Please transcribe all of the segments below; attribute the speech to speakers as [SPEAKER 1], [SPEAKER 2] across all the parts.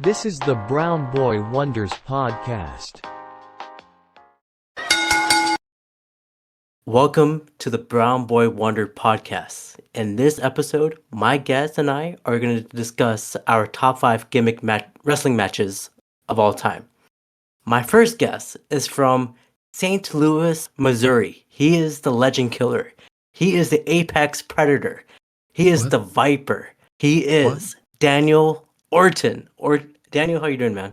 [SPEAKER 1] This is the Brown Boy Wonders podcast.
[SPEAKER 2] Welcome to the Brown Boy Wonder podcast. In this episode, my guest and I are going to discuss our top 5 gimmick wrestling matches of all time. My first guest is from St. Louis, Missouri. He is the Legend Killer. He is the Apex Predator. He is the Viper. He is Daniel Orton. Daniel, how you doing, man?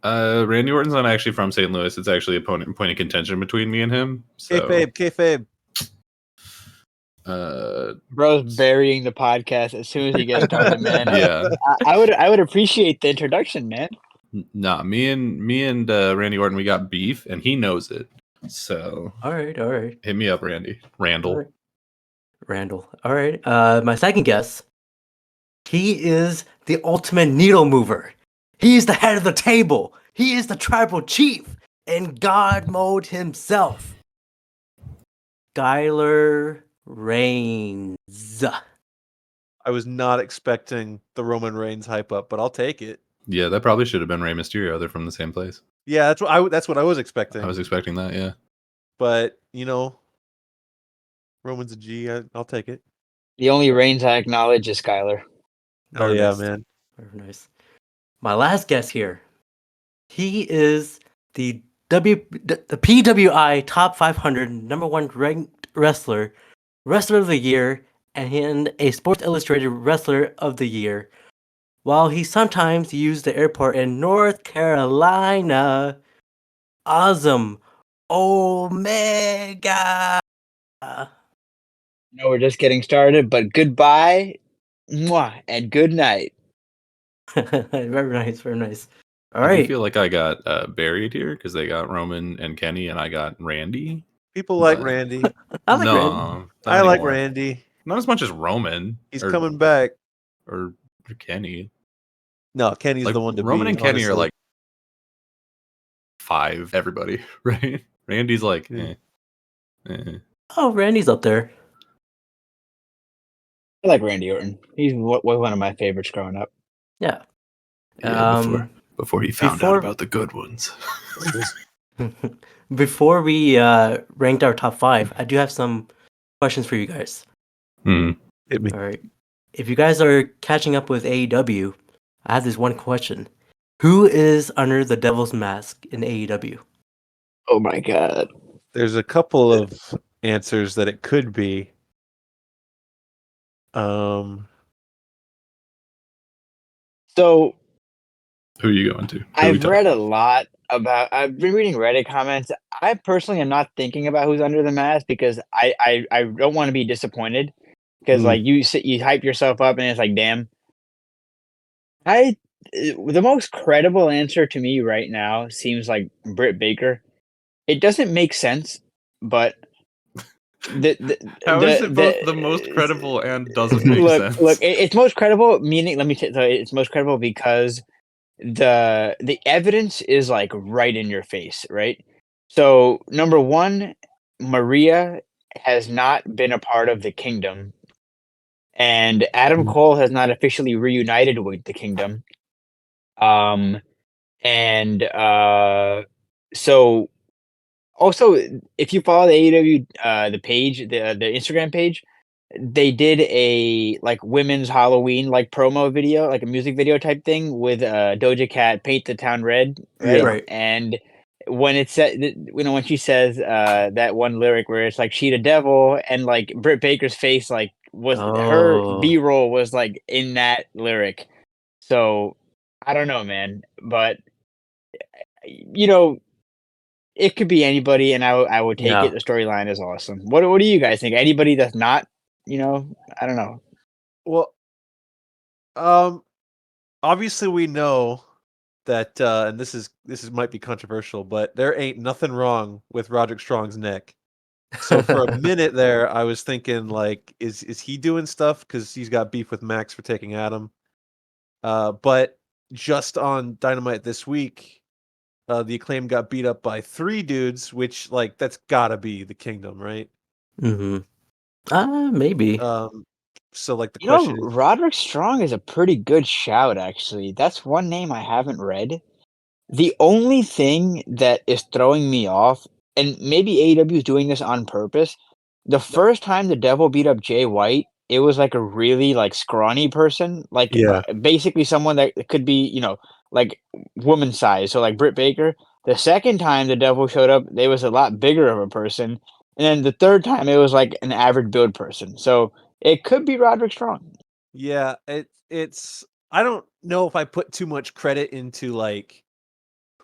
[SPEAKER 3] Randy Orton's not actually from St. Louis. It's actually a point of contention between me and him. So,
[SPEAKER 4] Kayfabe.
[SPEAKER 5] Bro's burying the podcast as soon as he gets started, man.
[SPEAKER 3] Yeah.
[SPEAKER 5] I would appreciate the introduction, man.
[SPEAKER 3] Nah, me and Randy Orton, we got beef, and he knows it. So,
[SPEAKER 2] all right.
[SPEAKER 3] Hit me up, Randy. Randall.
[SPEAKER 2] All right. My second guest. He is the ultimate needle mover. He is the head of the table. He is the tribal chief in God mode himself. Skyler Reigns.
[SPEAKER 4] I was not expecting the Roman Reigns hype up, but I'll take it.
[SPEAKER 3] Yeah, that probably should have been Rey Mysterio. They're from the same place.
[SPEAKER 4] Yeah, that's what I was expecting.
[SPEAKER 3] I was expecting that, yeah.
[SPEAKER 4] But, Roman's a G. I'll take it.
[SPEAKER 5] The only Reigns I acknowledge is Skyler.
[SPEAKER 4] Oh, yeah, man.
[SPEAKER 2] Very nice. My last guest here. He is the PWI Top 500 number 1 ranked wrestler of the year, and a Sports Illustrated Wrestler of the Year. While he sometimes used the airport in North Carolina, Azam Omega.
[SPEAKER 5] No, we're just getting started, but goodbye, mwah, and good night.
[SPEAKER 2] Very nice. All
[SPEAKER 3] I
[SPEAKER 2] right.
[SPEAKER 3] feel like I got buried here because they got Roman and Kenny, and I got Randy.
[SPEAKER 4] People like Randy.
[SPEAKER 2] I like Randy.
[SPEAKER 4] I like Randy.
[SPEAKER 3] Not as much as Roman.
[SPEAKER 4] He's coming back.
[SPEAKER 3] Or Kenny.
[SPEAKER 4] No, Kenny's the one to
[SPEAKER 3] Roman
[SPEAKER 4] beat,
[SPEAKER 3] and Kenny
[SPEAKER 4] honestly.
[SPEAKER 3] are like 5, everybody, right? Randy's like,
[SPEAKER 2] Oh, Randy's up there.
[SPEAKER 5] I like Randy Orton. He's one of my favorites growing up.
[SPEAKER 2] Yeah.
[SPEAKER 3] Before he found out about the good ones.
[SPEAKER 2] Before we ranked our top 5, I do have some questions for you guys.
[SPEAKER 4] Hit me.
[SPEAKER 2] All right. If you guys are catching up with AEW, I have this one question. Who is under the Devil's Mask in AEW?
[SPEAKER 5] Oh my god.
[SPEAKER 4] There's a couple of answers that it could be.
[SPEAKER 5] So
[SPEAKER 3] who are you going to?
[SPEAKER 5] I've read a lot about. I've been reading Reddit comments. I personally am not thinking about who's under the mask because I don't want to be disappointed because like you hype yourself up and it's like damn. The most credible answer to me right now seems like Britt Baker. It doesn't make sense, but
[SPEAKER 3] how is it both the most credible and doesn't make sense?
[SPEAKER 5] Look, it's most credible. Meaning, it's most credible because the evidence is like right in your face, right? So number one, Maria has not been a part of the Kingdom, and Adam Cole has not officially reunited with the Kingdom. So also, if you follow the AEW the page, the Instagram page, they did a like women's Halloween like promo video, like a music video type thing with Doja Cat, "Paint the Town Red," right?
[SPEAKER 4] Yeah.
[SPEAKER 2] Right.
[SPEAKER 5] And when it said, when she says that one lyric where it's like "she the devil," and like Britt Baker's face like was her B-roll was like in that lyric. So I don't know, man, but it could be anybody, and I would take it. The storyline is awesome. What do you guys think? Anybody that's not, I don't know.
[SPEAKER 4] Well, obviously we know that, and this might be controversial, but there ain't nothing wrong with Roderick Strong's neck. So for a minute there, I was thinking like, is he doing stuff because he's got beef with Max for taking Adam? But just on Dynamite this week, the Acclaim got beat up by 3 dudes, which like that's gotta be the Kingdom, right?
[SPEAKER 2] Mm-hmm. Maybe.
[SPEAKER 4] So like the
[SPEAKER 5] You know,
[SPEAKER 4] question is,
[SPEAKER 5] Roderick Strong is a pretty good shout, actually. That's one name I haven't read. The only thing that is throwing me off, and maybe AEW is doing this on purpose, the first time the Devil beat up Jay White, it was like a really like scrawny person, like
[SPEAKER 4] yeah,
[SPEAKER 5] basically someone that could be, like woman size, so like Britt Baker. The second time the Devil showed up, they was a lot bigger of a person, and then the third time it was like an average build person. So it could be Roderick Strong.
[SPEAKER 4] yeah, it's. I don't know if I put too much credit into like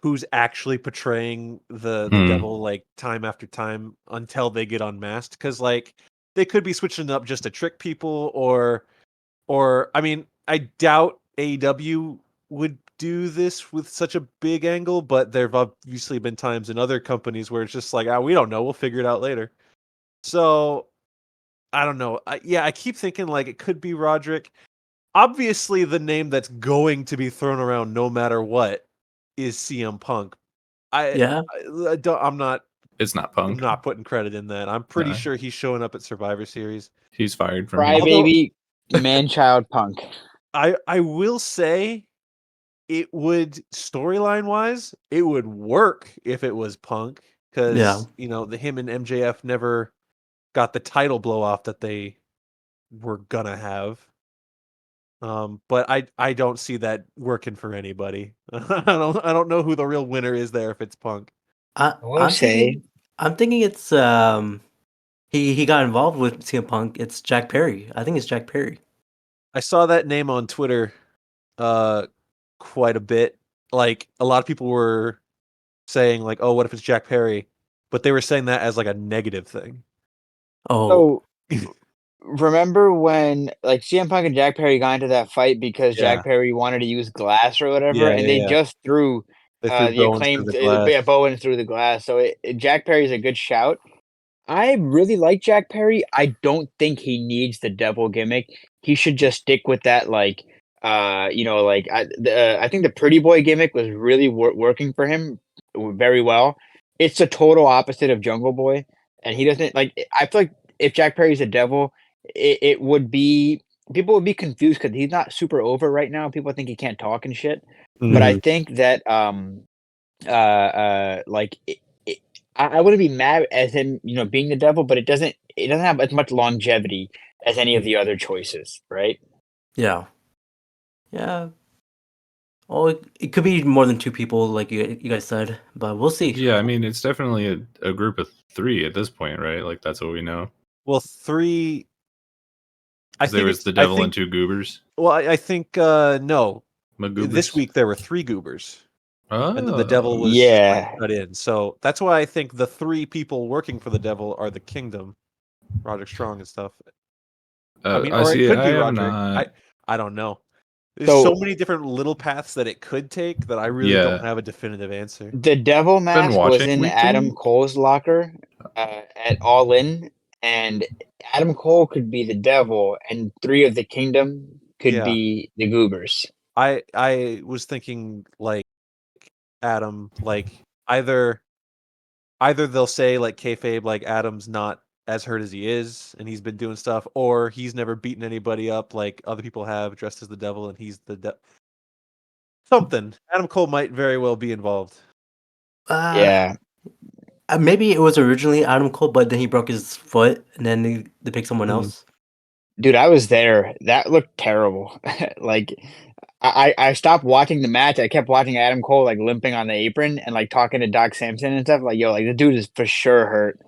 [SPEAKER 4] who's actually portraying the devil like time after time until they get unmasked, because like they could be switching up just to trick people, or I mean, I doubt AEW would do this with such a big angle, but there've obviously been times in other companies where it's just like, we don't know, we'll figure it out later. So I don't know. I keep thinking like it could be Roderick. Obviously, the name that's going to be thrown around no matter what is CM Punk. I,
[SPEAKER 2] Yeah.
[SPEAKER 4] I don't. I'm not.
[SPEAKER 3] It's not
[SPEAKER 4] I'm
[SPEAKER 3] Punk.
[SPEAKER 4] not putting credit in that. I'm pretty
[SPEAKER 3] No.
[SPEAKER 4] sure he's showing up at Survivor Series.
[SPEAKER 3] He's fired from here.
[SPEAKER 5] Crybaby, man-child Punk.
[SPEAKER 4] I will say it would, storyline wise, it would work if it was Punk, because
[SPEAKER 2] Yeah.
[SPEAKER 4] the him and MJF never got the title blow off that they were gonna have. But I don't see that working for anybody. I don't know who the real winner is there if it's Punk.
[SPEAKER 2] I,
[SPEAKER 5] I will
[SPEAKER 2] I'm
[SPEAKER 5] say,
[SPEAKER 2] thinking. I'm thinking it's he got involved with CM Punk. It's Jack Perry. I think it's Jack Perry.
[SPEAKER 4] I saw that name on Twitter uh quite a bit. Like a lot of people were saying like, "Oh, what if it's Jack Perry?" But they were saying that as like a negative thing.
[SPEAKER 2] Oh,
[SPEAKER 5] so remember when like CM Punk and Jack Perry got into that fight because
[SPEAKER 4] Yeah.
[SPEAKER 5] Jack Perry wanted to use glass or whatever,
[SPEAKER 4] Yeah,
[SPEAKER 5] and
[SPEAKER 4] yeah,
[SPEAKER 5] they
[SPEAKER 4] yeah.
[SPEAKER 5] just threw
[SPEAKER 4] They threw
[SPEAKER 5] the
[SPEAKER 4] Bowens through
[SPEAKER 5] acclaimed
[SPEAKER 4] the glass.
[SPEAKER 5] Bowen through the glass. So Jack Perry's a good shout. I really like Jack Perry. I don't think he needs the devil gimmick. He should just stick with that, like, I think the pretty boy gimmick was really working for him very well. It's the total opposite of Jungle Boy, and he doesn't like. I feel like if Jack Perry's a devil, it would be people would be confused because he's not super over right now. People think he can't talk and shit. But I
[SPEAKER 4] Mhm.
[SPEAKER 5] think that like I wouldn't be mad as him, being the devil, but it doesn't have as much longevity as any of the other choices, right?
[SPEAKER 2] yeah, yeah. Oh, it could be more than two people, like you guys said, but we'll see.
[SPEAKER 3] Yeah, I mean, it's definitely a group of 3 at this point, right? Like that's what we know.
[SPEAKER 4] Well, 3. I
[SPEAKER 3] 'Cause there
[SPEAKER 4] think
[SPEAKER 3] was
[SPEAKER 4] it's.
[SPEAKER 3] the
[SPEAKER 4] I
[SPEAKER 3] devil and
[SPEAKER 4] think.
[SPEAKER 3] 2 goobers.
[SPEAKER 4] Well, I think no. This
[SPEAKER 3] Magoobers.
[SPEAKER 4] week there were 3 goobers, and then the devil
[SPEAKER 3] Oh,
[SPEAKER 4] was like
[SPEAKER 5] Yeah.
[SPEAKER 4] cut in. So that's why I think the 3 people working for the devil are the Kingdom, Roderick Strong and stuff. I mean,
[SPEAKER 3] I
[SPEAKER 4] or it
[SPEAKER 3] see.
[SPEAKER 4] could
[SPEAKER 3] I
[SPEAKER 4] be
[SPEAKER 3] have
[SPEAKER 4] Roderick.
[SPEAKER 3] not.
[SPEAKER 4] I don't know. There's so
[SPEAKER 5] So
[SPEAKER 4] many different little paths that it could take that I really don't
[SPEAKER 3] Yeah,
[SPEAKER 4] have a definitive answer.
[SPEAKER 5] the devil
[SPEAKER 3] been
[SPEAKER 5] mask was
[SPEAKER 3] watching
[SPEAKER 5] in
[SPEAKER 3] week to
[SPEAKER 5] Adam
[SPEAKER 3] week.
[SPEAKER 5] Cole's locker at All In, and Adam Cole could be the devil, and 3 of the kingdom could
[SPEAKER 4] Yeah,
[SPEAKER 5] be the goobers.
[SPEAKER 4] I was thinking like Adam, like either they'll say like kayfabe, like Adam's not as hurt as he is, and he's been doing stuff, or he's never beaten anybody up like other people have, dressed as the devil, and he's the something. Adam Cole might very well be involved.
[SPEAKER 2] Uh,
[SPEAKER 5] Yeah.
[SPEAKER 2] maybe it was originally Adam Cole, but then he broke his foot, and then they picked someone
[SPEAKER 4] Mhm.
[SPEAKER 2] else.
[SPEAKER 5] Dude, I was there. That looked terrible. Like, I stopped watching the match. I kept watching Adam Cole like limping on the apron and like talking to Doc Samson and stuff. Like, yo, like the dude is for sure hurt.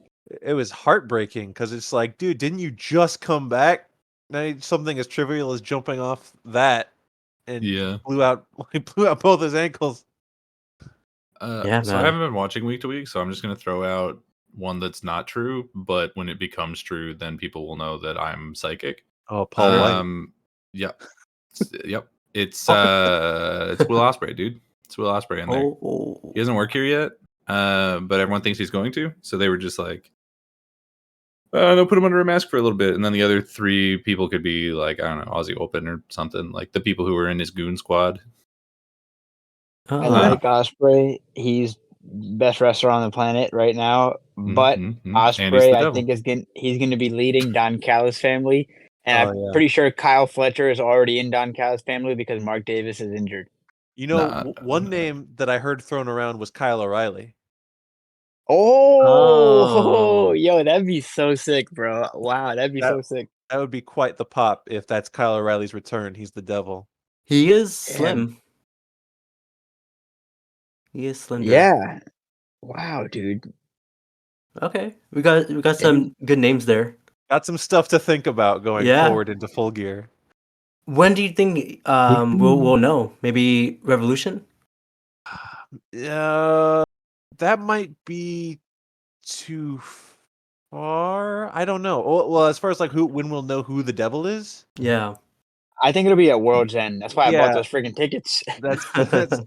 [SPEAKER 4] It was heartbreaking because it's like, dude, didn't you just come back? Now something as trivial as jumping off that and
[SPEAKER 3] Yeah.
[SPEAKER 4] blew out both his ankles.
[SPEAKER 2] Yeah,
[SPEAKER 3] So I
[SPEAKER 2] man.
[SPEAKER 3] haven't been watching week to week, so I'm just gonna throw out one that's not true. But when it becomes true, then people will know that I'm psychic.
[SPEAKER 4] Oh, Paul White.
[SPEAKER 3] Yep, yep. It's Will Ospreay, dude. It's Will Ospreay in there.
[SPEAKER 2] Oh,
[SPEAKER 3] He doesn't work here yet, but everyone thinks he's going to. So they were just like, they'll put him under a mask for a little bit, and then the other 3 people could be like, I don't know, Aussie Open or something, like the people who were in his goon squad.
[SPEAKER 5] I like Osprey. He's best wrestler on the planet right now. But
[SPEAKER 3] And he's
[SPEAKER 5] Osprey,
[SPEAKER 3] the
[SPEAKER 5] I
[SPEAKER 3] devil.
[SPEAKER 5] think he's going to be leading Don Callis family, And
[SPEAKER 4] Oh,
[SPEAKER 5] I'm
[SPEAKER 4] yeah.
[SPEAKER 5] pretty sure Kyle Fletcher is already in Don Callis' family because Mark Davis is injured.
[SPEAKER 4] You know,
[SPEAKER 3] Nah.
[SPEAKER 4] one name that I heard thrown around was Kyle O'Reilly.
[SPEAKER 5] Oh,
[SPEAKER 2] Oh.
[SPEAKER 5] yo, that'd be so sick, bro. Wow, that'd be so sick.
[SPEAKER 4] That would be quite the pop if that's Kyle O'Reilly's return. He's the devil.
[SPEAKER 2] He is
[SPEAKER 5] Yeah.
[SPEAKER 2] slim. He is slender.
[SPEAKER 5] Yeah. Wow, dude.
[SPEAKER 2] Okay, we got some good names there.
[SPEAKER 4] Got some stuff to think about going
[SPEAKER 2] Yeah.
[SPEAKER 4] forward into Full Gear.
[SPEAKER 2] When do you think we'll know? Maybe Revolution?
[SPEAKER 4] That might be too far. I don't know. Well, as far as like when we'll know who the devil is.
[SPEAKER 2] Yeah.
[SPEAKER 5] I think it'll be at World's End. That's why I bought
[SPEAKER 4] Yeah.
[SPEAKER 5] those freaking tickets.
[SPEAKER 4] That's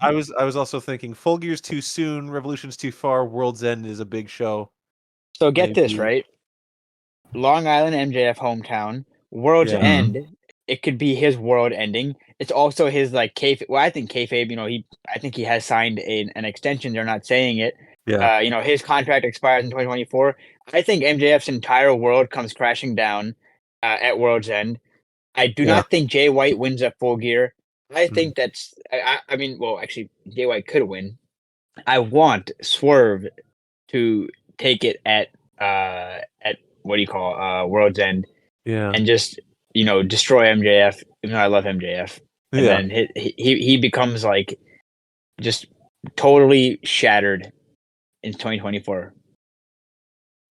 [SPEAKER 4] I was also thinking Full Gear's too soon, Revolution's too far, World's End is a big show.
[SPEAKER 5] So get this,
[SPEAKER 4] Maybe.
[SPEAKER 5] right? Long Island MJF hometown, World's
[SPEAKER 4] Yeah.
[SPEAKER 5] End. It could be his world ending. It's also his like kayfabe. Well, I think kayfabe. I think he has signed an extension. They're not saying it.
[SPEAKER 4] Yeah.
[SPEAKER 5] His contract expires in 2024. I think MJF's entire world comes crashing down at World's End. I do
[SPEAKER 4] Yeah.
[SPEAKER 5] not think Jay White wins at Full Gear. I
[SPEAKER 4] Mm.
[SPEAKER 5] think that's. I mean, well, actually, Jay White could win. I want Swerve to take it at what do you call World's End
[SPEAKER 4] Yeah.
[SPEAKER 5] and just destroy MJF. Even though I love MJF, and
[SPEAKER 4] Yeah.
[SPEAKER 5] then he becomes like just totally shattered in 2024.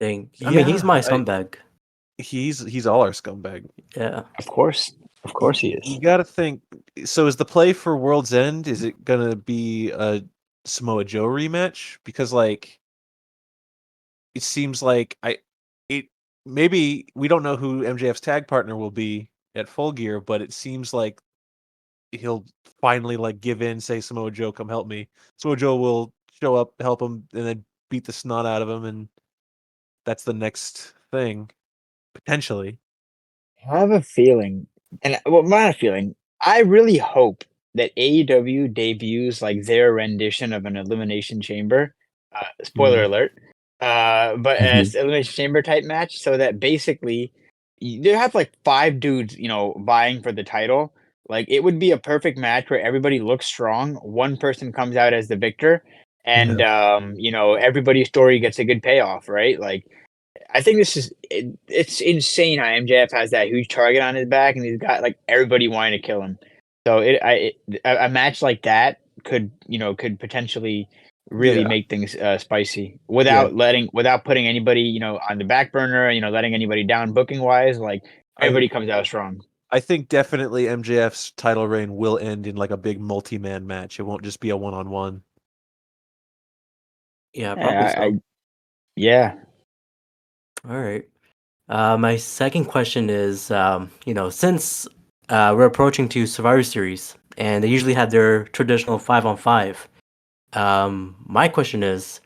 [SPEAKER 2] Dang. I mean, he's
[SPEAKER 4] Yeah,
[SPEAKER 2] my scumbag.
[SPEAKER 4] He's all our scumbag.
[SPEAKER 5] Of
[SPEAKER 2] Yeah.
[SPEAKER 5] course he is.
[SPEAKER 4] You got to think. So is the play for World's End? Is it gonna be a Samoa Joe rematch? Because like, it seems like maybe we don't know who MJF's tag partner will be at Full Gear, but it seems like he'll finally like give in, say Samoa Joe, come help me. Samoa Joe will show up, help him, and then beat the snot out of him, and that's the next thing potentially.
[SPEAKER 5] I have a feeling, and well, not a feeling. I really hope that AEW debuts like their rendition of an Elimination Chamber. Spoiler alert. But as Elimination Chamber type match, so that basically they have like 5 dudes, vying for the title. Like it would be a perfect match where everybody looks strong. One person comes out as the victor, and everybody's story gets a good payoff, right? Like I think it's insane how MJF has that huge target on his back, and he's got like everybody wanting to kill him. So a match like that could potentially really
[SPEAKER 4] Yeah.
[SPEAKER 5] make things spicy without putting anybody on the back burner, letting anybody down booking wise. Like everybody comes out strong.
[SPEAKER 4] I think definitely MJF's title reign will end in like a big multi-man match. It won't just be a one-on-one.
[SPEAKER 2] Yeah, probably so.
[SPEAKER 5] Yeah.
[SPEAKER 2] All right. My second question is, since we're approaching to Survivor Series, and they usually have their traditional 5-on-5, my question is,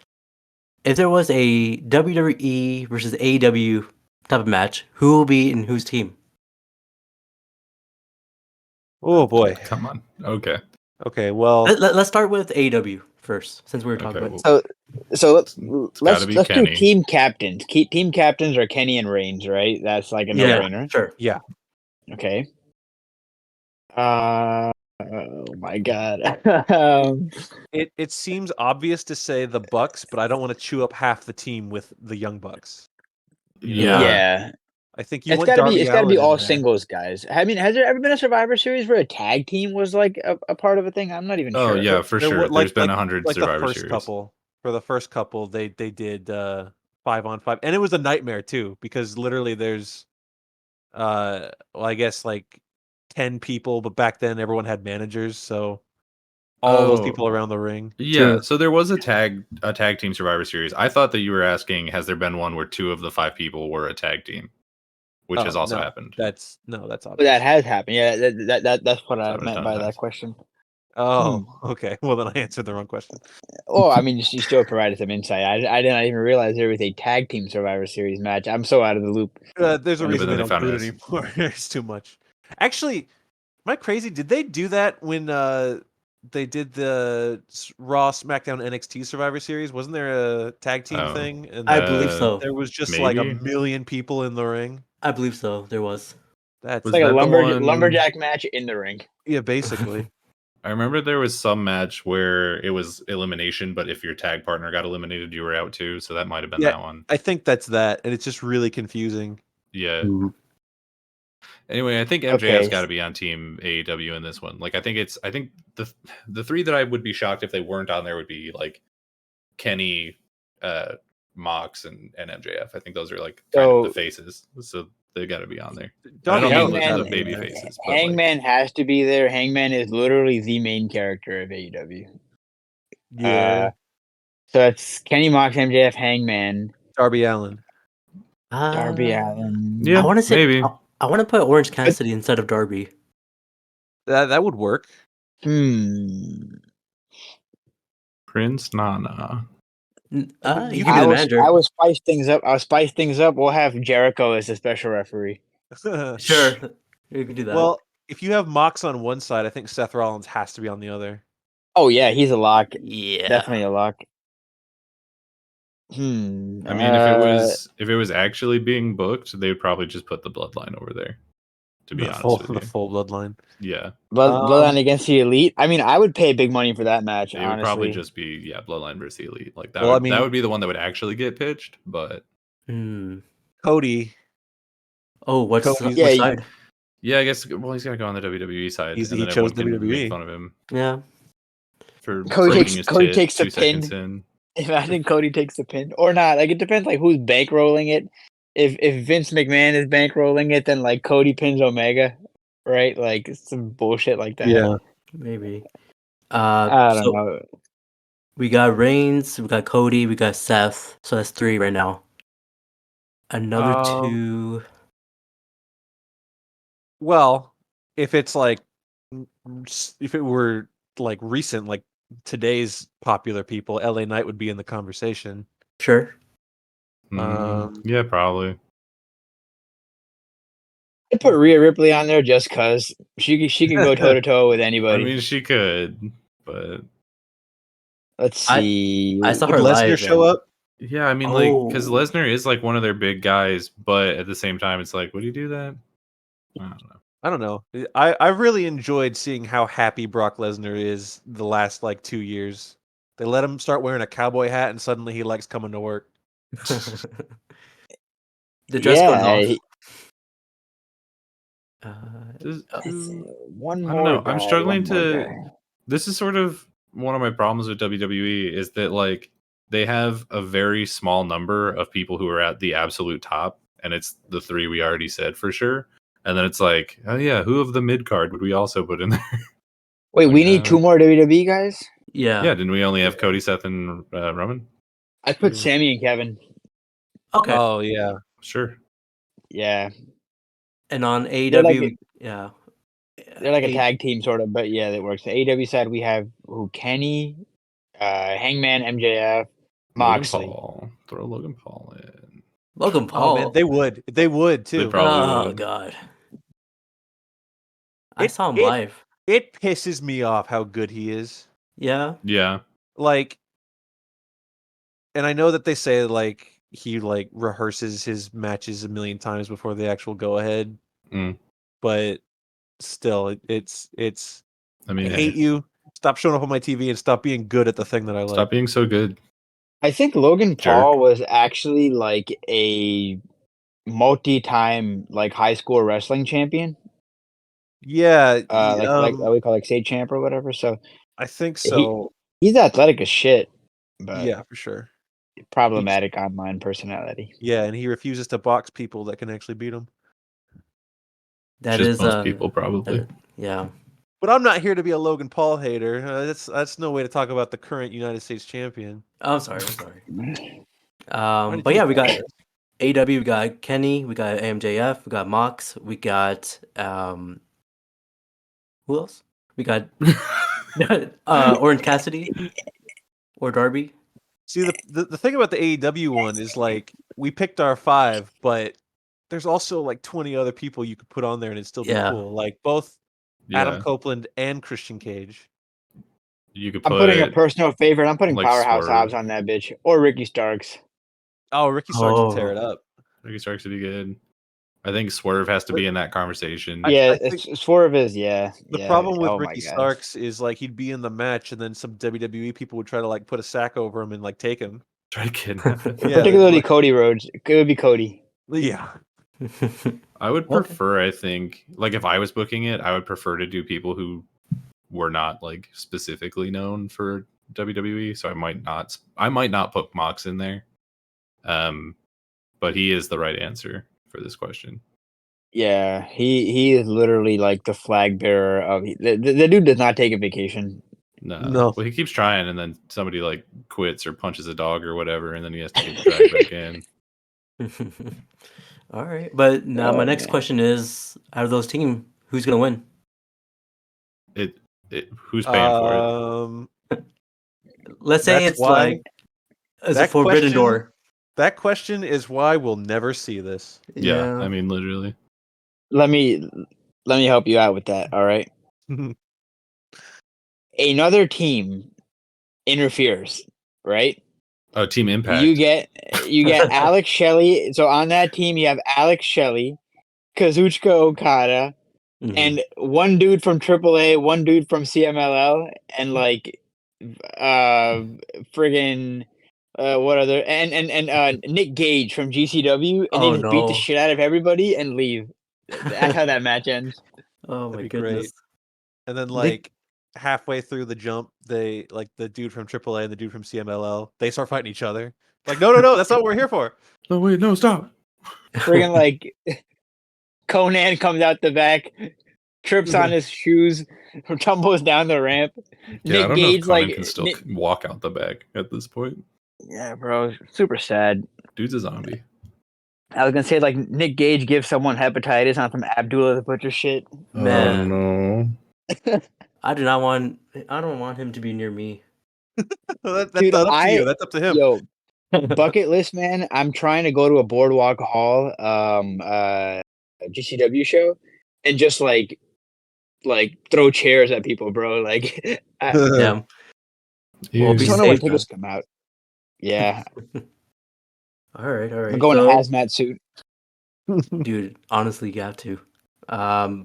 [SPEAKER 2] if there was a WWE versus AEW type of match, who will be in whose team?
[SPEAKER 4] Oh boy.
[SPEAKER 3] Come on. Okay.
[SPEAKER 4] Okay, well,
[SPEAKER 2] Let's start with AEW first, since we were talking
[SPEAKER 3] Okay,
[SPEAKER 2] about.
[SPEAKER 5] So
[SPEAKER 3] It's
[SPEAKER 5] let's
[SPEAKER 3] gotta be
[SPEAKER 5] do
[SPEAKER 3] Kenny.
[SPEAKER 5] team captains. Team captains are Kenny and Reigns, right? That's like a
[SPEAKER 2] Yeah,
[SPEAKER 5] no-brainer.
[SPEAKER 2] sure.
[SPEAKER 4] yeah.
[SPEAKER 5] Okay. Oh my god.
[SPEAKER 4] It seems obvious to say the Bucks, but I don't want to chew up half the team with the Young Bucks.
[SPEAKER 5] Yeah.
[SPEAKER 4] I think you
[SPEAKER 5] It's
[SPEAKER 4] want
[SPEAKER 5] gotta
[SPEAKER 4] Darby
[SPEAKER 5] be
[SPEAKER 4] Allin in
[SPEAKER 5] all
[SPEAKER 4] there.
[SPEAKER 5] singles guys. I mean, has there ever been a Survivor Series where a tag team was like a part of a thing? I'm not even
[SPEAKER 3] Oh
[SPEAKER 5] sure.
[SPEAKER 3] yeah, for
[SPEAKER 4] There
[SPEAKER 3] sure.
[SPEAKER 4] were,
[SPEAKER 3] There's been 100
[SPEAKER 4] like the
[SPEAKER 3] Survivor
[SPEAKER 4] first
[SPEAKER 3] Series.
[SPEAKER 4] couple. For the first couple, they did 5-on-5, and it was a nightmare too because literally there's well, I guess like 10 people, but back then everyone had managers, so all those people around the ring.
[SPEAKER 3] Yeah, so there was a tag team Survivor Series. I thought that you were asking, has there been one where 2 of the 5 people were a tag team, which has also
[SPEAKER 4] no,
[SPEAKER 3] happened.
[SPEAKER 4] That's
[SPEAKER 5] But
[SPEAKER 4] obvious.
[SPEAKER 5] that has happened. Yeah, that's what I
[SPEAKER 3] what
[SPEAKER 5] meant
[SPEAKER 3] done
[SPEAKER 5] by
[SPEAKER 3] has.
[SPEAKER 5] that question.
[SPEAKER 4] Oh, okay. Well, then I answered the wrong question.
[SPEAKER 5] Oh, I mean, you still provided some insight. I didn't even realize there was a tag team Survivor Series match. I'm so out of the loop.
[SPEAKER 4] There's a
[SPEAKER 3] Yeah, but
[SPEAKER 4] reason
[SPEAKER 3] then
[SPEAKER 4] they
[SPEAKER 3] they
[SPEAKER 4] don't
[SPEAKER 3] found
[SPEAKER 4] do it
[SPEAKER 3] us.
[SPEAKER 4] anymore. There's too much. Actually, am I crazy? Did they do that when they did the Raw, SmackDown, NXT Survivor Series? Wasn't there a tag team
[SPEAKER 3] Oh,
[SPEAKER 4] thing? And
[SPEAKER 2] I believe so.
[SPEAKER 4] there was just like a
[SPEAKER 3] maybe?
[SPEAKER 4] million people in the ring.
[SPEAKER 2] I believe so. There was.
[SPEAKER 4] That's
[SPEAKER 3] Was
[SPEAKER 5] It's like a
[SPEAKER 3] that the one-
[SPEAKER 5] lumberjack match in the ring.
[SPEAKER 4] yeah, basically.
[SPEAKER 3] I remember there was some match where it was elimination, but if your tag partner got eliminated, you were out too. So that might have been
[SPEAKER 4] Yeah.
[SPEAKER 3] that one.
[SPEAKER 4] I think that's that, and it's just really confusing.
[SPEAKER 3] Yeah. Anyway, I think MJF's
[SPEAKER 5] Okay.
[SPEAKER 3] got to be on Team AEW in this one. Like, I think the three that I would be shocked if they weren't on there would be like Kenny, Mox, and MJF. I think those are like kind of the
[SPEAKER 5] So-
[SPEAKER 3] faces, so they got to be on there.
[SPEAKER 4] Darby
[SPEAKER 3] I don't
[SPEAKER 4] Allin
[SPEAKER 3] mean
[SPEAKER 5] Hangman-
[SPEAKER 3] the baby faces. But like,
[SPEAKER 5] Hangman has to be there. Hangman is literally the main character of AEW.
[SPEAKER 4] Yeah,
[SPEAKER 5] So it's Kenny Mox, MJF, Hangman,
[SPEAKER 4] Darby Allin.
[SPEAKER 5] Darby Allin.
[SPEAKER 3] yeah,
[SPEAKER 2] I want to say
[SPEAKER 3] maybe.
[SPEAKER 2] I want to put Orange Cassidy instead of Darby.
[SPEAKER 4] That would work.
[SPEAKER 3] Prince Nana.
[SPEAKER 2] You
[SPEAKER 4] you
[SPEAKER 2] can be
[SPEAKER 4] can
[SPEAKER 2] the
[SPEAKER 5] I
[SPEAKER 2] manager.
[SPEAKER 5] will spice things up. I'll spice things up. We'll have Jericho as the special referee.
[SPEAKER 2] Sure, you can do that.
[SPEAKER 4] Well, if you have Mox on one side, I think Seth Rollins has to be on the other.
[SPEAKER 5] Oh yeah, he's a lock.
[SPEAKER 2] yeah,
[SPEAKER 5] Definitely a lock.
[SPEAKER 3] I mean, if it was actually being booked, they would probably just put the Bloodline over there. To be honest with
[SPEAKER 4] the
[SPEAKER 3] you,
[SPEAKER 4] full bloodline.
[SPEAKER 3] yeah,
[SPEAKER 5] Bloodline against the Elite. I mean, I would pay big money for that match.
[SPEAKER 3] it
[SPEAKER 5] honestly,
[SPEAKER 3] would probably just be Bloodline versus the Elite. Like that.
[SPEAKER 4] Well, I
[SPEAKER 3] that
[SPEAKER 4] mean-
[SPEAKER 3] would be the one that would actually get pitched. But
[SPEAKER 4] Cody.
[SPEAKER 2] Oh, what's
[SPEAKER 4] Cody's-
[SPEAKER 2] what
[SPEAKER 5] Yeah,
[SPEAKER 2] side?
[SPEAKER 3] yeah, I guess. Well, he's got to go on the WWE side.
[SPEAKER 4] He
[SPEAKER 3] and then
[SPEAKER 4] chose
[SPEAKER 3] everyone can
[SPEAKER 4] WWE.
[SPEAKER 3] Make fun of him
[SPEAKER 2] Yeah,
[SPEAKER 3] for
[SPEAKER 5] Cody
[SPEAKER 3] breaking
[SPEAKER 5] takes-
[SPEAKER 3] his
[SPEAKER 5] Cody
[SPEAKER 3] tit
[SPEAKER 5] takes the
[SPEAKER 3] 2 seconds
[SPEAKER 5] pin.
[SPEAKER 3] in.
[SPEAKER 5] Imagine Cody takes the pin or not. Like it depends, like who's bankrolling it. If Vince McMahon is bankrolling it, then like Cody pins Omega, right? Like some bullshit like that.
[SPEAKER 4] Yeah.
[SPEAKER 2] maybe.
[SPEAKER 5] I don't
[SPEAKER 2] So
[SPEAKER 5] know.
[SPEAKER 2] we got Reigns, we got Cody, we got Seth. So that's 3 right now. Another 2.
[SPEAKER 4] Well, if it's like, if it were like recent, like today's popular people, LA Knight would be in the conversation.
[SPEAKER 2] Sure.
[SPEAKER 3] Yeah, probably.
[SPEAKER 5] I put Rhea Ripley on there just cause she can go toe to toe with
[SPEAKER 3] I
[SPEAKER 5] anybody.
[SPEAKER 3] mean, she could, but
[SPEAKER 5] Let's see.
[SPEAKER 2] I saw
[SPEAKER 4] Would
[SPEAKER 2] her
[SPEAKER 4] Lesnar
[SPEAKER 2] live.
[SPEAKER 4] show
[SPEAKER 2] and-
[SPEAKER 4] up?
[SPEAKER 3] yeah, I mean, like, because
[SPEAKER 2] Oh.
[SPEAKER 3] Lesnar is like one of their big guys, but at the same time, it's like, would he do that? I don't know.
[SPEAKER 4] I don't know. I really enjoyed seeing how happy Brock Lesnar is the last like 2 years. They let him start wearing a cowboy hat, and suddenly he likes coming to work.
[SPEAKER 2] The dress code
[SPEAKER 5] Yeah,
[SPEAKER 2] off.
[SPEAKER 5] he-
[SPEAKER 3] Does-
[SPEAKER 5] one
[SPEAKER 3] I
[SPEAKER 5] more.
[SPEAKER 3] don't know. I'm
[SPEAKER 5] guy,
[SPEAKER 3] struggling
[SPEAKER 5] one more
[SPEAKER 3] to.
[SPEAKER 5] guy.
[SPEAKER 3] This is sort of one of my problems with WWE is that like they have a very small number of people who are at the absolute top, and it's the 3 we already said for sure. And then it's like, oh yeah, who of the mid card would we also put in there?
[SPEAKER 5] Wait, we
[SPEAKER 3] Like,
[SPEAKER 5] need 2 more WWE guys.
[SPEAKER 2] Yeah.
[SPEAKER 3] Yeah, didn't we only have Cody, Seth, and Roman?
[SPEAKER 5] I put
[SPEAKER 4] Yeah.
[SPEAKER 5] Sammy and Kevin.
[SPEAKER 2] Okay.
[SPEAKER 4] Oh yeah.
[SPEAKER 3] Sure.
[SPEAKER 5] Yeah,
[SPEAKER 2] And on AEW,
[SPEAKER 5] They're like
[SPEAKER 2] yeah.
[SPEAKER 5] they're like a
[SPEAKER 2] A-
[SPEAKER 5] tag team sort of, but yeah, that works. The AEW side, we have Kenny, Hangman, MJF, Moxley.
[SPEAKER 3] Logan Paul. Throw Logan Paul in.
[SPEAKER 2] Logan
[SPEAKER 4] Oh
[SPEAKER 2] Paul.
[SPEAKER 4] man, they would. They would too.
[SPEAKER 3] They probably
[SPEAKER 2] Oh
[SPEAKER 3] would.
[SPEAKER 2] god. I
[SPEAKER 4] It-
[SPEAKER 2] saw him
[SPEAKER 4] it-
[SPEAKER 2] live.
[SPEAKER 4] It pisses me off how good he is.
[SPEAKER 2] Yeah.
[SPEAKER 3] Yeah.
[SPEAKER 4] Like, and I know that they say like he like rehearses his matches a million times before the actual go ahead,
[SPEAKER 3] Mm.
[SPEAKER 4] but still, it's.
[SPEAKER 3] I
[SPEAKER 4] I
[SPEAKER 3] mean,
[SPEAKER 4] hate you. Stop showing up on my TV and stop being good at the thing that I like.
[SPEAKER 3] stop being so good.
[SPEAKER 5] I think Logan
[SPEAKER 3] Jerk.
[SPEAKER 5] Paul was actually like a multi-time like high school wrestling champion.
[SPEAKER 4] Yeah,
[SPEAKER 5] Like we call like state champ or whatever. So
[SPEAKER 4] I think so.
[SPEAKER 5] he's athletic as shit, but
[SPEAKER 4] Yeah, for sure.
[SPEAKER 5] problematic online personality.
[SPEAKER 4] Yeah, and he refuses to box people that can actually beat him.
[SPEAKER 2] That
[SPEAKER 3] Just
[SPEAKER 2] is
[SPEAKER 3] most people probably.
[SPEAKER 2] yeah.
[SPEAKER 4] But I'm not here to be a Logan Paul hater. That's no way to talk about the current United States champion.
[SPEAKER 2] I'm sorry.
[SPEAKER 4] Why did
[SPEAKER 2] But
[SPEAKER 4] you
[SPEAKER 2] yeah, we got
[SPEAKER 4] do
[SPEAKER 2] AW, we got Kenny, we got MJF, we got Mox, we got who else? We got Orange Cassidy or Darby.
[SPEAKER 4] See, the thing about the AEW one is like we picked our 5, but there's also like 20 other people you could put on there and it'd still be
[SPEAKER 2] Yeah.
[SPEAKER 4] cool. Like both
[SPEAKER 3] Yeah.
[SPEAKER 4] Adam Copeland and Christian Cage.
[SPEAKER 3] You could
[SPEAKER 5] I'm
[SPEAKER 3] put
[SPEAKER 5] putting a personal favorite. I'm putting
[SPEAKER 3] like
[SPEAKER 5] Powerhouse
[SPEAKER 3] Swerve.
[SPEAKER 5] Hobbs on that bitch or Ricky Starks.
[SPEAKER 4] Oh, Ricky Starks would tear
[SPEAKER 2] Oh.
[SPEAKER 4] it up.
[SPEAKER 3] Ricky Starks would be good. I think Swerve has to be in that conversation.
[SPEAKER 5] Yeah,
[SPEAKER 4] I think
[SPEAKER 5] it's Swerve is
[SPEAKER 4] the
[SPEAKER 5] yeah.
[SPEAKER 4] problem with
[SPEAKER 5] Oh my
[SPEAKER 4] Ricky
[SPEAKER 5] God.
[SPEAKER 4] Starks is like he'd be in the match and then some WWE people would try to like put a sack over him and like take him.
[SPEAKER 3] Try to kidnap him.
[SPEAKER 4] Yeah,
[SPEAKER 5] Particularly
[SPEAKER 4] like,
[SPEAKER 5] Cody Rhodes. It would be Cody.
[SPEAKER 4] yeah.
[SPEAKER 3] I would prefer, I think, like if I was booking it, I would prefer to do people who were not like specifically known for WWE. So I might not put Mox in there. But he is the right answer for this question.
[SPEAKER 5] Yeah, he is literally like the flag bearer of the dude does not take a vacation.
[SPEAKER 4] No.
[SPEAKER 3] Well, he keeps trying, and then somebody like quits or punches a dog or whatever, and then he has to get dragged back in.
[SPEAKER 2] All right, but now my
[SPEAKER 5] Oh,
[SPEAKER 2] next
[SPEAKER 5] man.
[SPEAKER 2] question is: out of those team, who's gonna win?
[SPEAKER 3] Who's paying for it?
[SPEAKER 2] Let's say
[SPEAKER 4] That's
[SPEAKER 2] it's
[SPEAKER 4] why
[SPEAKER 2] like as a
[SPEAKER 4] that
[SPEAKER 2] forbidden
[SPEAKER 4] question-
[SPEAKER 2] door.
[SPEAKER 4] that question is why we'll never see this.
[SPEAKER 3] Yeah, I mean, literally.
[SPEAKER 5] Let me help you out with that. All right, another team interferes, right?
[SPEAKER 3] Oh, Team Impact.
[SPEAKER 5] You get Alex Shelley. So on that team, you have Alex Shelley, Kazuchika Okada,
[SPEAKER 2] Mhm.
[SPEAKER 5] and one dude from AAA, one dude from CMLL, and like friggin' what other and Nick Gage from GCW, and they
[SPEAKER 2] Oh,
[SPEAKER 5] just beat the
[SPEAKER 2] no.
[SPEAKER 5] shit out of everybody and leave. That's how that match ends.
[SPEAKER 2] Oh
[SPEAKER 4] That'd
[SPEAKER 2] my
[SPEAKER 4] be
[SPEAKER 2] goodness.
[SPEAKER 4] great. And then
[SPEAKER 2] Nick-
[SPEAKER 4] like halfway through the jump, they like the dude from AAA and the dude from CMLL, they start fighting each other. Like, no, that's not what we're here for.
[SPEAKER 3] Oh wait, no, stop.
[SPEAKER 5] Friggin' like Conan comes out the back, trips on his shoes, tumbles down the ramp.
[SPEAKER 3] Yeah, I
[SPEAKER 5] Nick
[SPEAKER 3] don't
[SPEAKER 5] Gage
[SPEAKER 3] know if Conan
[SPEAKER 5] like
[SPEAKER 3] can still walk out the back at this point.
[SPEAKER 5] yeah, bro, super sad.
[SPEAKER 3] Dude's a zombie.
[SPEAKER 5] I was gonna say like Nick Gage gives someone hepatitis on some Abdullah the Butcher shit.
[SPEAKER 2] Man.
[SPEAKER 3] Oh no.
[SPEAKER 2] I don't want him to be near me.
[SPEAKER 4] That's
[SPEAKER 5] Dude,
[SPEAKER 4] not up to you. That's up to him.
[SPEAKER 5] Yo, bucket list, man. I'm trying to go to a Boardwalk Hall GCW show and just like throw chairs at people, bro. Like I
[SPEAKER 2] Yeah. Well, be
[SPEAKER 5] just don't know when
[SPEAKER 2] safe.
[SPEAKER 5] tickets come out. Yeah,
[SPEAKER 2] All right.
[SPEAKER 5] I'm going to hazmat suit.
[SPEAKER 2] Dude, honestly, you have to.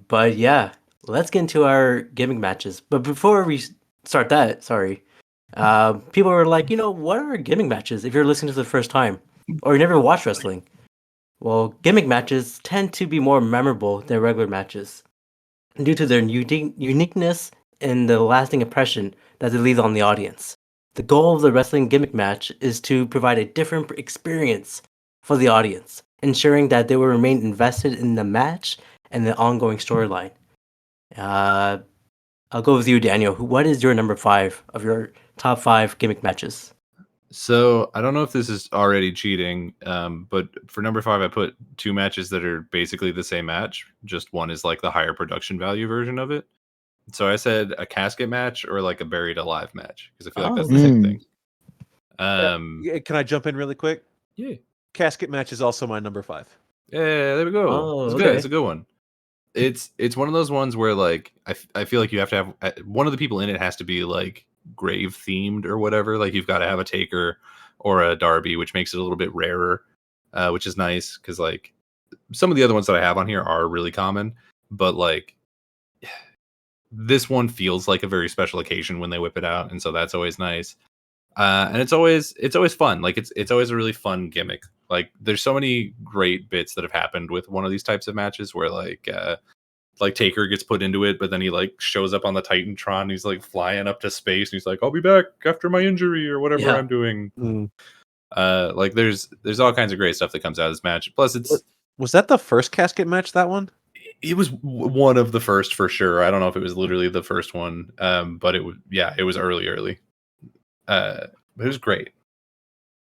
[SPEAKER 2] But yeah, let's get into our gimmick matches. But before we start that, sorry, people were like, what are gimmick matches? If you're listening to the first time or you never watched wrestling, well, gimmick matches tend to be more memorable than regular matches due to their uniqueness and the lasting impression that they leave on the audience. The goal of the wrestling gimmick match is to provide a different experience for the audience, ensuring that they will remain invested in the match and the ongoing storyline. I'll go with you, Daniel. What is your number 5 of your top 5 gimmick matches?
[SPEAKER 3] So I don't know if this is already cheating, but for number 5, I put 2 matches that are basically the same match. Just one is like the higher production value version of it. So I said a casket match or like a buried alive match because I feel like that's the same thing.
[SPEAKER 4] Yeah, can I jump in really quick?
[SPEAKER 3] Yeah.
[SPEAKER 4] Casket match is also my number 5.
[SPEAKER 3] Yeah, there we go.
[SPEAKER 2] Oh,
[SPEAKER 3] It's
[SPEAKER 2] okay.
[SPEAKER 3] good. It's a good one. It's one of those ones where like I feel like you have to have one of the people in it has to be like grave themed or whatever. Like you've got to have a Taker or a Darby, which makes it a little bit rarer, which is nice because like some of the other ones that I have on here are really common, but like this one feels like a very special occasion when they whip it out, and so that's always nice. And it's always fun. Like it's always a really fun gimmick. Like there's so many great bits that have happened with one of these types of matches where like Taker gets put into it, but then he like shows up on the Titantron. And he's like flying up to space, and he's like, "I'll be back after my injury or whatever I'm doing." Like there's all kinds of great stuff that comes out of this match. Plus,
[SPEAKER 4] Was that the first casket match? That one?
[SPEAKER 3] it was one of the first for sure. I don't know if it was literally the first one, but it was early. But it was great.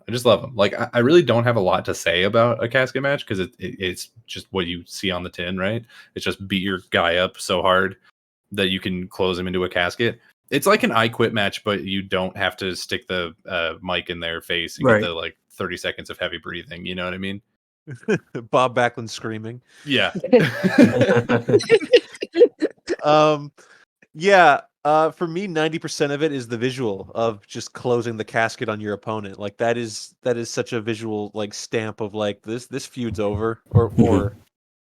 [SPEAKER 3] I just love them. Like I really don't have a lot to say about a casket match because it's just what you see on the tin, right? It's just beat your guy up so hard that you can close him into a casket. It's like an I Quit match, but you don't have to stick the mic in their face and
[SPEAKER 2] Right.
[SPEAKER 3] get the like 30 seconds of heavy breathing. You know what I mean?
[SPEAKER 4] Bob Backlund screaming.
[SPEAKER 3] Yeah.
[SPEAKER 4] Yeah. For me, 90% of it is the visual of just closing the casket on your opponent. Like that is such a visual like stamp of like this feud's over or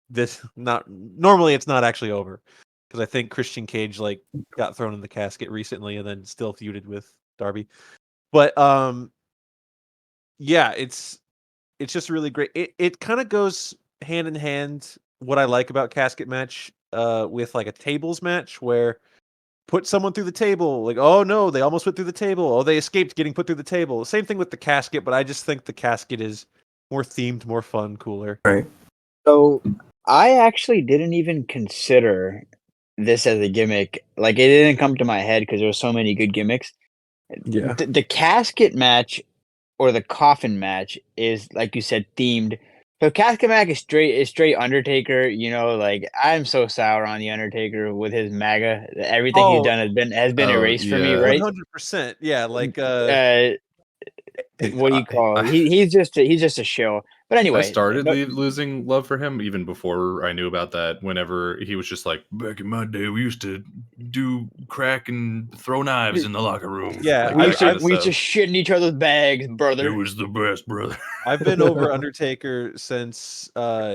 [SPEAKER 4] this not normally it's not actually over because I think Christian Cage like got thrown in the casket recently and then still feuded with Darby. But yeah, it's just really great. It kind of goes hand in hand what I like about casket match with like a tables match where put someone through the table, like, oh no, they almost went through the table. Oh, they escaped getting put through the table. Same thing with the casket, but I just think the casket is more themed, more fun, cooler.
[SPEAKER 2] Right.
[SPEAKER 5] So I actually didn't even consider this as a gimmick. Like it didn't come to my head because there were so many good gimmicks.
[SPEAKER 4] Yeah.
[SPEAKER 5] The casket match or the coffin match is, like you said, themed. So casket match is straight Undertaker. You know, like I'm so sour on the Undertaker with his MAGA. Everything he's
[SPEAKER 4] Oh,
[SPEAKER 5] done has been
[SPEAKER 3] Oh,
[SPEAKER 5] erased for me,
[SPEAKER 3] yeah.
[SPEAKER 5] right?
[SPEAKER 4] 100%. Yeah, like
[SPEAKER 5] What do you call it?
[SPEAKER 3] I,
[SPEAKER 5] He's just a show. But
[SPEAKER 3] I
[SPEAKER 5] anyway,
[SPEAKER 3] started losing love for him even before I knew about that. Whenever he was just like, back in my day, we used to do crack and throw knives in the locker room.
[SPEAKER 4] Yeah,
[SPEAKER 5] we
[SPEAKER 3] that
[SPEAKER 5] used
[SPEAKER 3] kind
[SPEAKER 5] to
[SPEAKER 3] of
[SPEAKER 5] we used to
[SPEAKER 3] stuff.
[SPEAKER 5] shit in each other's bags,
[SPEAKER 3] It
[SPEAKER 5] brother.
[SPEAKER 3] was the best, brother.
[SPEAKER 4] I've been over Undertaker since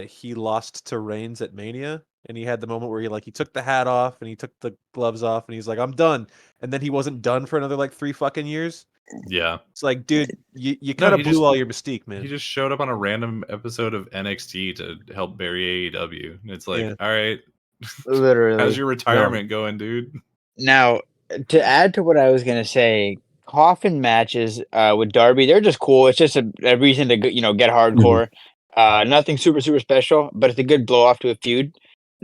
[SPEAKER 4] he lost to Reigns at Mania, and he had the moment where he took the hat off and he took the gloves off and he's like, I'm done. And then he wasn't done for another like 3 fucking years.
[SPEAKER 3] Yeah.
[SPEAKER 4] It's like, dude, you
[SPEAKER 3] No,
[SPEAKER 4] kind of
[SPEAKER 3] he
[SPEAKER 4] blew
[SPEAKER 3] just
[SPEAKER 4] all your mystique,
[SPEAKER 3] he
[SPEAKER 4] man.
[SPEAKER 3] just showed up on a random episode of NXT to help bury AEW. And it's like,
[SPEAKER 4] Yeah.
[SPEAKER 3] all right, how's
[SPEAKER 5] Literally.
[SPEAKER 3] your retirement going, dude?
[SPEAKER 5] Now, to add to what I was gonna say, coffin matches with Darby, they're just cool. It's just a reason to get hardcore. Nothing super special, but it's a good blow off to a feud.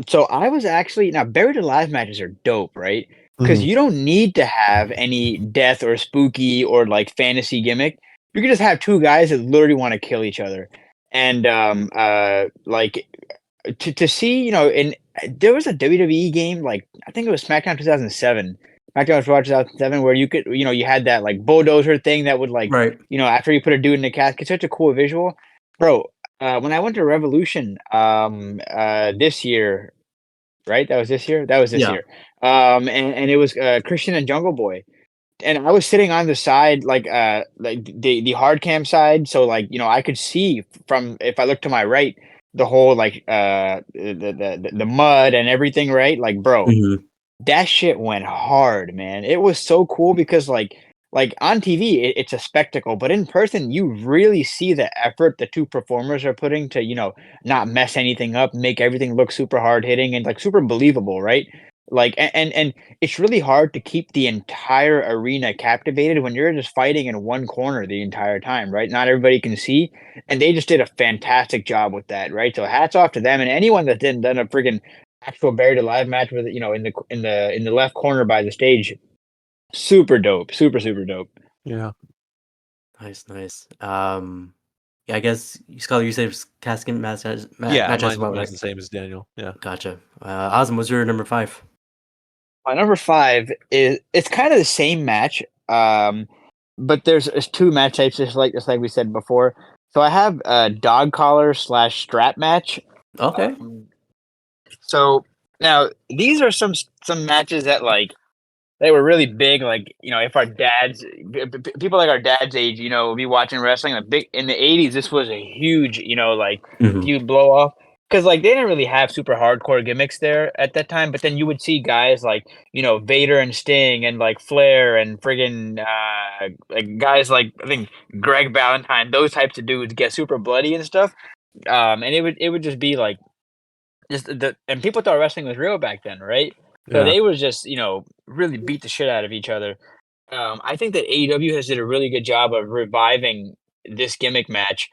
[SPEAKER 5] So I was actually now buried alive matches are dope, right? Because you don't need to have any death or spooky or like fantasy gimmick. You can just have two guys that literally want to kill each other, and like to see, in there was a WWE game, like I think it was SmackDown 2007, SmackDown Raw 2007, where you could, you had that like bulldozer thing that would like,
[SPEAKER 2] Right.
[SPEAKER 5] after you put a dude in the casket, such a cool visual, bro. When I went to Revolution, this year, right? That was this year. That was this
[SPEAKER 2] Yeah.
[SPEAKER 5] year. And it was Christian and Jungle Boy, and I was sitting on the side, like the hard cam side, so like I could see from if I looked to my right the whole like the mud and everything, right? Like, bro,
[SPEAKER 2] Mhm.
[SPEAKER 5] that shit went hard, man. It was so cool because like on TV it's a spectacle, but in person you really see the effort the two performers are putting to not mess anything up, make everything look super hard hitting and like super believable, right? Like and it's really hard to keep the entire arena captivated when you're just fighting in one corner the entire time, right? Not everybody can see, and they just did a fantastic job with that, right? So hats off to them and anyone that didn't done a friggin' actual buried alive match with in the left corner by the stage. Super dope, super dope.
[SPEAKER 4] Yeah.
[SPEAKER 2] Nice. Yeah, I guess Skyler, you said casket match as
[SPEAKER 4] Yeah,
[SPEAKER 2] match as well,
[SPEAKER 4] mine's
[SPEAKER 2] right?
[SPEAKER 4] the same as Daniel. Yeah.
[SPEAKER 2] Gotcha. Azam, what's your number 5?
[SPEAKER 5] My number 5 is it's kind of the same match, but there's two match types just like we said before. So I have a dog collar / strap match.
[SPEAKER 2] Okay.
[SPEAKER 5] So now these are some matches that like they were really big. Like if our dads, people like our dad's age, would be watching wrestling. Like big in the '80s, this was a huge, like
[SPEAKER 2] Mhm.
[SPEAKER 5] feud blow off because like they didn't really have super hardcore gimmicks there at that time. But then you would see guys like Vader and Sting and like Flair and friggin' like guys like I think Greg Valentine, those types of dudes get super bloody and stuff. And it would just be like and people thought wrestling was real back then, right? So
[SPEAKER 4] Yeah.
[SPEAKER 5] they was just, really beat the shit out of each other. I think that AEW has did a really good job of reviving this gimmick match.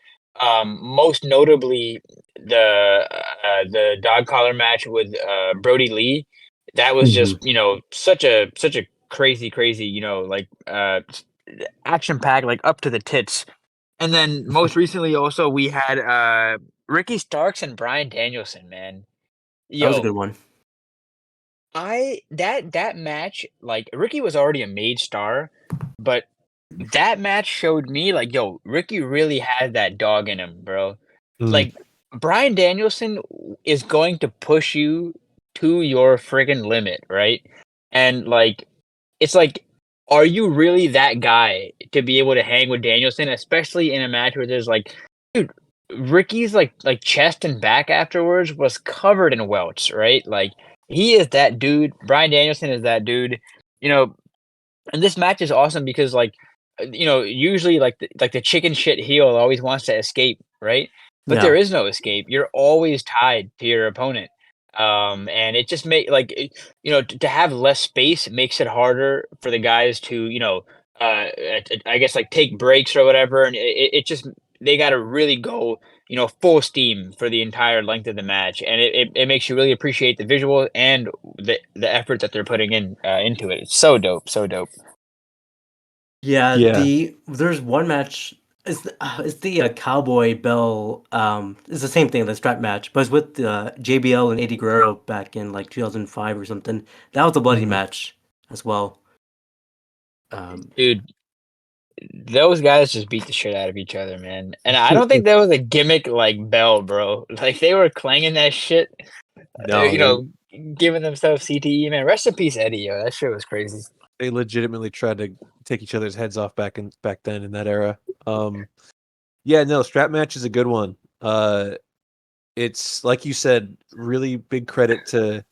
[SPEAKER 5] Most notably the dog collar match with Brody Lee. That was just, such a crazy, like action packed, like up to the tits. And then most recently also we had Ricky Starks and Bryan Danielson, man.
[SPEAKER 2] That was a
[SPEAKER 5] Yo,
[SPEAKER 2] good one.
[SPEAKER 5] that match, like Ricky was already a made star, but that match showed me like, yo, Ricky really has that dog in him, bro.
[SPEAKER 4] Mm.
[SPEAKER 5] Like Bryan Danielson is going to push you to your friggin' limit, right? And like it's like, are you really that guy to be able to hang with Danielson, especially in a match where there's like, dude, Ricky's like chest and back afterwards was covered in welts, right? Like he is that dude. Bryan Danielson is that dude. You know, and this match is awesome because usually like the chicken shit heel always wants to escape, right? But there
[SPEAKER 2] Yeah.
[SPEAKER 5] is no escape. You're always tied to your opponent. And it just to have less space makes it harder for the guys to, I guess like take breaks or whatever. And it just, they got to really go, full steam for the entire length of the match. And it makes you really appreciate the visual and the effort that they're putting into it. It's so dope. So dope.
[SPEAKER 2] Yeah,
[SPEAKER 4] Yeah.
[SPEAKER 2] there's one match. It's the Cowboy Bell. It's the same thing, the strap match, but it's with JBL and Eddie Guerrero back in like 2005 or something. That was a bloody
[SPEAKER 4] Mhm.
[SPEAKER 2] match as well.
[SPEAKER 5] Dude, those guys just beat the shit out of each other, man. And I don't think that was a gimmick like bell, bro. Like they were clanging that shit,
[SPEAKER 4] No,
[SPEAKER 5] giving themselves CTE, man. Rest in peace, Eddie. Yo, that shit was crazy.
[SPEAKER 4] they legitimately tried to take each other's heads off back then in that era. Yeah, no, strap match is a good one. It's like you said, really big credit to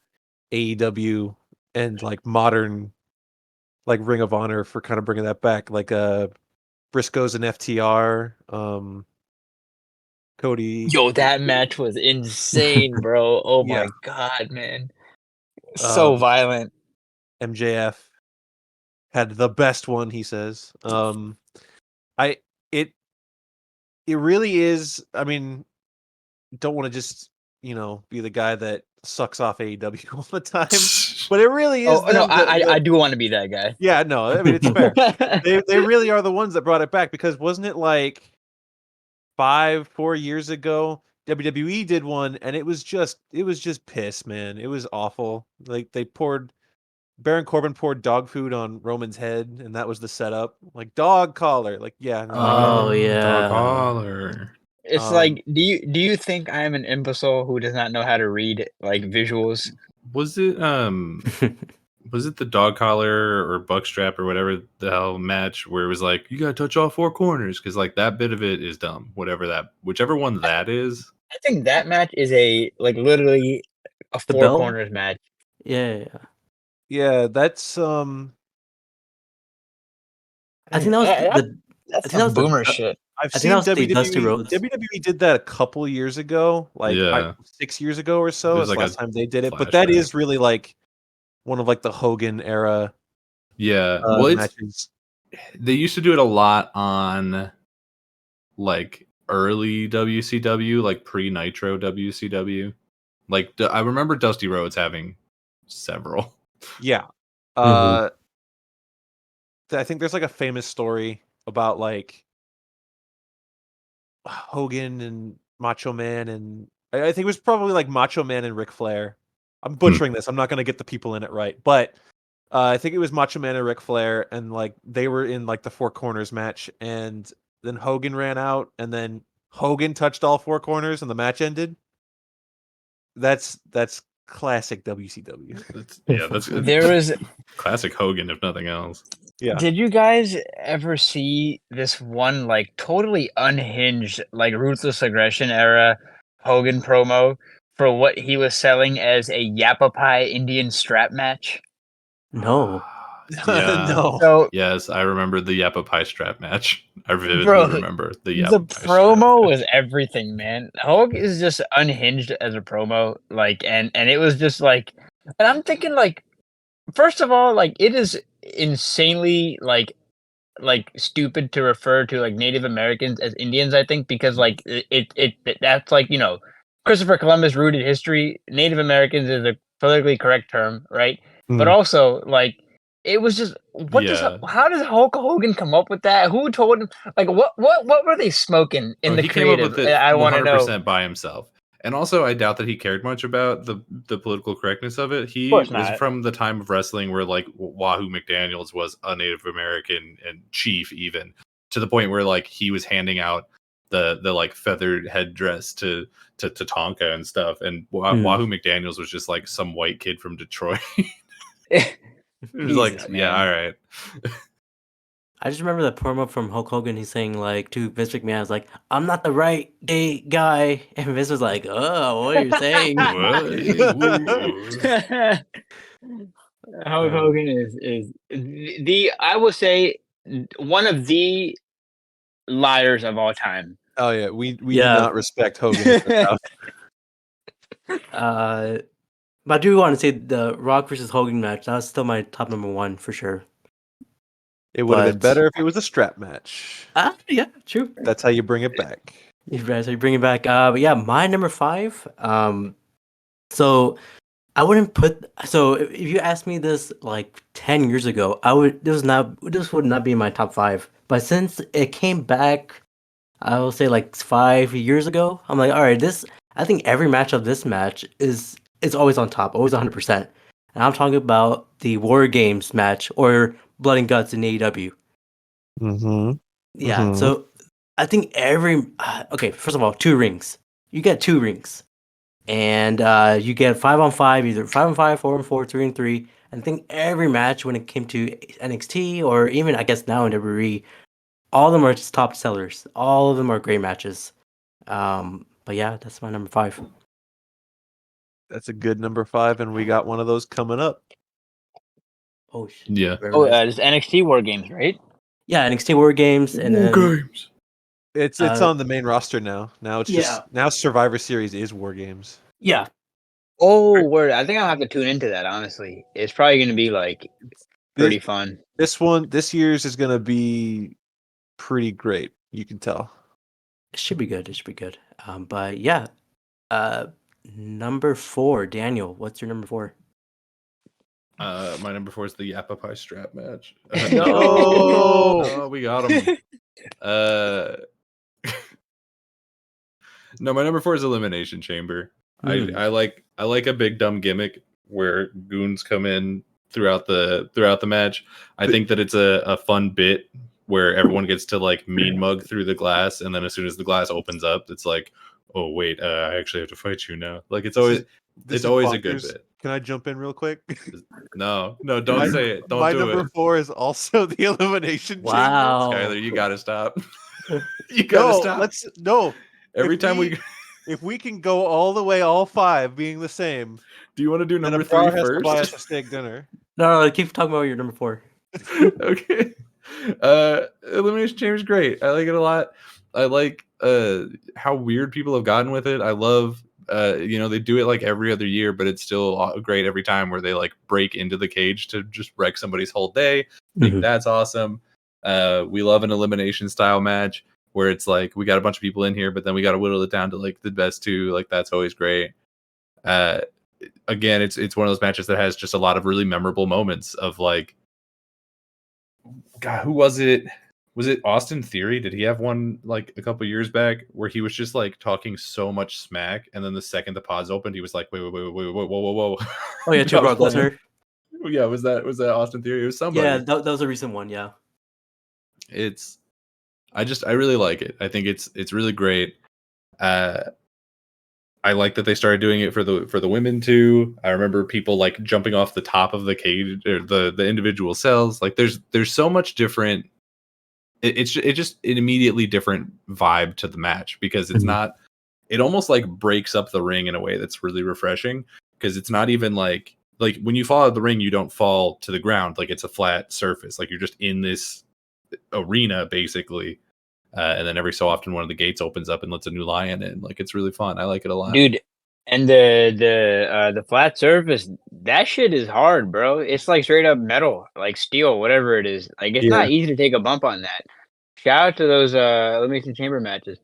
[SPEAKER 4] AEW and like modern like Ring of Honor for kind of bringing that back. Like Briscoes and FTR, Cody.
[SPEAKER 5] Yo, that match was insane, bro. Oh
[SPEAKER 4] Yeah.
[SPEAKER 5] my god, man. So violent.
[SPEAKER 4] MJF had the best one, he says. I it it really is. I mean, don't want to just be the guy that sucks off AEW all the time, but it really is
[SPEAKER 5] Oh no,
[SPEAKER 4] them.
[SPEAKER 5] I do want to be that guy.
[SPEAKER 4] Yeah, no, I mean it's fair. They really are the ones that brought it back because wasn't it like 4 years ago WWE did one and it was just piss, man. It was awful. Like Baron Corbin poured dog food on Roman's head and that was the setup. Like dog collar. Like yeah, no, I get it.
[SPEAKER 2] Oh yeah,
[SPEAKER 3] Dog collar.
[SPEAKER 5] It's like, do you think I'm an imbecile who does not know how to read like visuals?
[SPEAKER 3] Was it was it the dog collar or buck strap or whatever the hell match where it was like you gotta touch all four corners because like that bit of it is dumb. Whichever one that is.
[SPEAKER 5] I think that match is literally a
[SPEAKER 2] the
[SPEAKER 5] four
[SPEAKER 2] bell.
[SPEAKER 5] corners match.
[SPEAKER 2] Yeah.
[SPEAKER 4] Yeah, that's
[SPEAKER 2] I think that was
[SPEAKER 5] That-
[SPEAKER 2] the. I
[SPEAKER 5] That's
[SPEAKER 2] think that
[SPEAKER 5] some
[SPEAKER 2] was the.
[SPEAKER 5] boomer shit.
[SPEAKER 4] I've
[SPEAKER 2] I think
[SPEAKER 4] seen
[SPEAKER 2] that was the Dusty
[SPEAKER 4] WWE.
[SPEAKER 2] Rhodes.
[SPEAKER 4] WWE did that a couple years ago, like
[SPEAKER 3] Yeah.
[SPEAKER 4] 6 years ago or so.
[SPEAKER 3] There's
[SPEAKER 4] Is the
[SPEAKER 3] like
[SPEAKER 4] last
[SPEAKER 3] a
[SPEAKER 4] time they did it, but that
[SPEAKER 3] flashback.
[SPEAKER 4] is really like one of like the Hogan era
[SPEAKER 3] Yeah. Well,
[SPEAKER 4] matches.
[SPEAKER 3] they used to do it a lot on like early WCW, like pre-Nitro WCW. Like I remember Dusty Rhodes having several.
[SPEAKER 4] Yeah,
[SPEAKER 2] Mhm.
[SPEAKER 4] I think there's like a famous story about like Hogan and Macho Man, and I think it was probably like Macho Man and Ric Flair. I'm butchering this. I'm not gonna get the people in it right, but I think it was Macho Man and Ric Flair, and like they were in like the four corners match, and then Hogan ran out, and then Hogan touched all four corners, and the match ended. That's classic WCW.
[SPEAKER 3] That's
[SPEAKER 5] There was.
[SPEAKER 3] classic Hogan, if nothing else.
[SPEAKER 4] Yeah.
[SPEAKER 5] Did you guys ever see this one like totally unhinged, like ruthless aggression era Hogan promo for what he was selling as a Yapapai Indian strap match?
[SPEAKER 2] No.
[SPEAKER 3] Yeah.
[SPEAKER 4] No.
[SPEAKER 5] So,
[SPEAKER 3] Yes, I remember the Yappa Pie strap match. I vividly
[SPEAKER 5] bro,
[SPEAKER 3] remember the
[SPEAKER 5] the
[SPEAKER 3] Yappa Pie strap
[SPEAKER 5] promo
[SPEAKER 3] match.
[SPEAKER 5] was everything, man. Hogan is just unhinged as a promo, like, and it was just like, and I'm thinking like, first of all, like it is insanely like stupid to refer to like Native Americans as Indians, I think, because like that's like, Christopher Columbus rooted history. Native Americans is a politically correct term, right? But also like it was just
[SPEAKER 3] Yeah.
[SPEAKER 5] how does Hulk Hogan come up with that? Who told him, like what were they smoking in
[SPEAKER 3] Oh,
[SPEAKER 5] the
[SPEAKER 3] he came up
[SPEAKER 5] creative?
[SPEAKER 3] with it
[SPEAKER 5] I want to know.
[SPEAKER 3] 100% by himself. And also, I doubt that he cared much about the political correctness of it. He
[SPEAKER 5] course
[SPEAKER 3] was
[SPEAKER 5] not.
[SPEAKER 3] from the time of wrestling where like Wahoo McDaniels was a Native American and chief, even to the point where like he was handing out the like feathered headdress to Tonka and stuff. And Wahoo McDaniels was just like some white kid from Detroit. It was like,
[SPEAKER 5] Jesus,
[SPEAKER 3] yeah,
[SPEAKER 5] man.
[SPEAKER 3] all right.
[SPEAKER 2] I just remember the promo from Hulk Hogan. He's saying like to Vince McMahon, "Was like, I'm not the right gay guy," and Vince was like, "Oh, what are you saying?"
[SPEAKER 5] Hulk Hogan is the I will say one of the liars of all time.
[SPEAKER 4] Oh yeah, we do
[SPEAKER 2] Yeah.
[SPEAKER 4] not respect Hogan enough.
[SPEAKER 2] But I do want to say the Rock versus Hogan match. That was still my top number one for sure.
[SPEAKER 4] It would have been
[SPEAKER 2] But-
[SPEAKER 4] better if it was a strap match.
[SPEAKER 2] Yeah, true.
[SPEAKER 4] That's how you bring it back.
[SPEAKER 2] You guys are bringing back. But yeah, my number 5. So I wouldn't put. So if you asked me this like 10 years ago, I would. This would not be in my top 5. But since it came back, I will say like 5 years ago, I'm like, all right, this. I think every match of this match is always on top, always 100%. And I'm talking about the War Games match or Blood and Guts in AEW.
[SPEAKER 4] Mm-hmm.
[SPEAKER 2] Yeah,
[SPEAKER 4] Mhm.
[SPEAKER 2] so I think okay, first of all, 2 rings. You get 2 rings. And you get 5-on-5, either 5-on-5, 4-on-4, 3-on-3. And I think every match when it came to NXT or even I guess now in WWE, all of them are just top sellers. All of them are great matches. But yeah, that's my number 5.
[SPEAKER 4] That's a good number 5, and we got one of those coming up.
[SPEAKER 2] Oh shit.
[SPEAKER 3] Yeah.
[SPEAKER 5] Oh, it's NXT War Games, right?
[SPEAKER 2] Yeah, NXT War Games and then
[SPEAKER 3] Games.
[SPEAKER 4] It's on the main roster now. Now it's just now Survivor Series is War Games.
[SPEAKER 2] yeah.
[SPEAKER 5] Oh, word! I think I'll have to tune into that. Honestly, it's probably going to be like pretty fun.
[SPEAKER 4] This year's is gonna be pretty great. You can tell.
[SPEAKER 2] It should be good. It should be good. But yeah. Number 4, Daniel, what's your number 4?
[SPEAKER 3] My number 4 is the Yappa Pie strap match.
[SPEAKER 4] No!
[SPEAKER 3] No, we got him. No, my number 4 is Elimination Chamber. I like a big dumb gimmick where goons come in throughout the match. I think that it's a fun bit where everyone gets to like mean mug through the glass, and then as soon as the glass opens up, it's like, oh wait, I actually have to fight you now. Like it's always a good
[SPEAKER 4] bonkers.
[SPEAKER 3] bit.
[SPEAKER 4] Can I jump in real quick?
[SPEAKER 3] No, don't say it. Don't
[SPEAKER 4] my
[SPEAKER 3] do
[SPEAKER 4] number
[SPEAKER 3] it.
[SPEAKER 4] 4 is also the Elimination
[SPEAKER 2] Wow.
[SPEAKER 3] Skyler, you gotta stop. You
[SPEAKER 4] Chamber.
[SPEAKER 3] gotta stop.
[SPEAKER 4] No.
[SPEAKER 3] Every
[SPEAKER 4] if
[SPEAKER 3] time we
[SPEAKER 4] if we can go all the way, all 5 being the same,
[SPEAKER 3] do you want to do
[SPEAKER 4] then
[SPEAKER 3] number
[SPEAKER 4] Abrar
[SPEAKER 3] 3
[SPEAKER 4] has to buy us
[SPEAKER 3] first?
[SPEAKER 4] a steak dinner.
[SPEAKER 2] No, keep talking about your number 4.
[SPEAKER 3] Okay. Elimination Chamber is great. I like it a lot. I like how weird people have gotten with it. I love they do it like every other year, but it's still great every time where they like break into the cage to just wreck somebody's whole day. I think that's awesome. We love an elimination style match where it's like we got a bunch of people in here, but then we got to whittle it down to like the best 2. Like that's always great. Again, it's one of those matches that has just a lot of really memorable moments of like, God, who was it? Was it Austin Theory? Did he have one like a couple years back where he was just like talking so much smack, and then the second the pods opened, he was like, wait, whoa.
[SPEAKER 2] Oh yeah, to Brock Lesnar.
[SPEAKER 3] Yeah, was that Austin Theory? It was somebody.
[SPEAKER 2] Yeah, that was a recent one. Yeah.
[SPEAKER 3] I really like it. I think it's really great. I like that they started doing it for the women too. I remember people like jumping off the top of the cage or the individual cells. Like there's so much different. It's just an immediately different vibe to the match because it's not. It almost like breaks up the ring in a way that's really refreshing because it's not even like when you fall out of the ring, you don't fall to the ground. Like it's a flat surface. Like you're just in this arena basically. And then every so often one of the gates opens up and lets a new lion in. Like it's really fun. I like it a lot.
[SPEAKER 5] Dude. And the flat surface, that shit is hard, bro. It's like straight up metal, like steel, whatever it is. Like it's not easy to take a bump on that. Shout out to those Elimination Chamber matches.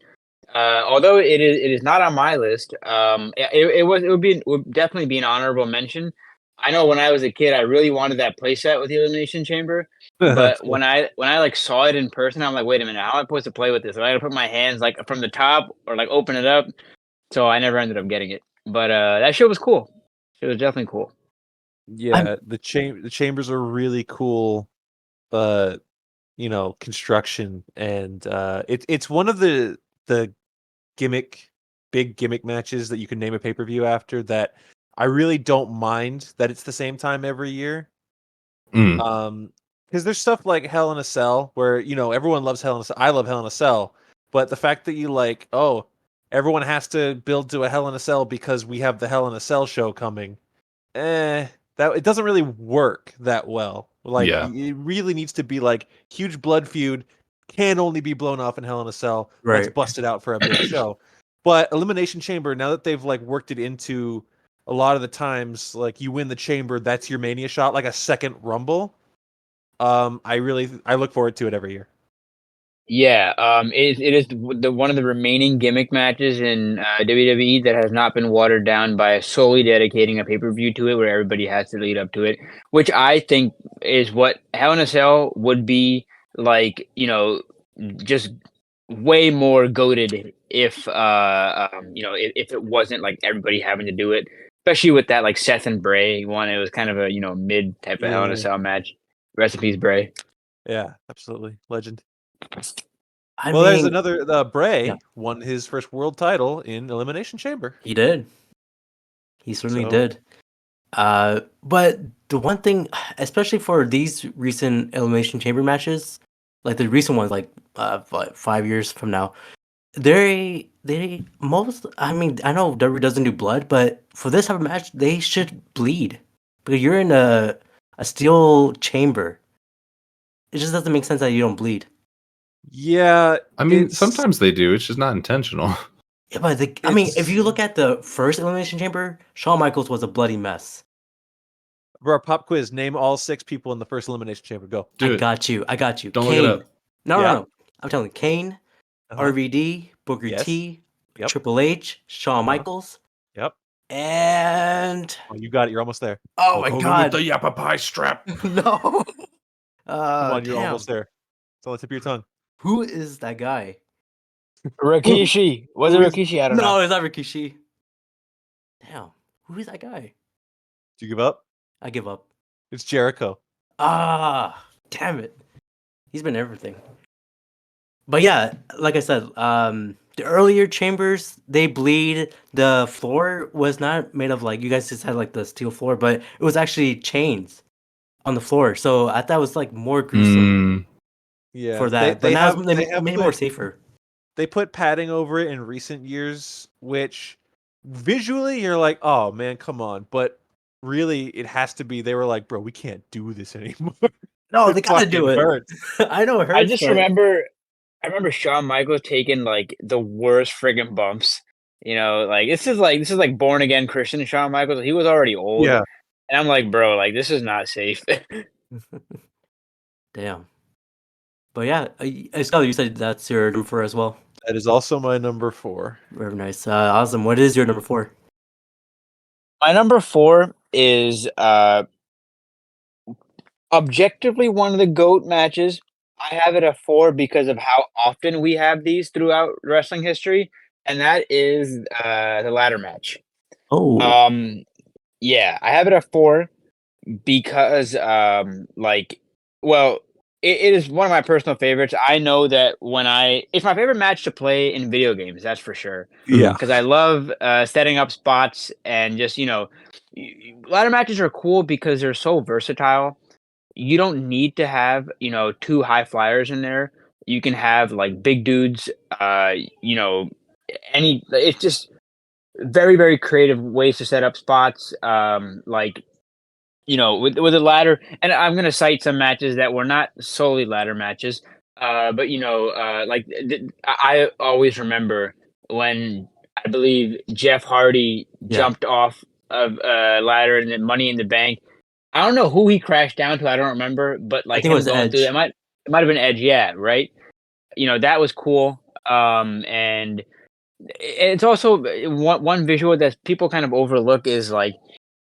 [SPEAKER 5] Although it is not on my list, it would definitely be an honorable mention. I know when I was a kid, I really wanted that playset with the Elimination Chamber, but when I like saw it in person, I'm like, wait a minute, how am I supposed to play with this? Am I gotta put my hands like from the top or like open it up? So I never ended up getting it. But that shit was cool. It was definitely cool.
[SPEAKER 4] Yeah, the chambers are really cool. Construction, and it's one of the big gimmick matches that you can name a pay-per-view after that I really don't mind that it's the same time every year. because there's stuff like Hell in a Cell where everyone loves Hell in a Cell. I love Hell in a Cell, but the fact that you everyone has to build to a Hell in a Cell because we have the Hell in a Cell show coming, that it doesn't really work that well. Like
[SPEAKER 3] Yeah.
[SPEAKER 4] it really needs to be like huge blood feud can only be blown off in Hell in a Cell. Let's
[SPEAKER 2] Right.
[SPEAKER 4] bust it out for a big show. But Elimination Chamber, now that they've like worked it into a lot of the times, like you win the chamber, that's your Mania shot, like a second Rumble. I look forward to it every year.
[SPEAKER 5] Yeah, it is the one of the remaining gimmick matches in WWE that has not been watered down by solely dedicating a pay-per-view to it, where everybody has to lead up to it, which I think is what Hell in a Cell would be like. Just way more goated if it wasn't like everybody having to do it, especially with that like Seth and Bray one. It was kind of a mid type of Hell in a
[SPEAKER 4] Yeah.
[SPEAKER 5] Cell match. Rest in peace, Bray.
[SPEAKER 4] Yeah, absolutely. Legend.
[SPEAKER 2] I
[SPEAKER 4] Well, there's
[SPEAKER 2] mean,
[SPEAKER 4] another Bray
[SPEAKER 2] yeah.
[SPEAKER 4] won his first world title in Elimination Chamber.
[SPEAKER 2] he did. He certainly
[SPEAKER 4] So-
[SPEAKER 2] did. But the one thing, especially for these recent Elimination Chamber matches, like the recent ones, like 5 years from now, they most. I mean, I know WWE doesn't do blood, but for this type of match, they should bleed because you're in a steel chamber. It just doesn't make sense that you don't bleed.
[SPEAKER 4] Yeah,
[SPEAKER 3] I mean,
[SPEAKER 4] it's-
[SPEAKER 3] sometimes they do. It's just not intentional.
[SPEAKER 2] Yeah, but I mean, if
[SPEAKER 4] It's-
[SPEAKER 2] you look at the first Elimination Chamber, Shawn Michaels was a bloody mess.
[SPEAKER 4] For our pop quiz, name all 6 people in the first Elimination Chamber. Go.
[SPEAKER 3] Do
[SPEAKER 2] I
[SPEAKER 3] it.
[SPEAKER 2] got you. I got you.
[SPEAKER 3] Don't
[SPEAKER 2] Kane.
[SPEAKER 3] look it up.
[SPEAKER 2] No,
[SPEAKER 4] Yeah.
[SPEAKER 2] no. I'm telling you, Kane,
[SPEAKER 4] Uh-huh.
[SPEAKER 2] RVD, Booker
[SPEAKER 4] Yes.
[SPEAKER 2] T,
[SPEAKER 4] Yep.
[SPEAKER 2] Triple H, Shawn Michaels,
[SPEAKER 4] Yep.
[SPEAKER 2] and
[SPEAKER 4] Oh, you got it. You're almost there.
[SPEAKER 2] oh my
[SPEAKER 3] Hogan
[SPEAKER 2] god,
[SPEAKER 3] with the yappa pie strap.
[SPEAKER 2] no.
[SPEAKER 4] Come on, you're
[SPEAKER 2] Damn.
[SPEAKER 4] almost there. It's on the tip of your tongue.
[SPEAKER 2] Who is that guy?
[SPEAKER 5] Rikishi. Was it
[SPEAKER 4] Who is-
[SPEAKER 5] Rikishi? I don't
[SPEAKER 2] No,
[SPEAKER 5] know.
[SPEAKER 2] it's not Rikishi. Damn, who is that guy?
[SPEAKER 4] Do you give up?
[SPEAKER 2] I give up.
[SPEAKER 4] It's Jericho.
[SPEAKER 2] Damn it. He's been everything. But yeah, like I said, the earlier chambers, they bleed. The floor was not made of like, you guys just had like the steel floor, but it was actually chains on the floor. So I thought it was like more gruesome
[SPEAKER 4] Yeah.
[SPEAKER 2] for that. But now they made it more safer.
[SPEAKER 4] They put padding over it in recent years, which visually you're like, oh man, come on. But really, it has to be. They were like, bro, we can't do this anymore.
[SPEAKER 2] No, they gotta do
[SPEAKER 4] fucking
[SPEAKER 2] it.
[SPEAKER 4] hurts.
[SPEAKER 2] I know it hurts.
[SPEAKER 5] I just
[SPEAKER 2] but-
[SPEAKER 5] remember Shawn Michaels taking like the worst friggin' bumps. Like this is like born again Christian Shawn Michaels. He was already old.
[SPEAKER 4] Yeah.
[SPEAKER 5] And I'm like, bro, like this is not safe.
[SPEAKER 2] Damn. But yeah, Skyler, you said that's your number 4 as well.
[SPEAKER 4] That is also my number 4.
[SPEAKER 2] Very nice. Awesome. What is your number 4?
[SPEAKER 5] My number 4 is objectively one of the GOAT matches. I have it at 4 because of how often we have these throughout wrestling history, and that is the ladder match.
[SPEAKER 2] Oh.
[SPEAKER 5] Yeah, I have it at 4 because it is one of my personal favorites. I know that it's my favorite match to play in video games, that's for sure.
[SPEAKER 4] Yeah.
[SPEAKER 5] Because I love setting up spots and just, ladder matches are cool because they're so versatile. You don't need to have, 2 high flyers in there. You can have like big dudes, it's just very, very creative ways to set up spots. With a ladder, and I'm gonna cite some matches that were not solely ladder matches. I always remember when I believe Jeff Hardy jumped off of a ladder and then Money in the Bank. I don't know who he crashed down to. I don't remember, but like
[SPEAKER 2] think it
[SPEAKER 5] him
[SPEAKER 2] was
[SPEAKER 5] going through,
[SPEAKER 2] Edge.
[SPEAKER 5] it might have been Edge. Yeah, right. That was cool. And it's also one visual that people kind of overlook is like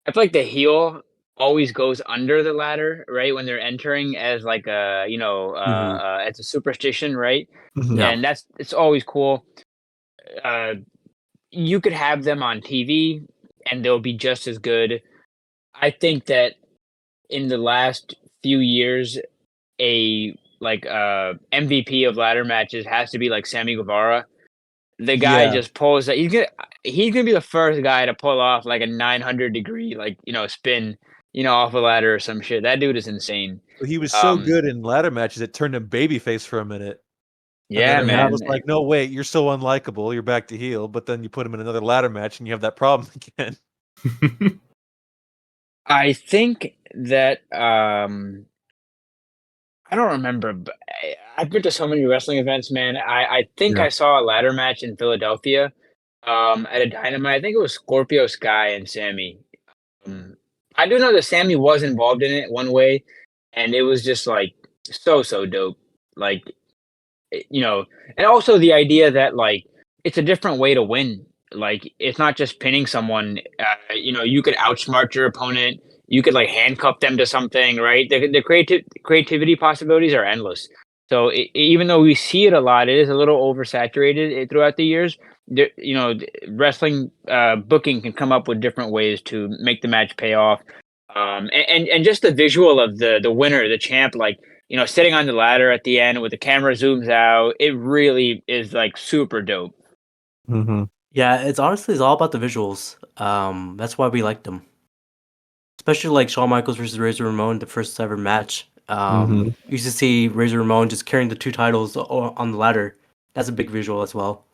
[SPEAKER 5] I feel like the heel always goes under the ladder, right? When they're entering as like a, as a superstition, right?
[SPEAKER 2] Yeah.
[SPEAKER 5] And it's always cool. You could have them on TV and they'll be just as good. I think that in the last few years, a MVP of ladder matches has to be like Sammy Guevara. The guy just pulls that he's gonna be the first guy to pull off like a 900 degree spin off a ladder or some shit. That dude is insane.
[SPEAKER 4] He was so good in ladder matches, it turned him babyface for a minute. And then
[SPEAKER 5] Yeah,
[SPEAKER 4] it
[SPEAKER 5] man.
[SPEAKER 4] was like, no, wait, you're so unlikable. You're back to heel. But then you put him in another ladder match and you have that problem again.
[SPEAKER 5] I think that I don't remember. But I've been to so many wrestling events, man. I think
[SPEAKER 3] Yeah.
[SPEAKER 5] I saw a ladder match in Philadelphia at a Dynamite. I think it was Scorpio Sky and Sammy. I do know that Sammy was involved in it one way, and it was just like so dope. Like and also the idea that like it's a different way to win. Like it's not just pinning someone. You could outsmart your opponent. You could like handcuff them to something, right? The creativity possibilities are endless. So even though we see it a lot, it is a little oversaturated throughout the years. Wrestling booking can come up with different ways to make the match pay off. And just the visual of the winner, the champ, like sitting on the ladder at the end with the camera zooms out, it really is like super dope.
[SPEAKER 4] Mm-hmm.
[SPEAKER 2] Yeah, it's all about the visuals. That's why we liked them. Especially like Shawn Michaels versus Razor Ramon, the first ever match. You used to see Razor Ramon just carrying the two titles on the ladder. That's a big visual as well.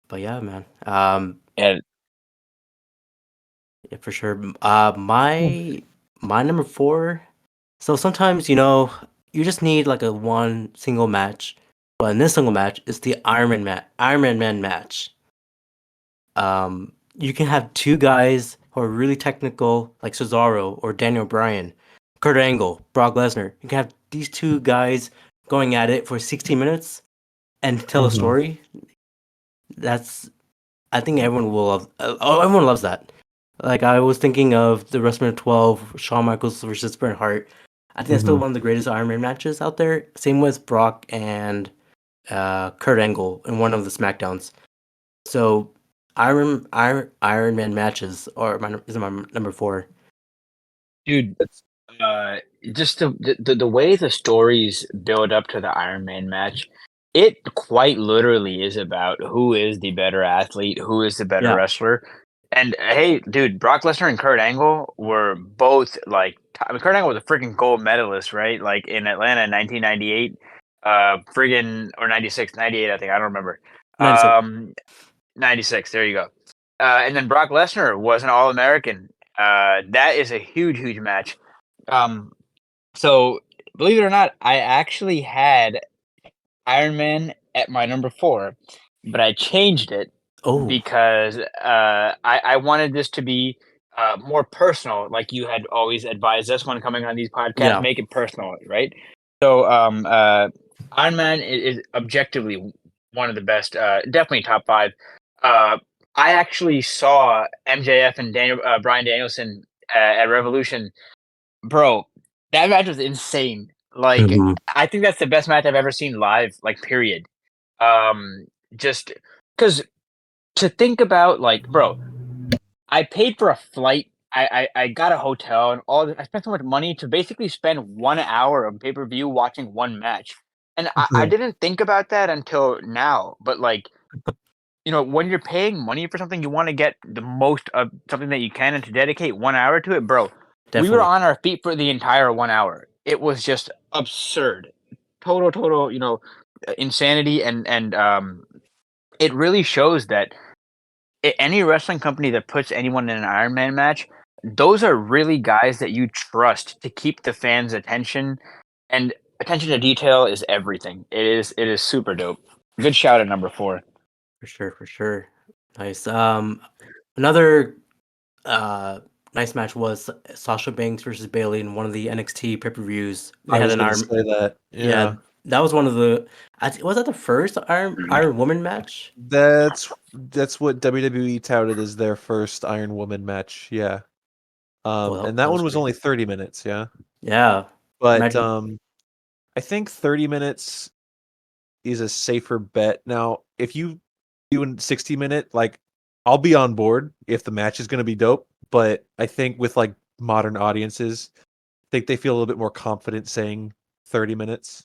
[SPEAKER 2] But yeah, man.
[SPEAKER 5] And
[SPEAKER 2] Yeah, for sure. My number 4. So sometimes you just need like a one single match, but in this single match, it's the Iron Man match. You can have two guys who are really technical, like Cesaro or Daniel Bryan, Kurt Angle, Brock Lesnar. You can have these two guys going at it for 60 minutes and tell a story. I think everyone will love. Everyone loves that. Like I was thinking of the WrestleMania 12, Shawn Michaels versus Bret Hart. I think that's still one of the greatest Iron Man matches out there. Same with Brock and Kurt Angle in one of the SmackDowns. So Iron Man matches is my number 4.
[SPEAKER 5] dude, just the way the stories build up to the Iron Man match, it quite literally is about who is the better athlete, who is the better
[SPEAKER 2] Yeah.
[SPEAKER 5] wrestler. And hey, dude, Brock Lesnar and Kurt Angle were both like, Kurt Angle was a freaking gold medalist, right? Like in Atlanta in 1998, or 96, 98, I think, I don't remember.
[SPEAKER 2] 96.
[SPEAKER 5] 96, there you go. And then Brock Lesnar was an All-American. That is a huge match. So believe it or not, I actually had Iron Man at my number 4, but I changed it
[SPEAKER 2] Oh,
[SPEAKER 5] because I wanted this to be more personal, like you had always advised us when coming on these podcasts.
[SPEAKER 2] Yeah.
[SPEAKER 5] Make it personal, right? So Iron Man is objectively one of the best, definitely top 5. I actually saw MJF and Bryan Danielson at Revolution. Bro, that match was insane. Like,
[SPEAKER 2] Mhm.
[SPEAKER 5] I think that's the best match I've ever seen live, like, period. Just because to think about, like, bro, I paid for a flight. I got a hotel and I spent so much money to basically spend 1 hour of pay per view watching one match, and I didn't think about that until now. But like, when you're paying money for something, you want to get the most of something that you can, and to dedicate 1 hour to it, bro. We were
[SPEAKER 2] Definitely.
[SPEAKER 5] on our feet for the entire 1 hour. It was just absurd, total, insanity, and it really shows that any wrestling company that puts anyone in an Iron Man match, those are really guys that you trust to keep the fans' attention, and attention to detail is everything. It is super dope. Good shout at number 4.
[SPEAKER 2] For sure. Nice. Another nice match was Sasha Banks versus Bailey in one of the NXT pay-per-views. They
[SPEAKER 4] I
[SPEAKER 2] had
[SPEAKER 4] was
[SPEAKER 2] an
[SPEAKER 4] going to
[SPEAKER 2] Iron.
[SPEAKER 4] say that.
[SPEAKER 2] Yeah, that was one of the. Was that the first Iron Woman match?
[SPEAKER 4] That's what WWE touted as their first Iron Woman match. Yeah.
[SPEAKER 2] Well,
[SPEAKER 4] And that one was
[SPEAKER 2] great.
[SPEAKER 4] only 30 minutes. Yeah.
[SPEAKER 2] Yeah,
[SPEAKER 4] But
[SPEAKER 2] imagine.
[SPEAKER 4] I think 30 minutes is a safer bet. Now, if you do a 60-minute, like, I'll be on board if the match is going to be dope. But I think with like modern audiences, I think they feel a little bit more confident saying 30 minutes.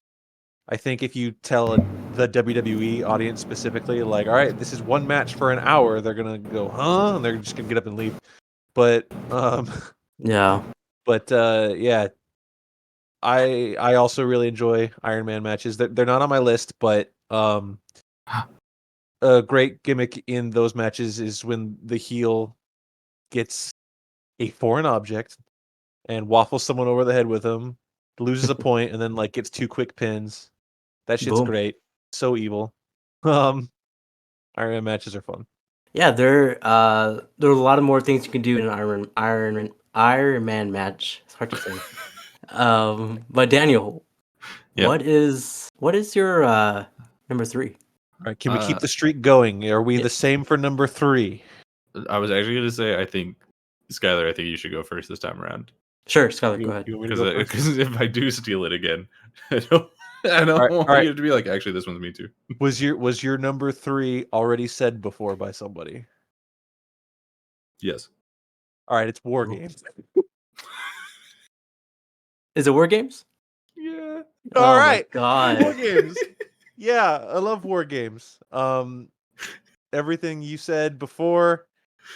[SPEAKER 4] I think if you tell the WWE audience specifically, like, all right, this is one match for an hour, they're gonna go, huh? And they're just gonna get up and leave. But
[SPEAKER 2] Yeah,
[SPEAKER 4] But yeah, I also really enjoy Iron Man matches. They're not on my list, but a great gimmick in those matches is when the heel gets a foreign object and waffles someone over the head with them, loses a point, and then like gets 2 quick pins. That shit's
[SPEAKER 2] Boom.
[SPEAKER 4] great. So evil. Iron Man matches are fun.
[SPEAKER 2] Yeah, there are a lot of more things you can do in an Iron Man match. It's hard to say. But Daniel,
[SPEAKER 3] Yeah.
[SPEAKER 2] what is your number 3?
[SPEAKER 4] All right, can we keep the streak going? Are we
[SPEAKER 2] yeah.
[SPEAKER 4] the same for number 3?
[SPEAKER 3] I was actually going to say, I think, Skyler, I think you should go first this time around.
[SPEAKER 2] Sure, Skyler, go
[SPEAKER 4] You
[SPEAKER 2] ahead.
[SPEAKER 4] want me to go first?
[SPEAKER 3] Because if I do steal it again, I don't want
[SPEAKER 4] right.
[SPEAKER 3] you to be like, actually, this one's me too.
[SPEAKER 4] Was your number 3 already said before by somebody?
[SPEAKER 3] Yes.
[SPEAKER 4] All right, it's War Games.
[SPEAKER 2] Is it War Games?
[SPEAKER 3] Yeah.
[SPEAKER 4] All
[SPEAKER 2] Oh
[SPEAKER 4] right,
[SPEAKER 2] my God.
[SPEAKER 4] War Games. Yeah, I love War Games. Everything you said before.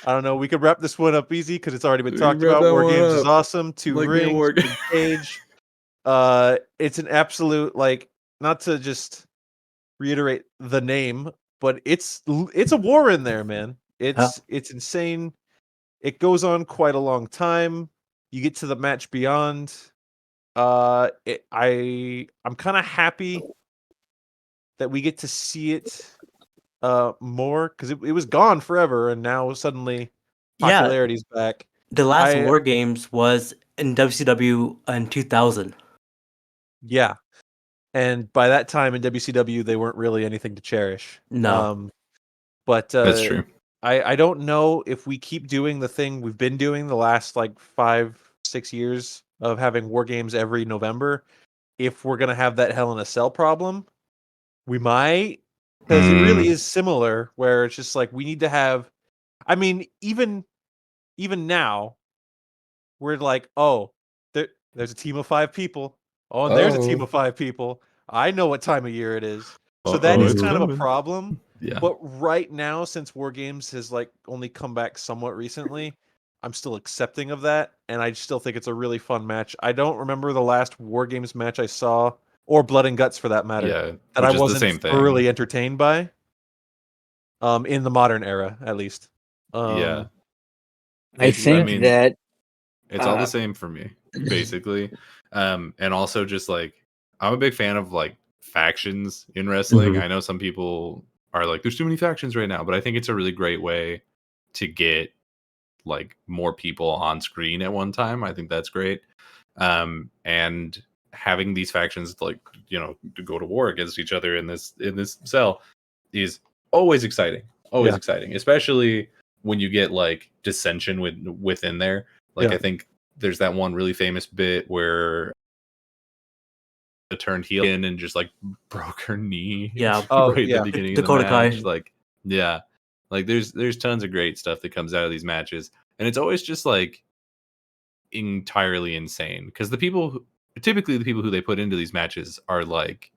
[SPEAKER 4] I don't know. We could wrap this one up easy because it's already been
[SPEAKER 3] We
[SPEAKER 4] talked
[SPEAKER 3] can wrap
[SPEAKER 4] about.
[SPEAKER 3] that
[SPEAKER 4] War
[SPEAKER 3] one
[SPEAKER 4] Games is
[SPEAKER 3] up.
[SPEAKER 4] awesome. 2
[SPEAKER 3] Like me and
[SPEAKER 4] rings,
[SPEAKER 3] War
[SPEAKER 4] big cage. It's an absolute, like, not to just reiterate the name, but it's a war in there, man. It's insane. It goes on quite a long time. You get to the match beyond. I'm kind of happy that we get to see it more because it was gone forever and now suddenly
[SPEAKER 2] Yeah,
[SPEAKER 4] popularity's back.
[SPEAKER 2] the last War Games was in WCW in 2000.
[SPEAKER 4] Yeah. And by that time in WCW, they weren't really anything to cherish.
[SPEAKER 2] No.
[SPEAKER 4] But
[SPEAKER 3] That's true.
[SPEAKER 4] I don't know if we keep doing the thing we've been doing the last like 5-6 years of having War Games every November. If we're gonna have that Hell in a Cell problem, we might, because it really is similar. Where it's just like we need to have. I mean, even now, we're like, oh, there's a team of 5 people. Oh, and there's a team of 5 people. I know what time of year it is. So that is
[SPEAKER 3] it's
[SPEAKER 4] kind of a
[SPEAKER 3] coming.
[SPEAKER 4] problem.
[SPEAKER 3] Yeah.
[SPEAKER 4] But right now, since War Games has like only come back somewhat recently, I'm still accepting of that, and I still think it's a really fun match. I don't remember the last War Games match I saw, or Blood and Guts for that matter,
[SPEAKER 3] Yeah.
[SPEAKER 4] that
[SPEAKER 3] Which
[SPEAKER 4] I
[SPEAKER 3] is the
[SPEAKER 4] wasn't
[SPEAKER 3] same thing.
[SPEAKER 4] thoroughly entertained by. In the modern era, at least.
[SPEAKER 3] Yeah.
[SPEAKER 5] I think that
[SPEAKER 3] it's all the same for me, basically. And also just like I'm a big fan of like factions in wrestling. I know some people are like, there's too many factions right now, but I think it's a really great way to get like more people on screen at one time. I think that's great. And having these factions like, you know, to go to war against each other in this cell is always exciting. Always exciting, especially when you get like dissension within there. Like I think there's that one really famous bit where it turned heel in and just like broke her knee.
[SPEAKER 2] Yeah.
[SPEAKER 3] Right at the beginning
[SPEAKER 2] Dakota
[SPEAKER 3] of the match.
[SPEAKER 2] Kai.
[SPEAKER 3] Like, yeah. Like there's tons of great stuff that comes out of these matches. And it's always just like entirely insane. Because typically the people who they put into these matches are like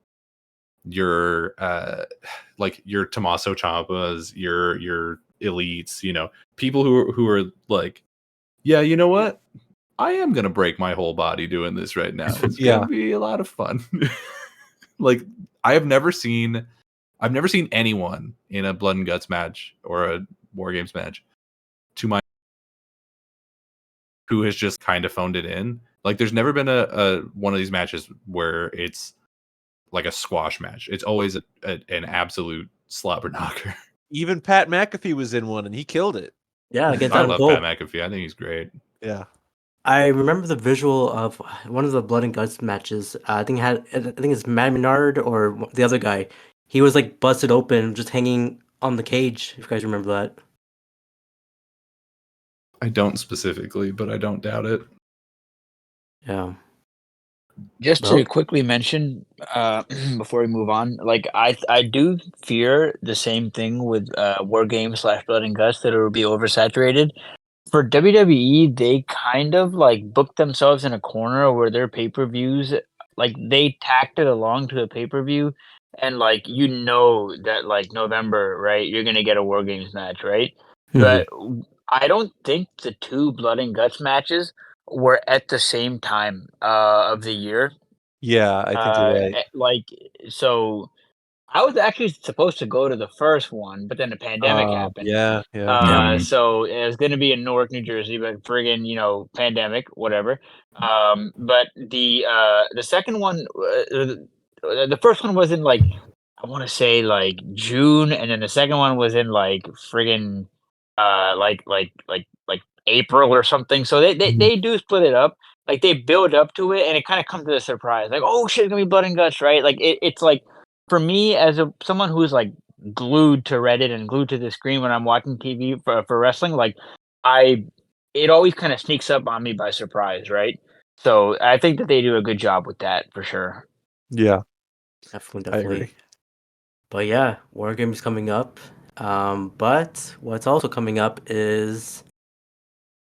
[SPEAKER 3] your Tommaso Ciampas, your elites, you know, people who are like, yeah, you know what? I am gonna break my whole body doing this right now. It's gonna be a lot of fun. Like I've never seen anyone in a Blood and Guts match or a War Games match to my who has just kind of phoned it in. Like there's never been a one of these matches where it's like a squash match. It's always an absolute slobber knocker.
[SPEAKER 4] Even Pat McAfee was in one and he killed it.
[SPEAKER 2] Yeah, against
[SPEAKER 3] I
[SPEAKER 2] Adam
[SPEAKER 3] love
[SPEAKER 2] Cole.
[SPEAKER 3] Pat McAfee. I think he's great.
[SPEAKER 4] Yeah.
[SPEAKER 2] I remember the visual of one of the Blood and Guts matches. I think it's Matt Menard or the other guy. He was like busted open, just hanging on the cage. If you guys remember that.
[SPEAKER 3] I don't specifically, but I don't doubt it.
[SPEAKER 2] Yeah.
[SPEAKER 5] Just
[SPEAKER 2] Well.
[SPEAKER 5] to quickly mention before we move on, like I do fear the same thing with War Games / Blood and Guts, that it will be oversaturated. For WWE, they kind of like booked themselves in a corner where their pay-per-views, like they tacked it along to a pay-per-view, and like you know that like November, right, you're gonna get a War Games match, right? But I don't think the 2 Blood and Guts matches were at the same time of the year.
[SPEAKER 4] Yeah, I think you're right.
[SPEAKER 5] Like, so I was actually supposed to go to the first one, but then the pandemic happened.
[SPEAKER 4] Yeah, yeah.
[SPEAKER 3] Yeah.
[SPEAKER 5] So it was gonna be in Newark, New Jersey, but friggin', pandemic, whatever. But the second one, the first one was in like I want to say like June, and then the second one was in like friggin' like April or something. So they do split it up. Like they build up to it, and it kind of comes as a surprise. Like, oh shit, it's gonna be blood and guts, right? Like it's like for me as someone who's like glued to Reddit and glued to the screen when I'm watching TV for wrestling, like I it always kind of sneaks up on me by surprise, right? So I think that they do a good job with that for sure.
[SPEAKER 4] Yeah,
[SPEAKER 2] Definitely,
[SPEAKER 4] I
[SPEAKER 2] definitely.
[SPEAKER 4] agree.
[SPEAKER 2] But yeah, War Games coming up. But what's also coming up is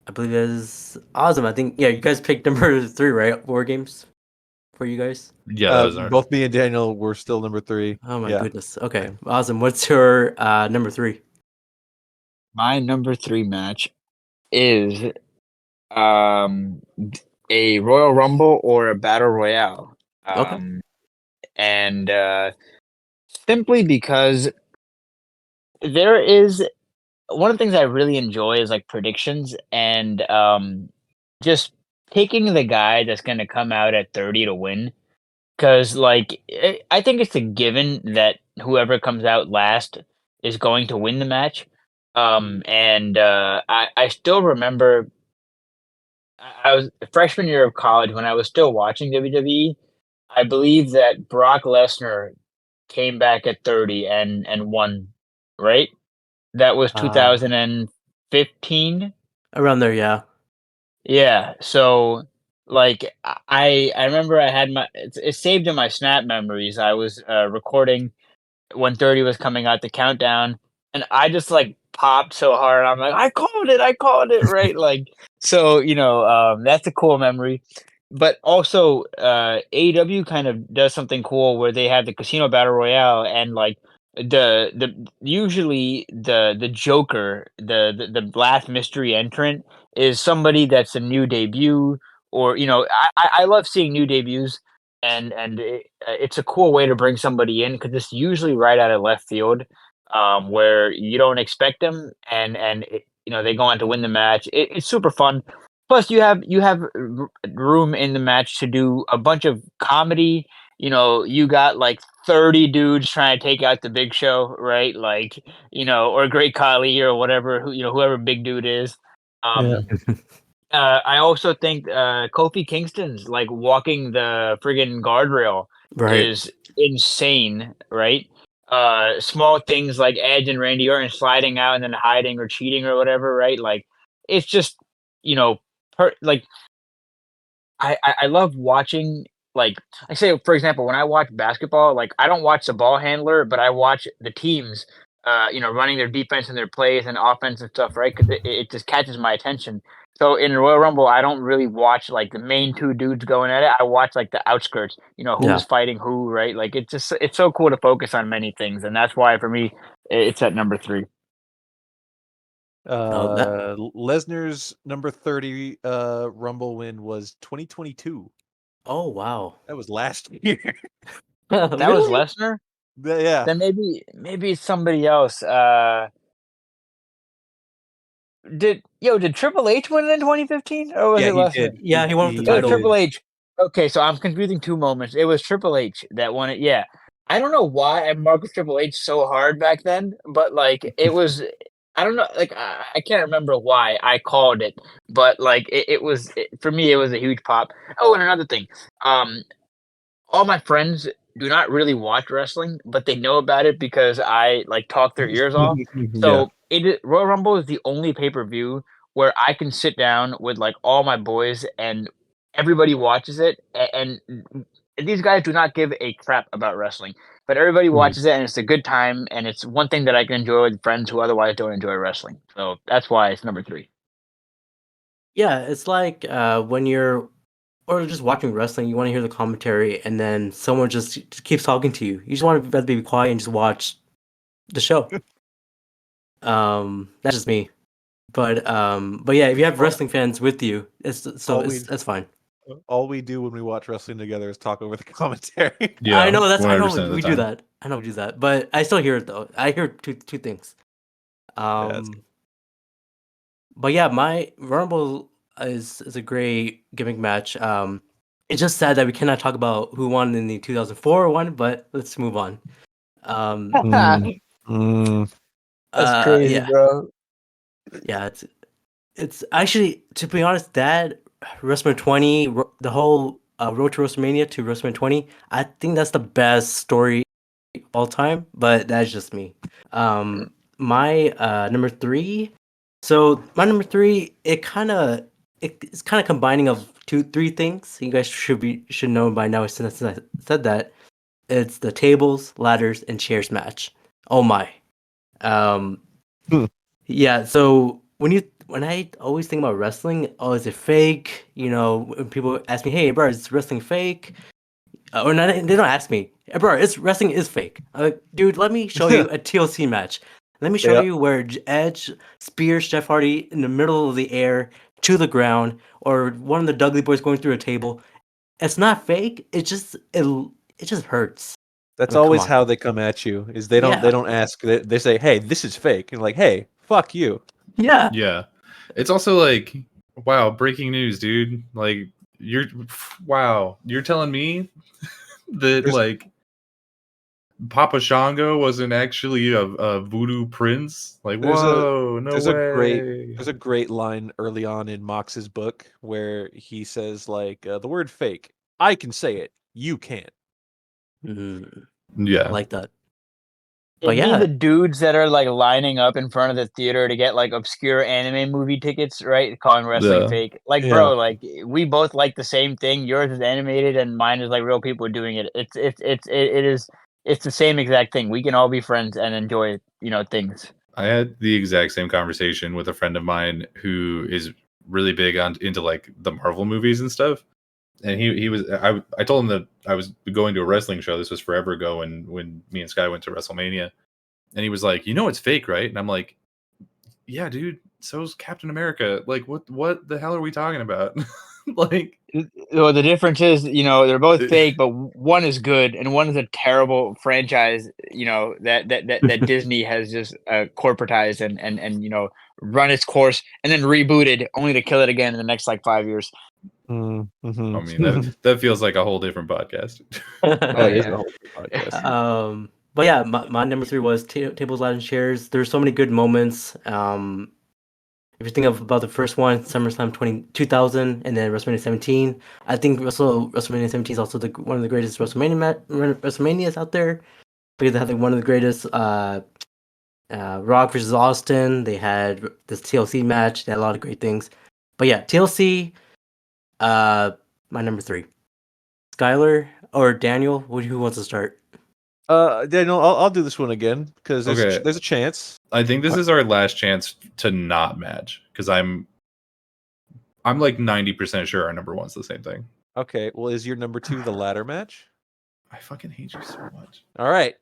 [SPEAKER 2] I believe is Azam. I think you guys picked number 3, right? War Games for you guys.
[SPEAKER 3] Yeah, that was our.
[SPEAKER 4] Both me and Daniel were still number 3.
[SPEAKER 2] Oh my
[SPEAKER 4] Yeah.
[SPEAKER 2] goodness. Okay,
[SPEAKER 4] Same.
[SPEAKER 2] Azam. What's your number 3?
[SPEAKER 5] My number 3 match is um a Royal Rumble or a Battle Royale.
[SPEAKER 2] Okay.
[SPEAKER 5] And simply because there is one of the things I really enjoy is like predictions and just picking the guy that's going to come out at 30 to win. Because like I think it's a given that whoever comes out last is going to win the match. And I still remember I was freshman year of college when I was still watching WWE. I believe that Brock Lesnar came back at 30 and won, right? That was
[SPEAKER 2] Uh,
[SPEAKER 5] 2015.
[SPEAKER 2] around there, yeah.
[SPEAKER 5] Yeah, so, like, I remember I had it's saved in my Snap memories. I was, recording when 30 was coming out, the countdown, and I just, like, popped so hard, I'm like, I called it," right? Like, so, that's a cool memory, but also, AEW kind of does something cool where they have the Casino Battle Royale and, like, usually the Joker, the last mystery entrant is somebody that's a new debut or, I love seeing new debuts and it's a cool way to bring somebody in because it's usually right out of left field, where you don't expect them, and they go on to win the match. It's super fun. Plus, you have room in the match to do a bunch of comedy. You got like 30 dudes trying to take out the Big Show, right? Like, or Great Khali or whatever, whoever Big Dude is.
[SPEAKER 4] Yeah.
[SPEAKER 5] Um, I also think Kofi Kingston's like walking the friggin' guardrail
[SPEAKER 2] Right.
[SPEAKER 5] is insane, right? Small things like Edge and Randy Orton sliding out and then hiding or cheating or whatever, right? Like it's just you know, like I love watching like I say for example when I watch basketball, like I don't watch the ball handler, but I watch the teams, running their defense and their plays and offense and stuff, right? Because it just catches my attention. So in Royal Rumble, I don't really watch like the main two dudes going at it. I watch like the outskirts,
[SPEAKER 2] Yeah.
[SPEAKER 5] who's fighting who, right? Like it's so cool to focus on many things, and that's why for me it's at number 3.
[SPEAKER 2] That.
[SPEAKER 4] Lesnar's number 30 Rumble win was 2022.
[SPEAKER 2] Oh wow.
[SPEAKER 4] That was last year.
[SPEAKER 5] That was
[SPEAKER 2] Really?
[SPEAKER 5] Lesnar.
[SPEAKER 4] Yeah.
[SPEAKER 5] Then maybe it's somebody else. Did Triple H win it in 2015 or was
[SPEAKER 4] Yeah,
[SPEAKER 5] it
[SPEAKER 4] he
[SPEAKER 5] Lesnar?
[SPEAKER 4] did.
[SPEAKER 2] Yeah, he won with the
[SPEAKER 5] It was
[SPEAKER 2] title.
[SPEAKER 5] Triple H. Okay, so I'm confusing 2 moments. It was Triple H that won it, yeah. I don't know why I marked Triple H so hard back then, but, like, it was I don't know, like, I can't remember why I called it, but, like, it was for me, it was a huge pop. Oh, and another thing, um, all my friends do not really watch wrestling, but they know about it because I, like, talk their ears off.
[SPEAKER 4] Yeah.
[SPEAKER 5] So, Royal Rumble is the only pay-per-view where I can sit down with, like, all my boys and everybody watches it, and these guys do not give a crap about wrestling, but everybody
[SPEAKER 2] Mhm.
[SPEAKER 5] watches it, and it's a good time, and it's one thing that I can enjoy with friends who otherwise don't enjoy wrestling. So, that's why it's number 3.
[SPEAKER 2] Yeah, it's like when you're or just watching wrestling, you want to hear the commentary, and then someone just keeps talking to you. You just want to be quiet and just watch the show. That's just me. But yeah, if you have wrestling fans with you, that's fine.
[SPEAKER 4] All we do when we watch wrestling together is talk over the commentary.
[SPEAKER 3] Yeah,
[SPEAKER 2] I know
[SPEAKER 3] 100% of the
[SPEAKER 2] we do
[SPEAKER 3] time.
[SPEAKER 2] that. I know we do that, but I still hear it though. I hear two things.
[SPEAKER 4] it's-
[SPEAKER 2] But yeah, my Rumble is a great gimmick match. It's just sad that we cannot talk about who won in the 2004 one, but let's move on.
[SPEAKER 5] That's crazy,
[SPEAKER 2] Yeah,
[SPEAKER 5] bro.
[SPEAKER 2] yeah. It's actually, to be honest, that WrestleMania 20, the whole Road to WrestleMania to WrestleMania 20, I think that's the best story of all time. But that's just me. My number three. So my number three, it's kind of combining of three things. You guys should know by now since I said that. It's the tables, ladders, and chairs match. Oh my.
[SPEAKER 4] Hmm.
[SPEAKER 2] Yeah, so when I always think about wrestling, oh, is it fake? You know, when people ask me, "Hey, bro, is wrestling fake?" Or not, they don't ask me, "Hey, bro, is wrestling is fake?" I'm like, dude, let me show you a TLC match. Let me show
[SPEAKER 4] Yeah.
[SPEAKER 2] you where Edge spears Jeff Hardy in the middle of the air to the ground, or one of the Dudley boys going through a table. It's not fake. It just hurts.
[SPEAKER 4] That's
[SPEAKER 2] I mean, come
[SPEAKER 4] always
[SPEAKER 2] on.
[SPEAKER 4] how they come at you. Is they don't ask. They say, "Hey, this is fake," and like, "Hey, fuck you."
[SPEAKER 2] Yeah.
[SPEAKER 3] Yeah. It's also like, wow, breaking news, dude. Like, you're telling me that
[SPEAKER 4] There's-
[SPEAKER 3] like Papa Shango wasn't actually a voodoo prince? Like,
[SPEAKER 4] There's a
[SPEAKER 3] whoa, no way.
[SPEAKER 4] there's a great line early on in Mox's book where he says like the word fake. I can say it. You can't.
[SPEAKER 2] I
[SPEAKER 3] Yeah.
[SPEAKER 2] like that.
[SPEAKER 5] It
[SPEAKER 2] But
[SPEAKER 5] be
[SPEAKER 2] yeah.
[SPEAKER 5] the dudes that are like lining up in front of the theater to get like obscure anime movie tickets, right? Calling wrestling
[SPEAKER 3] Yeah.
[SPEAKER 5] fake. Like,
[SPEAKER 4] Yeah.
[SPEAKER 5] bro, like we both like the same thing. Yours is animated and mine is like real people doing it. It's the same exact thing. We can all be friends and enjoy, things.
[SPEAKER 3] I had the exact same conversation with a friend of mine who is really big into like the Marvel movies and stuff. And he was I told him that I was going to a wrestling show. This was forever ago when me and Sky went to WrestleMania. And he was like, it's fake, right? And I'm like, yeah, dude, so's Captain America. Like, what the hell are we talking about? Like,
[SPEAKER 5] Well, the difference is, they're both fake, but one is good and one is a terrible franchise, that Disney has just corporatized and run its course and then rebooted only to kill it again in the next like 5 years.
[SPEAKER 4] Mm-hmm.
[SPEAKER 3] I mean, that feels like a whole different podcast.
[SPEAKER 5] Oh,
[SPEAKER 4] It is
[SPEAKER 5] yeah.
[SPEAKER 4] a whole podcast.
[SPEAKER 2] But yeah, my number three was tables, ladders, and chairs. There's so many good moments. If you think about the first one, SummerSlam 2000, and then WrestleMania 17, I think WrestleMania 17 is also one of the greatest WrestleManias out there, because they had like one of the greatest Rock versus Austin. They had this TLC match. They had a lot of great things. But yeah, TLC, my number three. Skyler or Daniel, who wants to start?
[SPEAKER 4] Daniel, I'll do this one again because
[SPEAKER 3] Okay.
[SPEAKER 4] there's a chance.
[SPEAKER 3] I think this is our last chance to not match because I'm like 90% sure our number one's the same thing.
[SPEAKER 4] Okay, well, is your number 2 the ladder match?
[SPEAKER 3] I fucking hate you so much.
[SPEAKER 4] All right.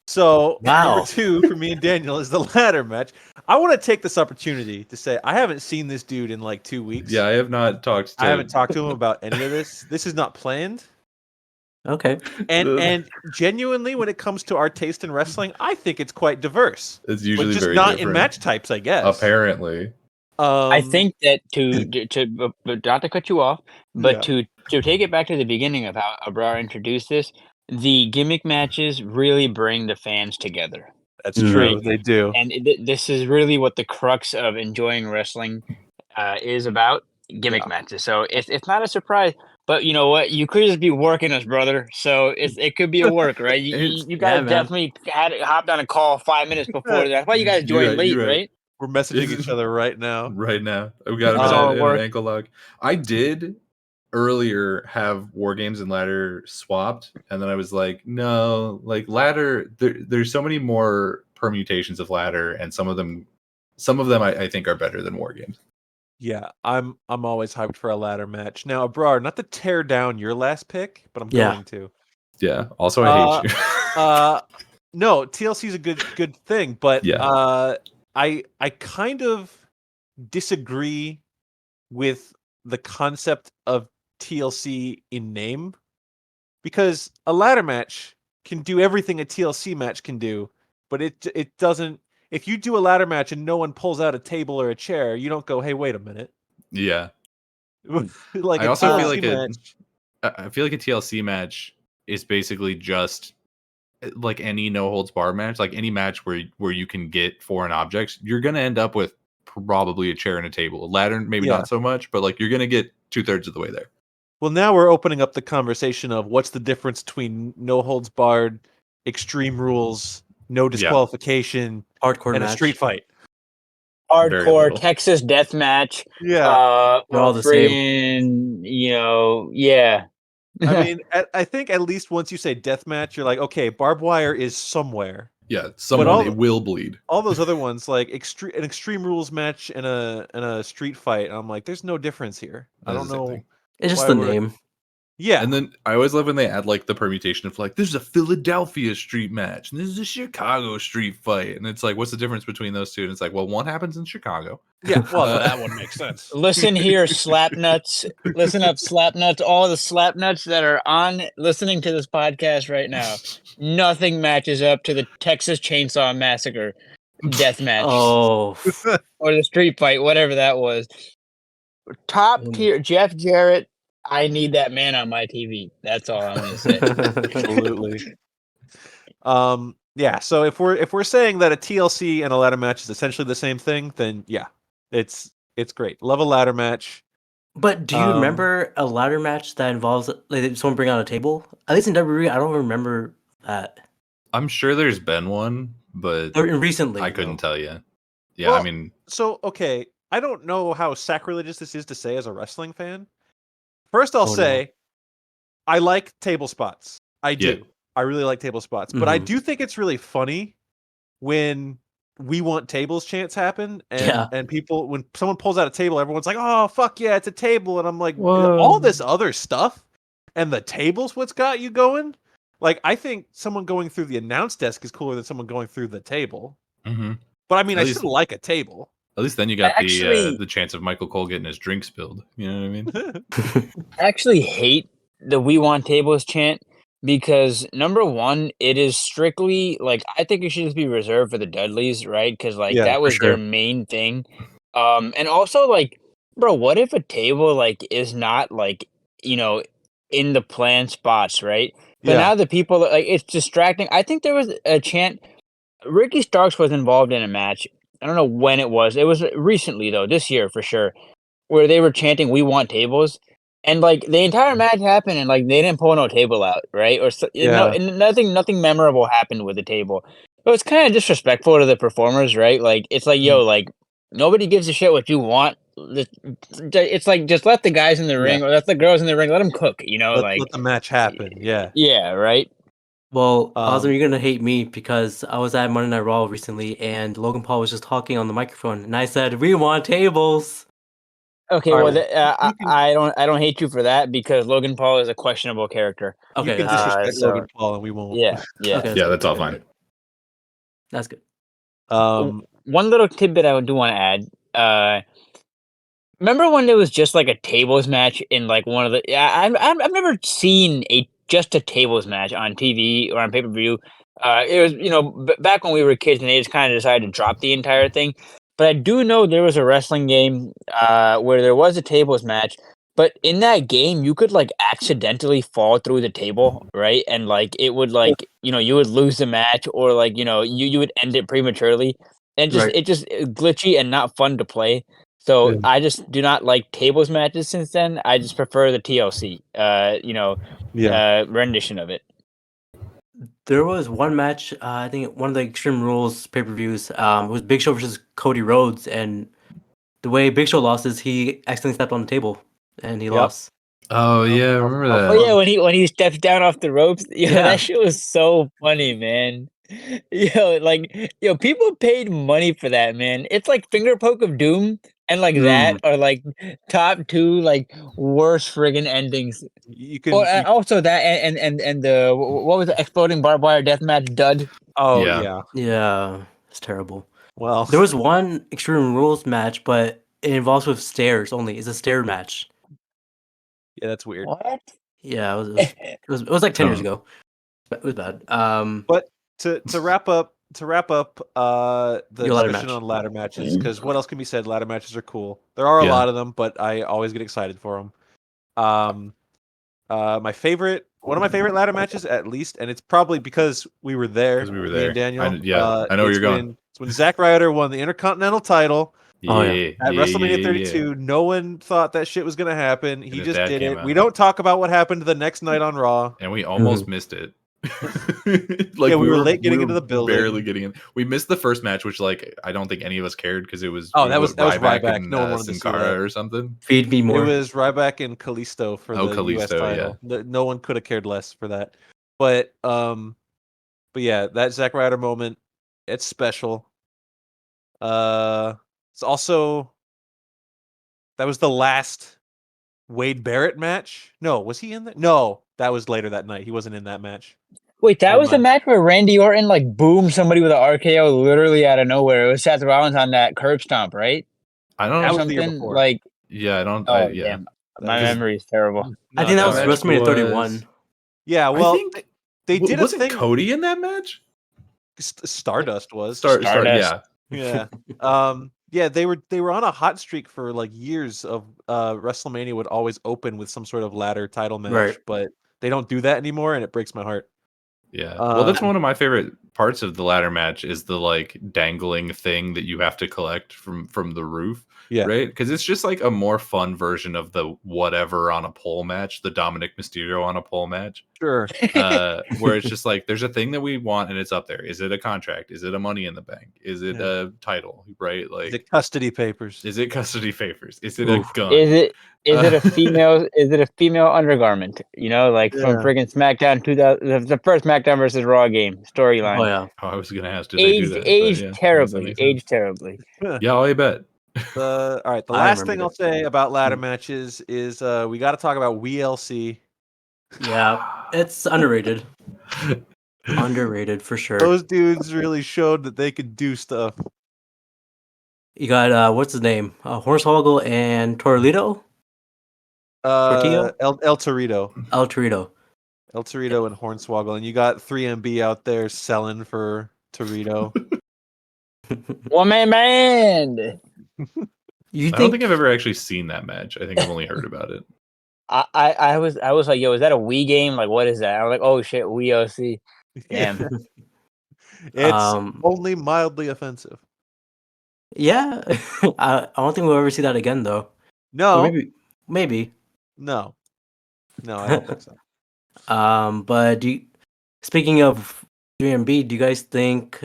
[SPEAKER 4] So
[SPEAKER 2] Wow.
[SPEAKER 4] number 2 for me and Daniel is the ladder match. I want to take this opportunity to say I haven't seen this dude in like 2 weeks.
[SPEAKER 3] Yeah, I have not talked to
[SPEAKER 4] I haven't talked to him about any of this. This is not planned.
[SPEAKER 2] Okay.
[SPEAKER 4] And genuinely, when it comes to our taste in wrestling, I think it's quite diverse.
[SPEAKER 3] It's usually
[SPEAKER 4] but just
[SPEAKER 3] very
[SPEAKER 4] not
[SPEAKER 3] different.
[SPEAKER 4] in match types, I guess.
[SPEAKER 3] Apparently.
[SPEAKER 5] I think that but not to cut you off, but
[SPEAKER 4] Yeah.
[SPEAKER 5] to take it back to the beginning of how Abrar introduced this, the gimmick matches really bring the fans together.
[SPEAKER 4] That's true.
[SPEAKER 5] Right.
[SPEAKER 4] They do.
[SPEAKER 5] And this is really what the crux of enjoying wrestling is about, gimmick
[SPEAKER 4] Yeah.
[SPEAKER 5] matches. So it's not a surprise, but you know what? You could just be working us, brother. So it could be a work, right? You guys
[SPEAKER 2] man.
[SPEAKER 5] definitely hopped on a call 5 minutes before. That's why you guys joined late, right?
[SPEAKER 4] We're messaging each other right now.
[SPEAKER 3] Right now. We got
[SPEAKER 5] It's all
[SPEAKER 3] him in
[SPEAKER 5] work.
[SPEAKER 3] an ankle lock. I did earlier have War Games and ladder swapped, and then I was like, no, like ladder, there's so many more permutations of ladder, and some of them I think are better than War Games.
[SPEAKER 4] Yeah, I'm always hyped for a ladder match. Now, Abrar, not to tear down your last pick, but I'm going to.
[SPEAKER 3] Yeah. Also, I hate you.
[SPEAKER 4] No, TLC is a good thing, but
[SPEAKER 3] Yeah.
[SPEAKER 4] I kind of disagree with the concept of TLC in name, because a ladder match can do everything a TLC match can do, but it doesn't. If you do a ladder match and no one pulls out a table or a chair, you don't go, "Hey, wait a minute."
[SPEAKER 3] Yeah.
[SPEAKER 4] Like
[SPEAKER 3] I
[SPEAKER 4] a
[SPEAKER 3] also feel
[SPEAKER 4] TLC
[SPEAKER 3] like
[SPEAKER 4] match.
[SPEAKER 3] I feel like a TLC match is basically just like any no holds bar match, like any match where you can get foreign objects. You're gonna end up with probably a chair and a table. A ladder, maybe
[SPEAKER 4] Yeah.
[SPEAKER 3] not so much, but like you're gonna get 2/3 of the way there.
[SPEAKER 4] Well, now we're opening up the conversation of what's the difference between no holds barred, extreme rules, no disqualification,
[SPEAKER 2] Hardcore
[SPEAKER 4] and a
[SPEAKER 2] match.
[SPEAKER 4] street fight.
[SPEAKER 3] Very
[SPEAKER 5] Hardcore
[SPEAKER 3] little.
[SPEAKER 5] Texas death match.
[SPEAKER 4] Yeah.
[SPEAKER 2] They're all the same.
[SPEAKER 5] Friggin', yeah.
[SPEAKER 4] I mean, I think at least once you say deathmatch, you're like, okay, barbed wire is somewhere.
[SPEAKER 3] Yeah, someone
[SPEAKER 4] all-
[SPEAKER 3] it will bleed.
[SPEAKER 4] All those other ones, like an extreme rules match and a street fight, I'm like, there's no difference here. I
[SPEAKER 3] That's
[SPEAKER 4] don't
[SPEAKER 3] the same
[SPEAKER 4] know.
[SPEAKER 3] thing.
[SPEAKER 2] It's just
[SPEAKER 4] why
[SPEAKER 2] the
[SPEAKER 4] we're-
[SPEAKER 2] name.
[SPEAKER 4] Yeah,
[SPEAKER 3] And then I always love when they add like the permutation of like, this is a Philadelphia street match and this is a Chicago street fight. And it's like, what's the difference between those two? And it's like, well, one happens in Chicago.
[SPEAKER 4] yeah. Well,
[SPEAKER 3] Uh,
[SPEAKER 4] that one makes sense.
[SPEAKER 5] Listen here, slap nuts. Listen up, slap nuts. All the slap nuts that are on listening to this podcast right now. Nothing matches up to the Texas Chainsaw Massacre death match
[SPEAKER 2] Oh,
[SPEAKER 5] or the street fight, whatever that was. Top tier, Jeff Jarrett. I need that man on my TV. That's all I'm gonna say.
[SPEAKER 4] Absolutely. Yeah. So if we're saying that a TLC and a ladder match is essentially the same thing, then yeah, it's great. Love a ladder match.
[SPEAKER 2] But do you remember a ladder match that involves like someone bring out a table? At least in WWE, I don't remember that.
[SPEAKER 3] I'm sure there's been one, but
[SPEAKER 2] Or recently,
[SPEAKER 3] I couldn't
[SPEAKER 2] though.
[SPEAKER 3] tell you. Yeah,
[SPEAKER 4] Well,
[SPEAKER 3] I mean,
[SPEAKER 4] So okay, I don't know how sacrilegious this is to say as a wrestling fan. First, I'll
[SPEAKER 2] Oh, no.
[SPEAKER 4] say I like table spots. I
[SPEAKER 3] Yeah.
[SPEAKER 4] do. I really like table spots, but I
[SPEAKER 2] Mhm.
[SPEAKER 4] do think it's really funny when we want tables chants happen and
[SPEAKER 2] Yeah.
[SPEAKER 4] and people when someone pulls out a table, everyone's like, "Oh fuck yeah, it's a table," and I'm like,
[SPEAKER 3] Whoa.
[SPEAKER 4] all this other stuff and the table's what's got you going. Like I think someone going through the announce desk is cooler than someone going through the table.
[SPEAKER 3] mhm.
[SPEAKER 4] But I mean,
[SPEAKER 3] At
[SPEAKER 4] I
[SPEAKER 3] least-
[SPEAKER 4] still like a table.
[SPEAKER 3] At least then you got
[SPEAKER 5] Actually-
[SPEAKER 3] the chance of Michael Cole getting his drink spilled. You know what I mean?
[SPEAKER 5] I actually hate the "We Want Tables" chant because number one, it is strictly like I think it should just be reserved for the Dudleys, right? Because like
[SPEAKER 4] Yeah,
[SPEAKER 5] that
[SPEAKER 3] for
[SPEAKER 5] was their
[SPEAKER 3] sure.
[SPEAKER 5] main thing. And also like, bro, what if a table like is not like in the planned spots, right? But
[SPEAKER 4] Yeah.
[SPEAKER 5] now the people like it's distracting. I think there was a chant. Ricky Starks was involved in a match. I don't know when it was. It was recently though, this year for sure, where they were chanting "We want tables," and like the entire match happened, and like they didn't pull no table out, right? Or so, no,
[SPEAKER 4] Yeah.
[SPEAKER 5] and nothing memorable happened with the table. But it's kind of disrespectful to the performers, right? Like it's like, yo, like nobody gives a shit what you want. It's like just let the guys in the ring or let the girls in the ring let them cook,
[SPEAKER 4] Let the match happen. Yeah.
[SPEAKER 5] yeah, right.
[SPEAKER 2] Well,
[SPEAKER 4] Um,
[SPEAKER 2] Azam, you're gonna hate me because I was at Monday Night Raw recently, and Logan Paul was just talking on the microphone, and I said, "We want tables."
[SPEAKER 5] Okay,
[SPEAKER 4] All
[SPEAKER 5] well,
[SPEAKER 4] right. You can-
[SPEAKER 5] I don't hate you for that because Logan Paul is a questionable character.
[SPEAKER 2] Okay,
[SPEAKER 4] you can
[SPEAKER 2] that's,
[SPEAKER 4] disrespect
[SPEAKER 5] so-
[SPEAKER 4] Logan Paul and we won't.
[SPEAKER 5] Yeah, yeah.
[SPEAKER 2] okay,
[SPEAKER 3] Yeah, that's all fine.
[SPEAKER 2] That's good.
[SPEAKER 5] One little tidbit I do want to add. Remember when there was just like a tables match in like one of the? I've never seen just a tables match on TV or on pay-per-view. It was back when we were kids and they just kind of decided to drop the entire thing. But I do know there was a wrestling game where there was a tables match. But in that game, you could like accidentally fall through the table, right? And like it would like you would lose the match or like you would end it prematurely. And
[SPEAKER 2] Right.
[SPEAKER 5] it just glitchy and not fun to play. So
[SPEAKER 4] Yeah.
[SPEAKER 5] I just do not like tables matches since then. I just prefer the TLC, rendition of it.
[SPEAKER 2] There was one match, I think one of the Extreme Rules pay-per-views, it was Big Show versus Cody Rhodes, and the way Big Show lost is he accidentally stepped on the table, and he
[SPEAKER 4] Yep.
[SPEAKER 2] lost.
[SPEAKER 3] Oh yeah, I remember that.
[SPEAKER 5] Oh yeah, when he steps down off the ropes,
[SPEAKER 2] Yeah.
[SPEAKER 5] that shit was so funny, man. People paid money for that, man. It's like Finger Poke of Doom and like that are like top two like worst friggin' endings.
[SPEAKER 4] You can.
[SPEAKER 5] Or also that and the what was the exploding barbed wire deathmatch dud?
[SPEAKER 4] Oh
[SPEAKER 3] Yeah.
[SPEAKER 4] yeah.
[SPEAKER 2] Yeah, it's terrible.
[SPEAKER 4] Well,
[SPEAKER 2] There was one Extreme Rules match, but it involves with stairs only. It's a stair match.
[SPEAKER 4] Yeah, that's weird.
[SPEAKER 5] What?
[SPEAKER 2] Yeah, it was like 10 years ago. It was bad.
[SPEAKER 4] But to wrap up the
[SPEAKER 2] Your ladder
[SPEAKER 4] discussion
[SPEAKER 2] match.
[SPEAKER 4] on ladder matches, because what else can be said? Ladder matches are cool. There are a lot of them, but I always get excited for them. One of my favorite ladder matches, at least, and it's probably because we were there.
[SPEAKER 3] Because we were
[SPEAKER 4] me
[SPEAKER 3] there.
[SPEAKER 4] and Daniel.
[SPEAKER 3] I know where you're going.
[SPEAKER 4] It's when Zack Ryder won the Intercontinental title
[SPEAKER 2] Oh, yeah.
[SPEAKER 4] at WrestleMania 32. No one thought that shit was gonna happen. He
[SPEAKER 3] his
[SPEAKER 4] just
[SPEAKER 3] dad
[SPEAKER 4] did
[SPEAKER 3] came
[SPEAKER 4] it.
[SPEAKER 3] out.
[SPEAKER 4] We don't talk about what happened the next night on Raw.
[SPEAKER 3] And we almost missed it.
[SPEAKER 4] We were late getting into the building.
[SPEAKER 3] Barely getting in. We missed the first match, which I don't think any of us cared because it was
[SPEAKER 4] that was Ryback.
[SPEAKER 3] and
[SPEAKER 4] No one wanted to
[SPEAKER 3] Sin
[SPEAKER 4] see that.
[SPEAKER 3] Cara or something.
[SPEAKER 2] Feed me more.
[SPEAKER 4] It was Ryback and Kalisto for the US
[SPEAKER 3] Kalisto,
[SPEAKER 4] title. No one could have cared less for that. But yeah, that Zack Ryder moment, it's special. It's also that was the last Wade Barrett match. No, was he in that? No, that was later that night. He wasn't in that match.
[SPEAKER 5] Wait, that
[SPEAKER 4] Never
[SPEAKER 5] was the
[SPEAKER 4] mind.
[SPEAKER 5] match where Randy Orton like boomed somebody with an RKO literally out of nowhere. It was Seth Rollins on that curb stomp, right?
[SPEAKER 3] I don't
[SPEAKER 4] That
[SPEAKER 3] know.
[SPEAKER 4] was the year
[SPEAKER 5] Something
[SPEAKER 4] before.
[SPEAKER 5] like
[SPEAKER 3] Yeah, I don't.
[SPEAKER 5] oh
[SPEAKER 3] yeah.
[SPEAKER 5] damn, my
[SPEAKER 3] Because-
[SPEAKER 5] memory is terrible.
[SPEAKER 2] I think that was
[SPEAKER 3] match
[SPEAKER 2] WrestleMania 31.
[SPEAKER 4] Yeah,
[SPEAKER 3] I
[SPEAKER 4] well,
[SPEAKER 3] think-
[SPEAKER 4] they did a
[SPEAKER 3] wasn't
[SPEAKER 4] thing.
[SPEAKER 3] Cody in that match?
[SPEAKER 4] Stardust was.
[SPEAKER 5] Stardust.
[SPEAKER 3] Yeah.
[SPEAKER 4] Yeah, they were on a hot streak for like years of WrestleMania would always open with some sort of ladder title match,
[SPEAKER 2] Right.
[SPEAKER 4] but they don't do that anymore, and it breaks my heart.
[SPEAKER 3] Yeah. Well, that's
[SPEAKER 4] Um,
[SPEAKER 3] one of my favorite parts of the ladder match is the dangling thing that you have to collect from the roof.
[SPEAKER 4] Yeah.
[SPEAKER 3] Right? Because it's just like a more fun version of the whatever on a pole match, the Dominic Mysterio on a pole match.
[SPEAKER 4] Sure.
[SPEAKER 3] Where it's just like there's a thing that we want and it's up there. Is it a contract? Is it a Money in the Bank? Is it a title? Right? Like
[SPEAKER 4] The custody papers.
[SPEAKER 3] is it custody favors? Is it
[SPEAKER 2] Oof.
[SPEAKER 3] a gun?
[SPEAKER 5] Is it a female? Is it a female undergarment? You know, like from
[SPEAKER 4] Yeah.
[SPEAKER 5] friggin' SmackDown 2000, the first SmackDown versus Raw game storyline.
[SPEAKER 2] Oh yeah.
[SPEAKER 3] Oh, I was gonna ask, did they do
[SPEAKER 5] Aged,
[SPEAKER 3] that? But
[SPEAKER 5] aged
[SPEAKER 3] yeah, I guess that
[SPEAKER 5] terribly.
[SPEAKER 3] makes sense.
[SPEAKER 5] Aged terribly.
[SPEAKER 3] Yeah, I bet.
[SPEAKER 4] All right. The
[SPEAKER 2] I
[SPEAKER 4] last
[SPEAKER 2] remember
[SPEAKER 4] thing I'll
[SPEAKER 2] that.
[SPEAKER 4] say about ladder matches is we got to talk about WLC.
[SPEAKER 2] Yeah. It's underrated. Underrated for sure.
[SPEAKER 4] Those dudes really showed that they could do stuff.
[SPEAKER 2] You got what's his name? Hornswoggle and Torito? Tortillo?
[SPEAKER 4] El Torito.
[SPEAKER 2] El Torito.
[SPEAKER 4] El Torito and Hornswoggle, and you got 3MB out there selling for Torito.
[SPEAKER 5] One man band.
[SPEAKER 2] You
[SPEAKER 3] I don't
[SPEAKER 2] think
[SPEAKER 3] think I've ever actually seen that match. I think I've only heard about it.
[SPEAKER 5] I was like, yo, is that a Wii game? Like, what is that? I'm like, oh shit, Wii OC. Damn.
[SPEAKER 4] It's only mildly offensive.
[SPEAKER 2] yeah. I don't think we'll ever see that again though.
[SPEAKER 4] No,
[SPEAKER 2] Or maybe.
[SPEAKER 4] no, I don't think so.
[SPEAKER 2] But speaking of 3MB, do you guys think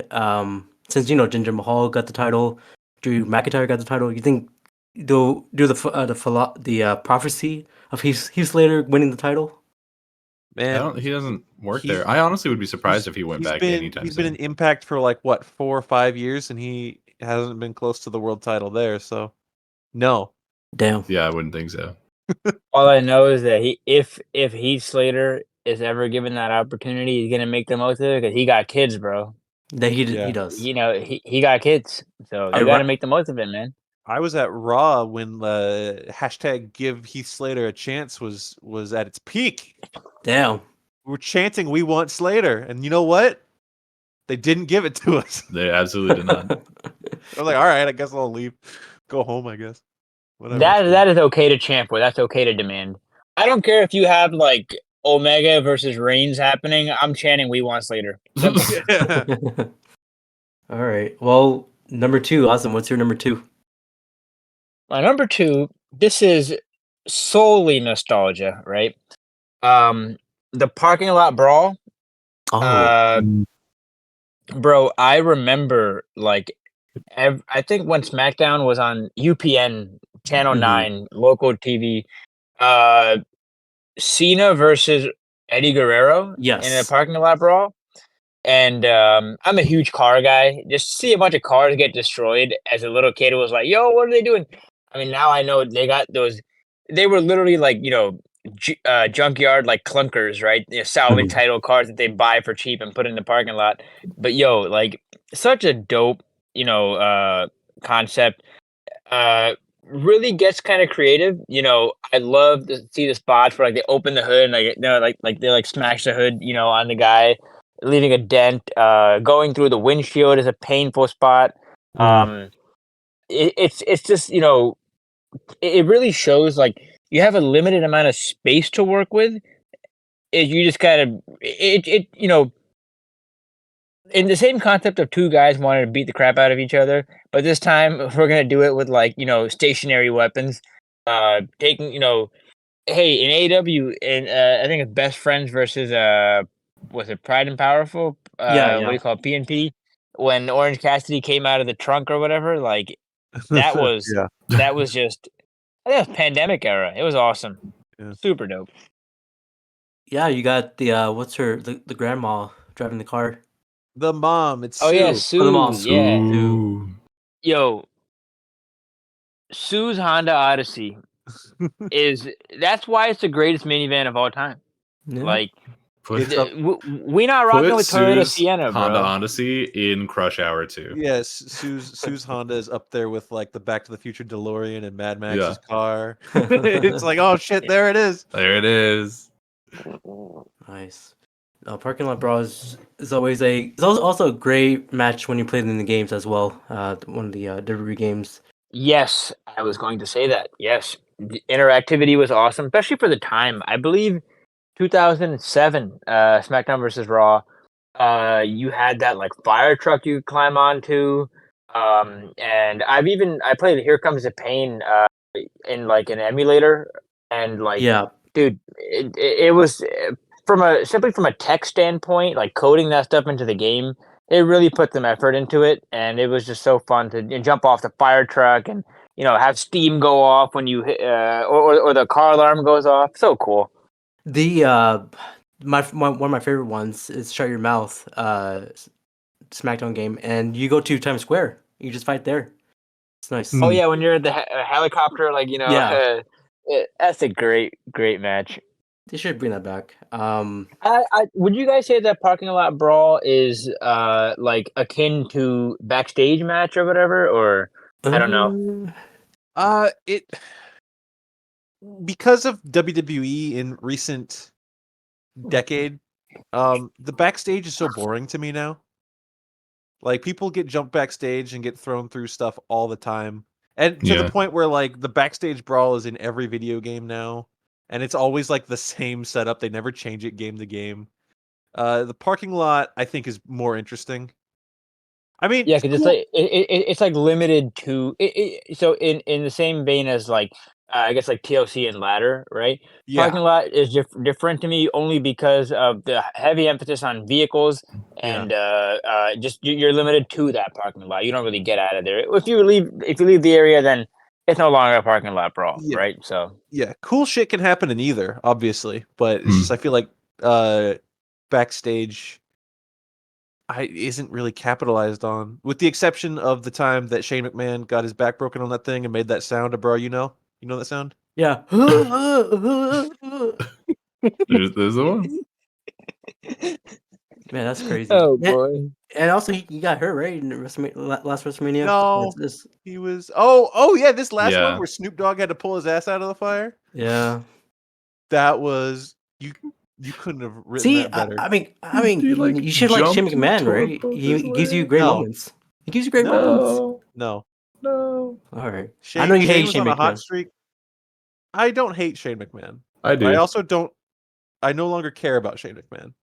[SPEAKER 2] since Jinder Mahal got the title, Drew McIntyre got the title, you think they'll do the prophecy of Heath Slater winning the title?
[SPEAKER 4] Man,
[SPEAKER 3] He doesn't work
[SPEAKER 4] he's-
[SPEAKER 3] there. I honestly would be surprised if he went back anytime
[SPEAKER 4] He's been
[SPEAKER 3] soon.
[SPEAKER 4] in Impact for like what 4 or 5 years, and he hasn't been close to the world title there. So, no.
[SPEAKER 2] Damn.
[SPEAKER 3] Yeah, I wouldn't think so.
[SPEAKER 5] All I know is that if Heath Slater is ever given that opportunity, he's gonna make the most of it because he got kids, bro.
[SPEAKER 2] That he
[SPEAKER 4] Yeah.
[SPEAKER 2] does.
[SPEAKER 5] You know, he got kids, so
[SPEAKER 2] I
[SPEAKER 5] you got to
[SPEAKER 2] ri-
[SPEAKER 5] make the most of it, man.
[SPEAKER 4] I was at Raw when the hashtag Give Heath Slater a Chance was at its peak.
[SPEAKER 2] Damn.
[SPEAKER 4] We were chanting "We want Slater," and you know what? They didn't give it to us.
[SPEAKER 3] They absolutely did not.
[SPEAKER 4] I was like, all right, I guess I'll leave, go home. I guess. Whatever.
[SPEAKER 5] That is okay to champ for. That's okay to demand. I don't care if you have like Omega versus Reigns happening. I'm chanting "We want Slater."
[SPEAKER 2] All right. Well, number 2, Awesome. What's your number 2?
[SPEAKER 5] My number 2. This is solely nostalgia, right? The parking lot brawl.
[SPEAKER 2] Oh,
[SPEAKER 5] Bro, I remember like I think when SmackDown was on UPN Channel
[SPEAKER 2] Mhm.
[SPEAKER 5] 9 local TV, Cena versus Eddie Guerrero in a
[SPEAKER 2] yes.
[SPEAKER 5] parking lot brawl. And I'm a huge car guy. Just to see a bunch of cars get destroyed as a little kid was like, yo, what are they doing? I mean, now I know they got those. They were literally like, junkyard like clunkers, right? Salvage title cars that they buy for cheap and put in the parking lot. But yo, like such a dope, concept. really gets kind of creative. I love to see the spots where like they open the hood and like they like smash the hood, on the guy, leaving a dent. Going through the windshield is a painful spot. It's just it really shows like you have a limited amount of space to work with. You just gotta in the same concept of two guys wanting to beat the crap out of each other, but this time we're gonna do it with like stationary weapons. Taking hey, in AEW, and I think it's Best Friends versus was it Pride and Powerful?
[SPEAKER 2] Yeah,
[SPEAKER 5] What do
[SPEAKER 2] yeah.
[SPEAKER 5] you call it, PNP? When Orange Cassidy came out of the trunk or whatever, like that was
[SPEAKER 4] Yeah.
[SPEAKER 5] that was just I think it was pandemic era. It was awesome,
[SPEAKER 4] Yeah.
[SPEAKER 5] super dope.
[SPEAKER 2] Yeah, you got the what's her the grandma driving the car.
[SPEAKER 4] The mom, it's
[SPEAKER 5] Oh yeah,
[SPEAKER 4] Sue.
[SPEAKER 2] Oh, the
[SPEAKER 5] Sue.
[SPEAKER 2] mom.
[SPEAKER 5] Yeah,
[SPEAKER 3] Ooh.
[SPEAKER 5] yo, Sue's Honda Odyssey that's why it's the greatest minivan of all time.
[SPEAKER 2] Yeah.
[SPEAKER 5] Like
[SPEAKER 3] Put,
[SPEAKER 4] It's up.
[SPEAKER 5] we not rocking
[SPEAKER 3] put
[SPEAKER 5] with Toyota
[SPEAKER 3] Sue's
[SPEAKER 5] Sienna,
[SPEAKER 3] Honda
[SPEAKER 5] bro.
[SPEAKER 3] Odyssey in Crush Hour 2.
[SPEAKER 4] Yes, Sue's Honda is up there with like the Back to the Future DeLorean and Mad
[SPEAKER 3] Yeah.
[SPEAKER 4] Max's car. It's like, oh shit, there it is.
[SPEAKER 3] There it is.
[SPEAKER 2] Nice. Parking lot brawl is always it's also a great match when you play it in the games as well. One of the WWE games.
[SPEAKER 5] Yes, I was going to say that. Yes, the interactivity was awesome, especially for the time. I believe 2007 SmackDown versus Raw. You had that like fire truck you could climb onto. And I played Here Comes the Pain in like an emulator, and like
[SPEAKER 2] Yeah.
[SPEAKER 5] dude, it was simply from a tech standpoint, like coding that stuff into the game. It really put some effort into it, and it was just so fun to jump off the fire truck and have steam go off when you hit, or the car alarm goes off. So cool.
[SPEAKER 2] The one of my favorite ones is Shut Your Mouth SmackDown game, and you go to Times Square. You just fight there. It's nice.
[SPEAKER 5] Oh yeah, when you're at the helicopter, like
[SPEAKER 2] Yeah.
[SPEAKER 5] that's a great match.
[SPEAKER 2] They should bring that back.
[SPEAKER 5] Would you guys say that parking lot brawl is like akin to backstage match or whatever, or I don't know.
[SPEAKER 4] It because of WWE in recent decade, the backstage is so boring to me now. Like people get jumped backstage and get thrown through stuff all the time. And to the
[SPEAKER 3] Yeah.
[SPEAKER 4] point where like the backstage brawl is in every video game now. And it's always like the same setup. They never change it game to game. The parking lot I think is more interesting. I mean,
[SPEAKER 5] Yeah, because
[SPEAKER 4] cool.
[SPEAKER 5] it's like limited to so in the same vein as like I guess like TLC and ladder, right?
[SPEAKER 4] Yeah.
[SPEAKER 5] Parking lot is different to me only because of the heavy emphasis on vehicles and just you're limited to that parking lot. You don't really get out of there. If you leave the area, then it's no longer a parking lot brawl,
[SPEAKER 4] Yeah.
[SPEAKER 5] right? So
[SPEAKER 4] Yeah, cool shit can happen in either, obviously, but it's just I feel like backstage isn't really capitalized on, with the exception of the time that Shane McMahon got his back broken on that thing and made that sound, Abrar, you know that sound?
[SPEAKER 2] Yeah.
[SPEAKER 3] There's the one.
[SPEAKER 2] Man, that's crazy.
[SPEAKER 5] oh
[SPEAKER 2] Yeah,
[SPEAKER 5] boy.
[SPEAKER 2] and also he got hurt right in last WrestleMania.
[SPEAKER 4] No,
[SPEAKER 2] This-
[SPEAKER 4] he was. Oh yeah, this last
[SPEAKER 3] Yeah.
[SPEAKER 4] one where Snoop Dogg had to pull his ass out of the fire.
[SPEAKER 2] yeah.
[SPEAKER 4] That was you. You couldn't have written
[SPEAKER 2] See,
[SPEAKER 4] that better.
[SPEAKER 2] I mean,
[SPEAKER 3] He, like,
[SPEAKER 2] you should like Shane
[SPEAKER 3] jumped
[SPEAKER 2] McMahon,
[SPEAKER 3] toward
[SPEAKER 2] right?
[SPEAKER 3] both
[SPEAKER 2] He
[SPEAKER 3] his
[SPEAKER 2] gives you
[SPEAKER 3] legs.
[SPEAKER 2] great
[SPEAKER 4] No.
[SPEAKER 2] moments. He gives you great moments.
[SPEAKER 4] No,
[SPEAKER 3] No.
[SPEAKER 2] All right.
[SPEAKER 4] Shane,
[SPEAKER 2] I know you
[SPEAKER 4] Shane
[SPEAKER 2] hate
[SPEAKER 4] was
[SPEAKER 2] Shane
[SPEAKER 4] on a hot
[SPEAKER 2] McMahon.
[SPEAKER 4] streak. I don't hate Shane McMahon.
[SPEAKER 3] I
[SPEAKER 4] But I
[SPEAKER 3] do.
[SPEAKER 4] also don't. I no longer care about Shane McMahon.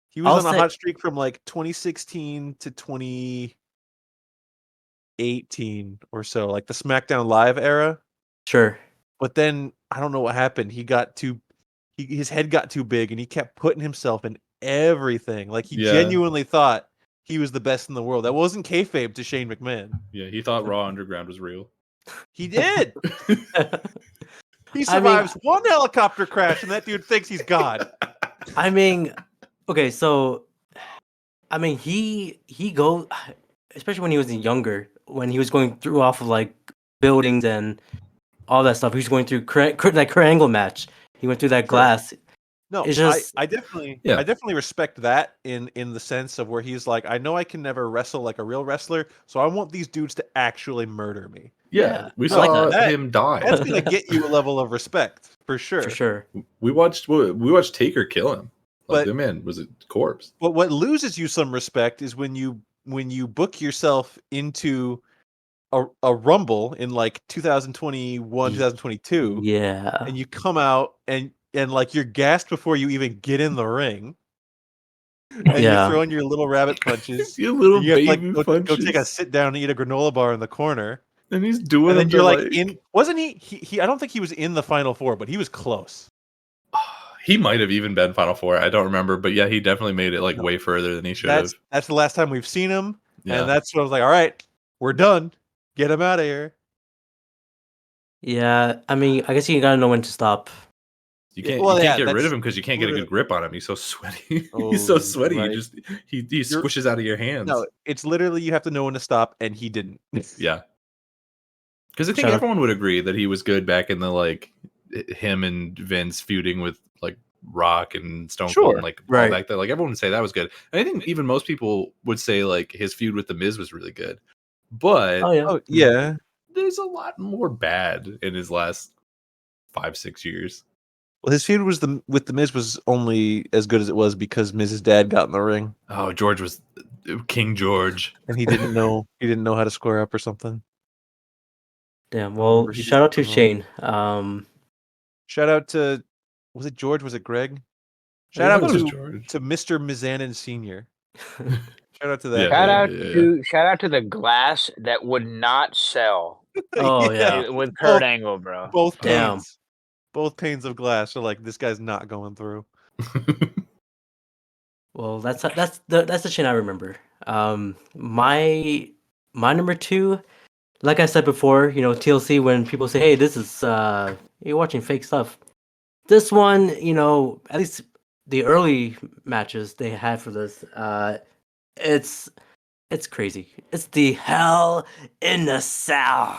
[SPEAKER 4] He was
[SPEAKER 2] I'll
[SPEAKER 4] on a
[SPEAKER 2] say-
[SPEAKER 4] hot streak from like 2016 to 2018 or so, like the SmackDown Live era.
[SPEAKER 2] Sure.
[SPEAKER 4] But then I don't know what happened. His head got too big, and he kept putting himself in everything. Like he
[SPEAKER 3] Yeah.
[SPEAKER 4] genuinely thought he was the best in the world. That wasn't kayfabe to Shane McMahon.
[SPEAKER 3] Yeah, he thought Raw Underground was real.
[SPEAKER 4] He did. He
[SPEAKER 2] I mean-
[SPEAKER 4] survives one helicopter crash, and that dude thinks he's God.
[SPEAKER 2] I mean, okay, so I mean, he goes, especially when he was younger, when he was going through off of like buildings and all that stuff. He was going through that Kurt Angle match. He went through that glass.
[SPEAKER 4] No,
[SPEAKER 2] It's just
[SPEAKER 4] I definitely
[SPEAKER 3] Yeah.
[SPEAKER 4] I definitely respect that in the sense of where he's like, I know I can never wrestle like a real wrestler, so I want these dudes to actually murder me.
[SPEAKER 3] Yeah, we
[SPEAKER 2] I like
[SPEAKER 3] saw
[SPEAKER 4] that.
[SPEAKER 3] him die.
[SPEAKER 4] That's gonna get you a level of respect for sure.
[SPEAKER 2] for sure.
[SPEAKER 3] We watched Taker kill him. Like
[SPEAKER 4] But-
[SPEAKER 3] the man was a corpse.
[SPEAKER 4] But what loses you some respect is when you book yourself into a rumble in like 2021, 2022,
[SPEAKER 2] Yeah.
[SPEAKER 4] and you come out and like you're gassed before you even get in the ring. And
[SPEAKER 2] Yeah.
[SPEAKER 4] you're throwing your little rabbit punches.
[SPEAKER 3] You little
[SPEAKER 4] and you have to,
[SPEAKER 3] baby
[SPEAKER 4] go
[SPEAKER 3] punches.
[SPEAKER 4] take a sit down and eat a granola bar in the corner.
[SPEAKER 3] And he's doing
[SPEAKER 4] And then
[SPEAKER 3] them
[SPEAKER 4] you're
[SPEAKER 3] to,
[SPEAKER 4] like in wasn't he I don't think he was in the final four, but he was close.
[SPEAKER 3] He might have even been Final Four. I don't remember, but yeah, he definitely made it like way further than he should have.
[SPEAKER 4] That's the last time we've seen him.
[SPEAKER 3] Yeah.
[SPEAKER 4] And that's what I was like, all right, we're done. Get him out of here.
[SPEAKER 2] Yeah. I mean, I guess you gotta know when to stop.
[SPEAKER 3] You can't
[SPEAKER 4] Well,
[SPEAKER 3] you
[SPEAKER 4] yeah,
[SPEAKER 3] can't get rid
[SPEAKER 4] that's
[SPEAKER 3] of him because you can't get a
[SPEAKER 4] literally-
[SPEAKER 3] good grip on him. He's so sweaty.
[SPEAKER 4] Oh,
[SPEAKER 3] He's so sweaty.
[SPEAKER 4] right.
[SPEAKER 3] He
[SPEAKER 4] You're-
[SPEAKER 3] squishes out of your hands.
[SPEAKER 4] No, it's literally you have to know when to stop, and he didn't.
[SPEAKER 3] Yeah. Because I think
[SPEAKER 2] Shout out-
[SPEAKER 3] everyone would agree that he was good back in the like him and Vince feuding with like Rock and Stone Cold
[SPEAKER 4] Sure.
[SPEAKER 3] and like all
[SPEAKER 2] Right.
[SPEAKER 3] back there. Like everyone would say that was good. And I think even most people would say like his feud with the Miz was really good. But
[SPEAKER 2] Oh yeah.
[SPEAKER 4] Oh yeah.
[SPEAKER 3] there's a lot more bad in his last 5-6 years.
[SPEAKER 4] Well, his feud with the Miz was only as good as it was because Miz's dad got in the ring
[SPEAKER 3] Oh, George was King George.
[SPEAKER 4] and he didn't know how to square up or something.
[SPEAKER 2] Damn. Well,
[SPEAKER 4] remember he
[SPEAKER 2] shout out to
[SPEAKER 4] did-
[SPEAKER 2] Shane.
[SPEAKER 4] Shout out to was it George? Was it Greg?
[SPEAKER 3] I
[SPEAKER 4] Shout out
[SPEAKER 3] thought it was
[SPEAKER 4] to
[SPEAKER 3] George.
[SPEAKER 4] Mr. Mizanin Sr. Shout out to that.
[SPEAKER 3] Yeah.
[SPEAKER 4] guy.
[SPEAKER 5] Shout out to the glass that would not sell
[SPEAKER 2] Oh, yeah.
[SPEAKER 5] with Kurt
[SPEAKER 4] Both-
[SPEAKER 5] Angle, bro.
[SPEAKER 4] Both
[SPEAKER 2] Damn.
[SPEAKER 4] panes. Both panes of glass are like this guy's not going through.
[SPEAKER 2] Well, that's the Shane I remember. My number two, like I said before, you know, TLC. When people say, "Hey, this is you're watching fake stuff," this one, you know, at least the early matches they had for this, it's crazy. It's the Hell in the Cell.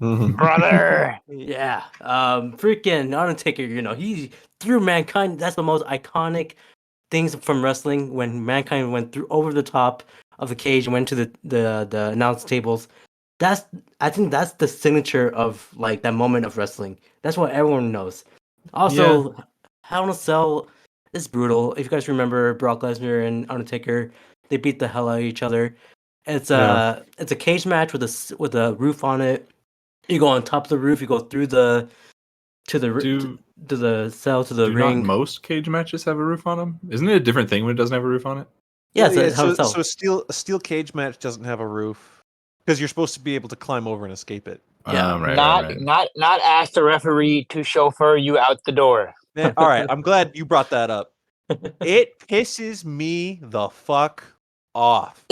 [SPEAKER 5] Brother.
[SPEAKER 2] Yeah, freaking Undertaker. You know, he threw Mankind. That's the most iconic things from wrestling when Mankind went through over the top of the cage and went to the announce tables. I think that's the signature of like that moment of wrestling. That's what everyone knows. Also, Hell in a Cell is brutal. If you guys remember Brock Lesnar and Undertaker, they beat the hell out of each other. It's it's a cage match with a roof on it. You go on top of the roof. You go through to the cell to the
[SPEAKER 3] Do
[SPEAKER 2] ring.
[SPEAKER 3] not most cage matches have a roof on them? Isn't it a different thing when it doesn't have a roof on it?
[SPEAKER 2] Yeah, it's a Hell in a
[SPEAKER 4] so,
[SPEAKER 2] Cell.
[SPEAKER 4] so a steel cage match doesn't have a roof because you're supposed to be able to climb over and escape it.
[SPEAKER 2] Yeah.
[SPEAKER 3] Right.
[SPEAKER 5] Not ask the referee to chauffeur you out the door.
[SPEAKER 4] Man, all right, I'm glad you brought that up. It pisses me the fuck off.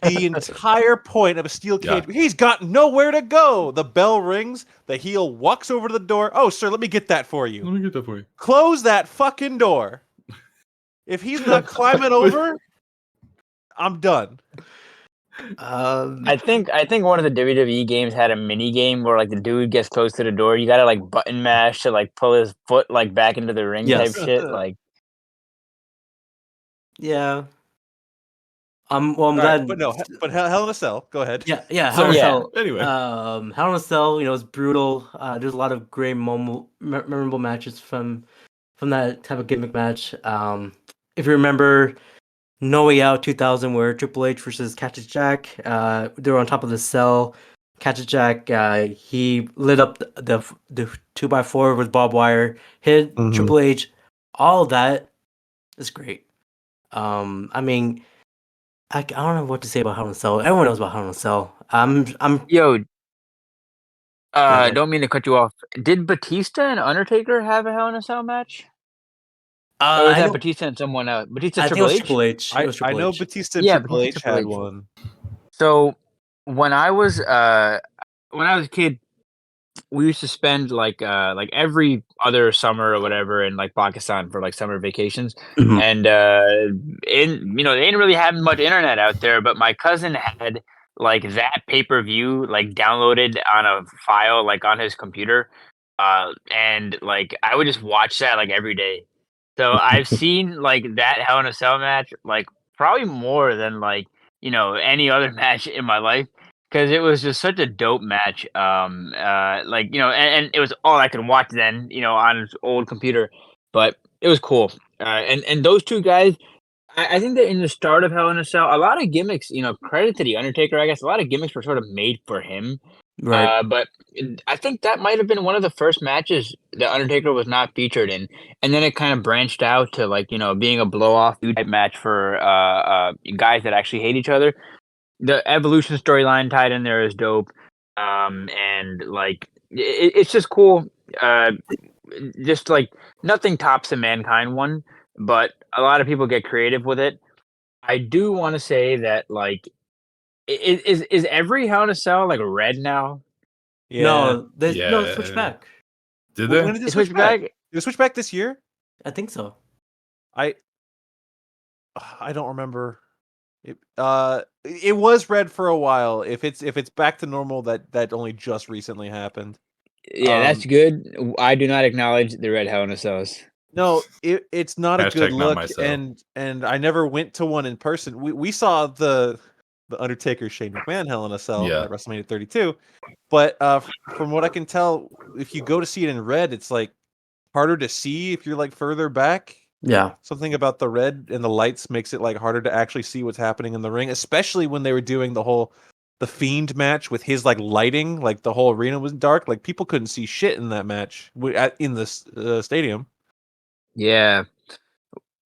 [SPEAKER 4] The entire point of a steel cage, he's got nowhere to go. The bell rings, the heel walks over to the door. Oh, sir, let me get that for you.
[SPEAKER 3] Let me get that for you.
[SPEAKER 4] Close that fucking door. If he's not climbing over, I'm done.
[SPEAKER 5] I think one of the WWE games had a mini game where like the dude gets close to the door. You gotta like button mash to like pull his foot like back into the ring
[SPEAKER 2] Yes.
[SPEAKER 5] type shit. Like
[SPEAKER 2] Yeah. I'm
[SPEAKER 4] All right,
[SPEAKER 2] glad.
[SPEAKER 4] but Hell in a Cell. Go ahead.
[SPEAKER 2] Yeah. Hell in a
[SPEAKER 5] Yeah.
[SPEAKER 2] Cell.
[SPEAKER 3] Anyway.
[SPEAKER 2] Hell in a Cell. You know, it's brutal. There's a lot of great memorable matches from that type of gimmick match. If you remember, No Way Out 2000, where Triple H versus Cactus Jack, they were on top of the cell. Cactus Jack, he lit up the 2x4 with barbed wire, hit
[SPEAKER 4] Mhm.
[SPEAKER 2] Triple H. All of that is great. I mean, I don't know what to say about Hell in a Cell. Everyone knows about Hell in a Cell. I'm
[SPEAKER 5] yo,
[SPEAKER 2] Yeah.
[SPEAKER 5] don't mean to cut you off. Did Batista and Undertaker have a Hell in a Cell match? Or was
[SPEAKER 2] I
[SPEAKER 5] that
[SPEAKER 2] know-
[SPEAKER 5] Batista and someone else? Batista
[SPEAKER 2] I think it
[SPEAKER 5] Triple
[SPEAKER 2] was
[SPEAKER 5] H?
[SPEAKER 2] Triple H. It was
[SPEAKER 4] I
[SPEAKER 2] Triple
[SPEAKER 4] know
[SPEAKER 2] H.
[SPEAKER 4] Batista and
[SPEAKER 5] Yeah,
[SPEAKER 4] Triple H
[SPEAKER 5] Batista,
[SPEAKER 4] had
[SPEAKER 5] Triple H.
[SPEAKER 4] one.
[SPEAKER 5] So when I was a kid, we used to spend like every other summer or whatever in like Pakistan for like summer vacations.
[SPEAKER 2] Mhm.
[SPEAKER 5] And they didn't really have much internet out there, but my cousin had like that pay-per-view like downloaded on a file like on his computer. And like I would just watch that like every day. So I've seen like that Hell in a Cell match like probably more than like any other match in my life because it was just such a dope match. Like and it was all I could watch then on an old computer, but it was cool. And those two guys. I think that in the start of Hell in a Cell, a lot of gimmicks, credit to the Undertaker, I guess, a lot of gimmicks were sort of made for him.
[SPEAKER 2] Right.
[SPEAKER 5] But I think that might have been one of the first matches that Undertaker was not featured in, and then it kind of branched out to like being a blow off type match for guys that actually hate each other. The Evolution storyline tied in there is dope, and like it's just cool. Just like nothing tops the Mankind one, but a lot of people get creative with it. I do want to say that like is every Hell in a Cell like red now?
[SPEAKER 4] Yeah.
[SPEAKER 2] No, they
[SPEAKER 3] Yeah.
[SPEAKER 2] switch back.
[SPEAKER 3] Did
[SPEAKER 4] When
[SPEAKER 3] they?
[SPEAKER 4] did
[SPEAKER 5] They
[SPEAKER 4] they switch back? Did
[SPEAKER 5] back?
[SPEAKER 4] they switch back this year?
[SPEAKER 2] I think so.
[SPEAKER 4] I don't remember. It was red for a while. If it's back to normal, that only just recently happened.
[SPEAKER 5] Yeah, that's good. I do not acknowledge the red Hell in a Cells.
[SPEAKER 4] No, it's not a good
[SPEAKER 3] Hashtag not
[SPEAKER 4] look,
[SPEAKER 3] myself.
[SPEAKER 4] and I never went to one in person. We saw the Undertaker Shane McMahon Hell in a Cell
[SPEAKER 3] Yeah.
[SPEAKER 4] at WrestleMania 32, but from what I can tell, if you go to see it in red, it's like harder to see if you're like further back.
[SPEAKER 2] Yeah.
[SPEAKER 4] Something about the red and the lights makes it like harder to actually see what's happening in the ring, especially when they were doing the Fiend match with his like lighting, like the whole arena was dark, like people couldn't see shit in that match in the stadium.
[SPEAKER 5] Yeah.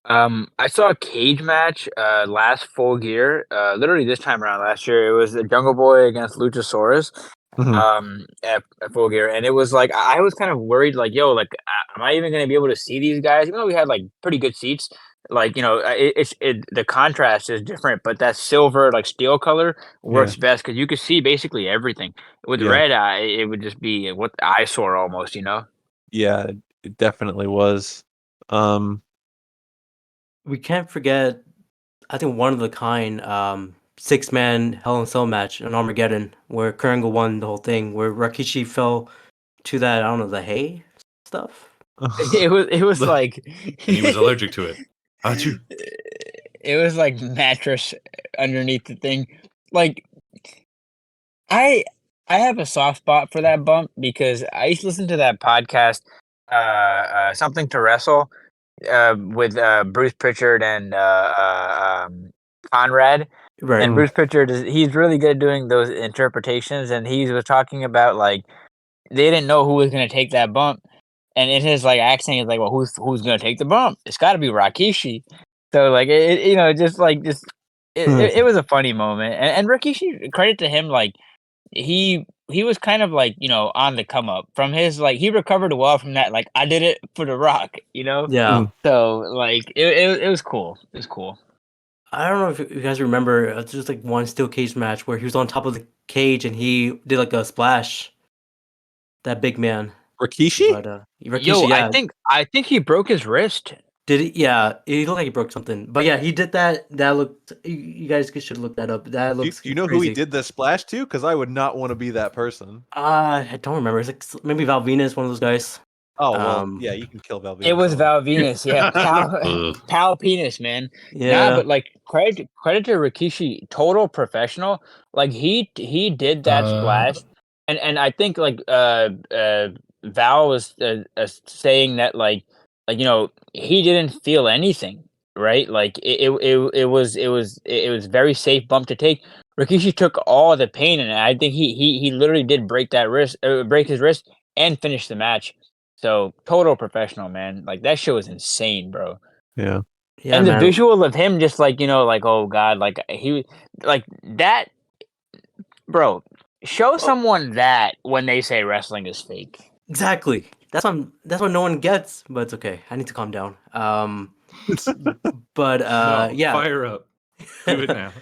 [SPEAKER 5] I saw a cage match last Full Gear. Literally this time around last year, it was the Jungle Boy against Luchasaurus. At Full Gear, and it was like I was kind of worried, like, yo, like, am I even going to be able to see these guys? Even though we had like pretty good seats, like the contrast is different, but that silver like steel color works best because you could see basically everything. With
[SPEAKER 4] Yeah.
[SPEAKER 5] red, it would just be what the eyesore almost,
[SPEAKER 4] Yeah, it definitely was.
[SPEAKER 2] We can't forget, I think one of the kind, 6-man Hell in a Cell match in Armageddon where Kurt won the whole thing, where Rikishi fell to that, I don't know, the hay stuff.
[SPEAKER 5] It was like
[SPEAKER 3] And he was allergic to it. Achoo.
[SPEAKER 5] It was like mattress underneath the thing. Like I have a soft spot for that bump because I used to listen to that podcast, Something to Wrestle, with Bruce Pritchard and Conrad.
[SPEAKER 2] Right.
[SPEAKER 5] And Bruce Pritchard he's really good at doing those interpretations, and he was talking about like they didn't know who was gonna take that bump. And in his like accent, he's like, "Well, who's gonna take the bump? It's got to be Rikishi." So like it was a funny moment, and Rikishi, credit to him, like he was kind of like on the come up from his like he recovered well from that, like I did it for the Rock.
[SPEAKER 2] Yeah.
[SPEAKER 5] So like it was cool. It was cool.
[SPEAKER 2] I don't know if you guys remember, just like one steel cage match where he was on top of the cage and he did like a splash. That big man.
[SPEAKER 4] Rikishi?
[SPEAKER 2] But Rikishi,
[SPEAKER 5] Yo,
[SPEAKER 2] yeah.
[SPEAKER 5] I think he broke his wrist.
[SPEAKER 2] Did he? Yeah, he looked like he broke something. But yeah, he did that. That looked. You guys should look that up. That
[SPEAKER 4] Do
[SPEAKER 2] looks.
[SPEAKER 4] you know
[SPEAKER 2] crazy.
[SPEAKER 4] who he did the splash to? Because I would not want to be that person.
[SPEAKER 2] I don't remember. It's like maybe Val Venus, one of those guys.
[SPEAKER 4] Oh well, yeah, you can kill Val Venus.
[SPEAKER 5] It was Val Venus, yeah,
[SPEAKER 3] Ugh.
[SPEAKER 5] pal penis, man.
[SPEAKER 2] Yeah,
[SPEAKER 5] Nah, but like credit to Rikishi, total professional. Like he did that splash, and I think like Val was saying that like he didn't feel anything, right? Like it was very safe bump to take. Rikishi took all the pain, and I think he literally did break his wrist and finish the match. So total professional, man. Like that show is insane, bro.
[SPEAKER 4] Yeah.
[SPEAKER 2] yeah,
[SPEAKER 5] And the
[SPEAKER 2] man.
[SPEAKER 5] visual of him just like, like, oh God, like he like that, bro. Show someone that when they say wrestling is fake.
[SPEAKER 2] Exactly. That's what no one gets. But it's okay. I need to calm down. But
[SPEAKER 3] No,
[SPEAKER 2] yeah.
[SPEAKER 3] fire up. Do it now.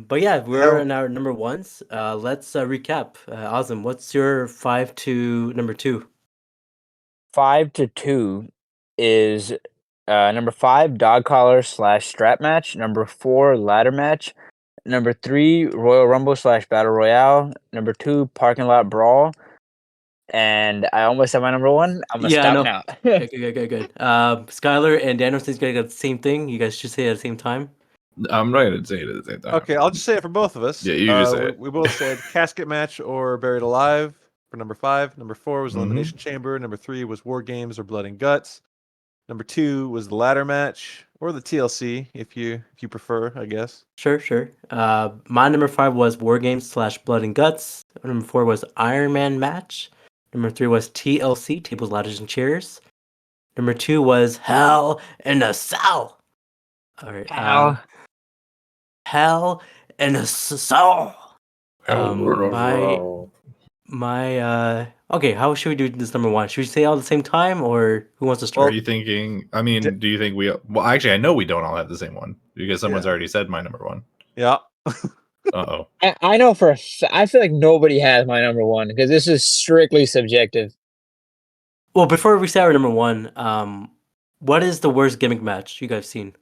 [SPEAKER 2] But yeah, we're in our number ones. Let's recap. Azam, what's your 5 to number 2?
[SPEAKER 5] 5 to 2 is number 5 dog collar / strap match. Number 4 ladder match. Number 3 Royal Rumble / Battle Royale. Number 2 parking lot brawl. and I almost have my number one. I'm gonna
[SPEAKER 2] Yeah, I
[SPEAKER 5] stop
[SPEAKER 2] know.
[SPEAKER 5] now.
[SPEAKER 2] Good. Skyler and Daniel, since you guys got the same thing, you guys should say it at the same time.
[SPEAKER 3] I'm right to say it at the same time.
[SPEAKER 4] Okay, I'll just say it for both of us.
[SPEAKER 3] Yeah, you just say it.
[SPEAKER 4] We both said casket match or buried alive for number 5. Number 4 was
[SPEAKER 3] Mhm.
[SPEAKER 4] elimination chamber. Number 3 was war games or blood and guts. Number 2 was the ladder match or the TLC, if you prefer, I guess.
[SPEAKER 2] Sure. My number 5 was War Games / Blood and Guts. Number 4 was Iron Man match. Number 3 was TLC, Tables, Ladders, and Chairs. Number 2 was Hell in a Cell. All right. Hell in a Cell. Okay, how should we do this number 1? Should we say all at the same time, or who wants to
[SPEAKER 3] Are
[SPEAKER 2] start?
[SPEAKER 3] you thinking? I mean, do you think we? Well, actually, I know we don't all have the same one because someone's already said my number 1.
[SPEAKER 4] Yeah.
[SPEAKER 3] Uh-oh.
[SPEAKER 5] I know I feel like nobody has my number one because this is strictly subjective.
[SPEAKER 2] Well, before we say our number 1, what is the worst gimmick match you guys seen?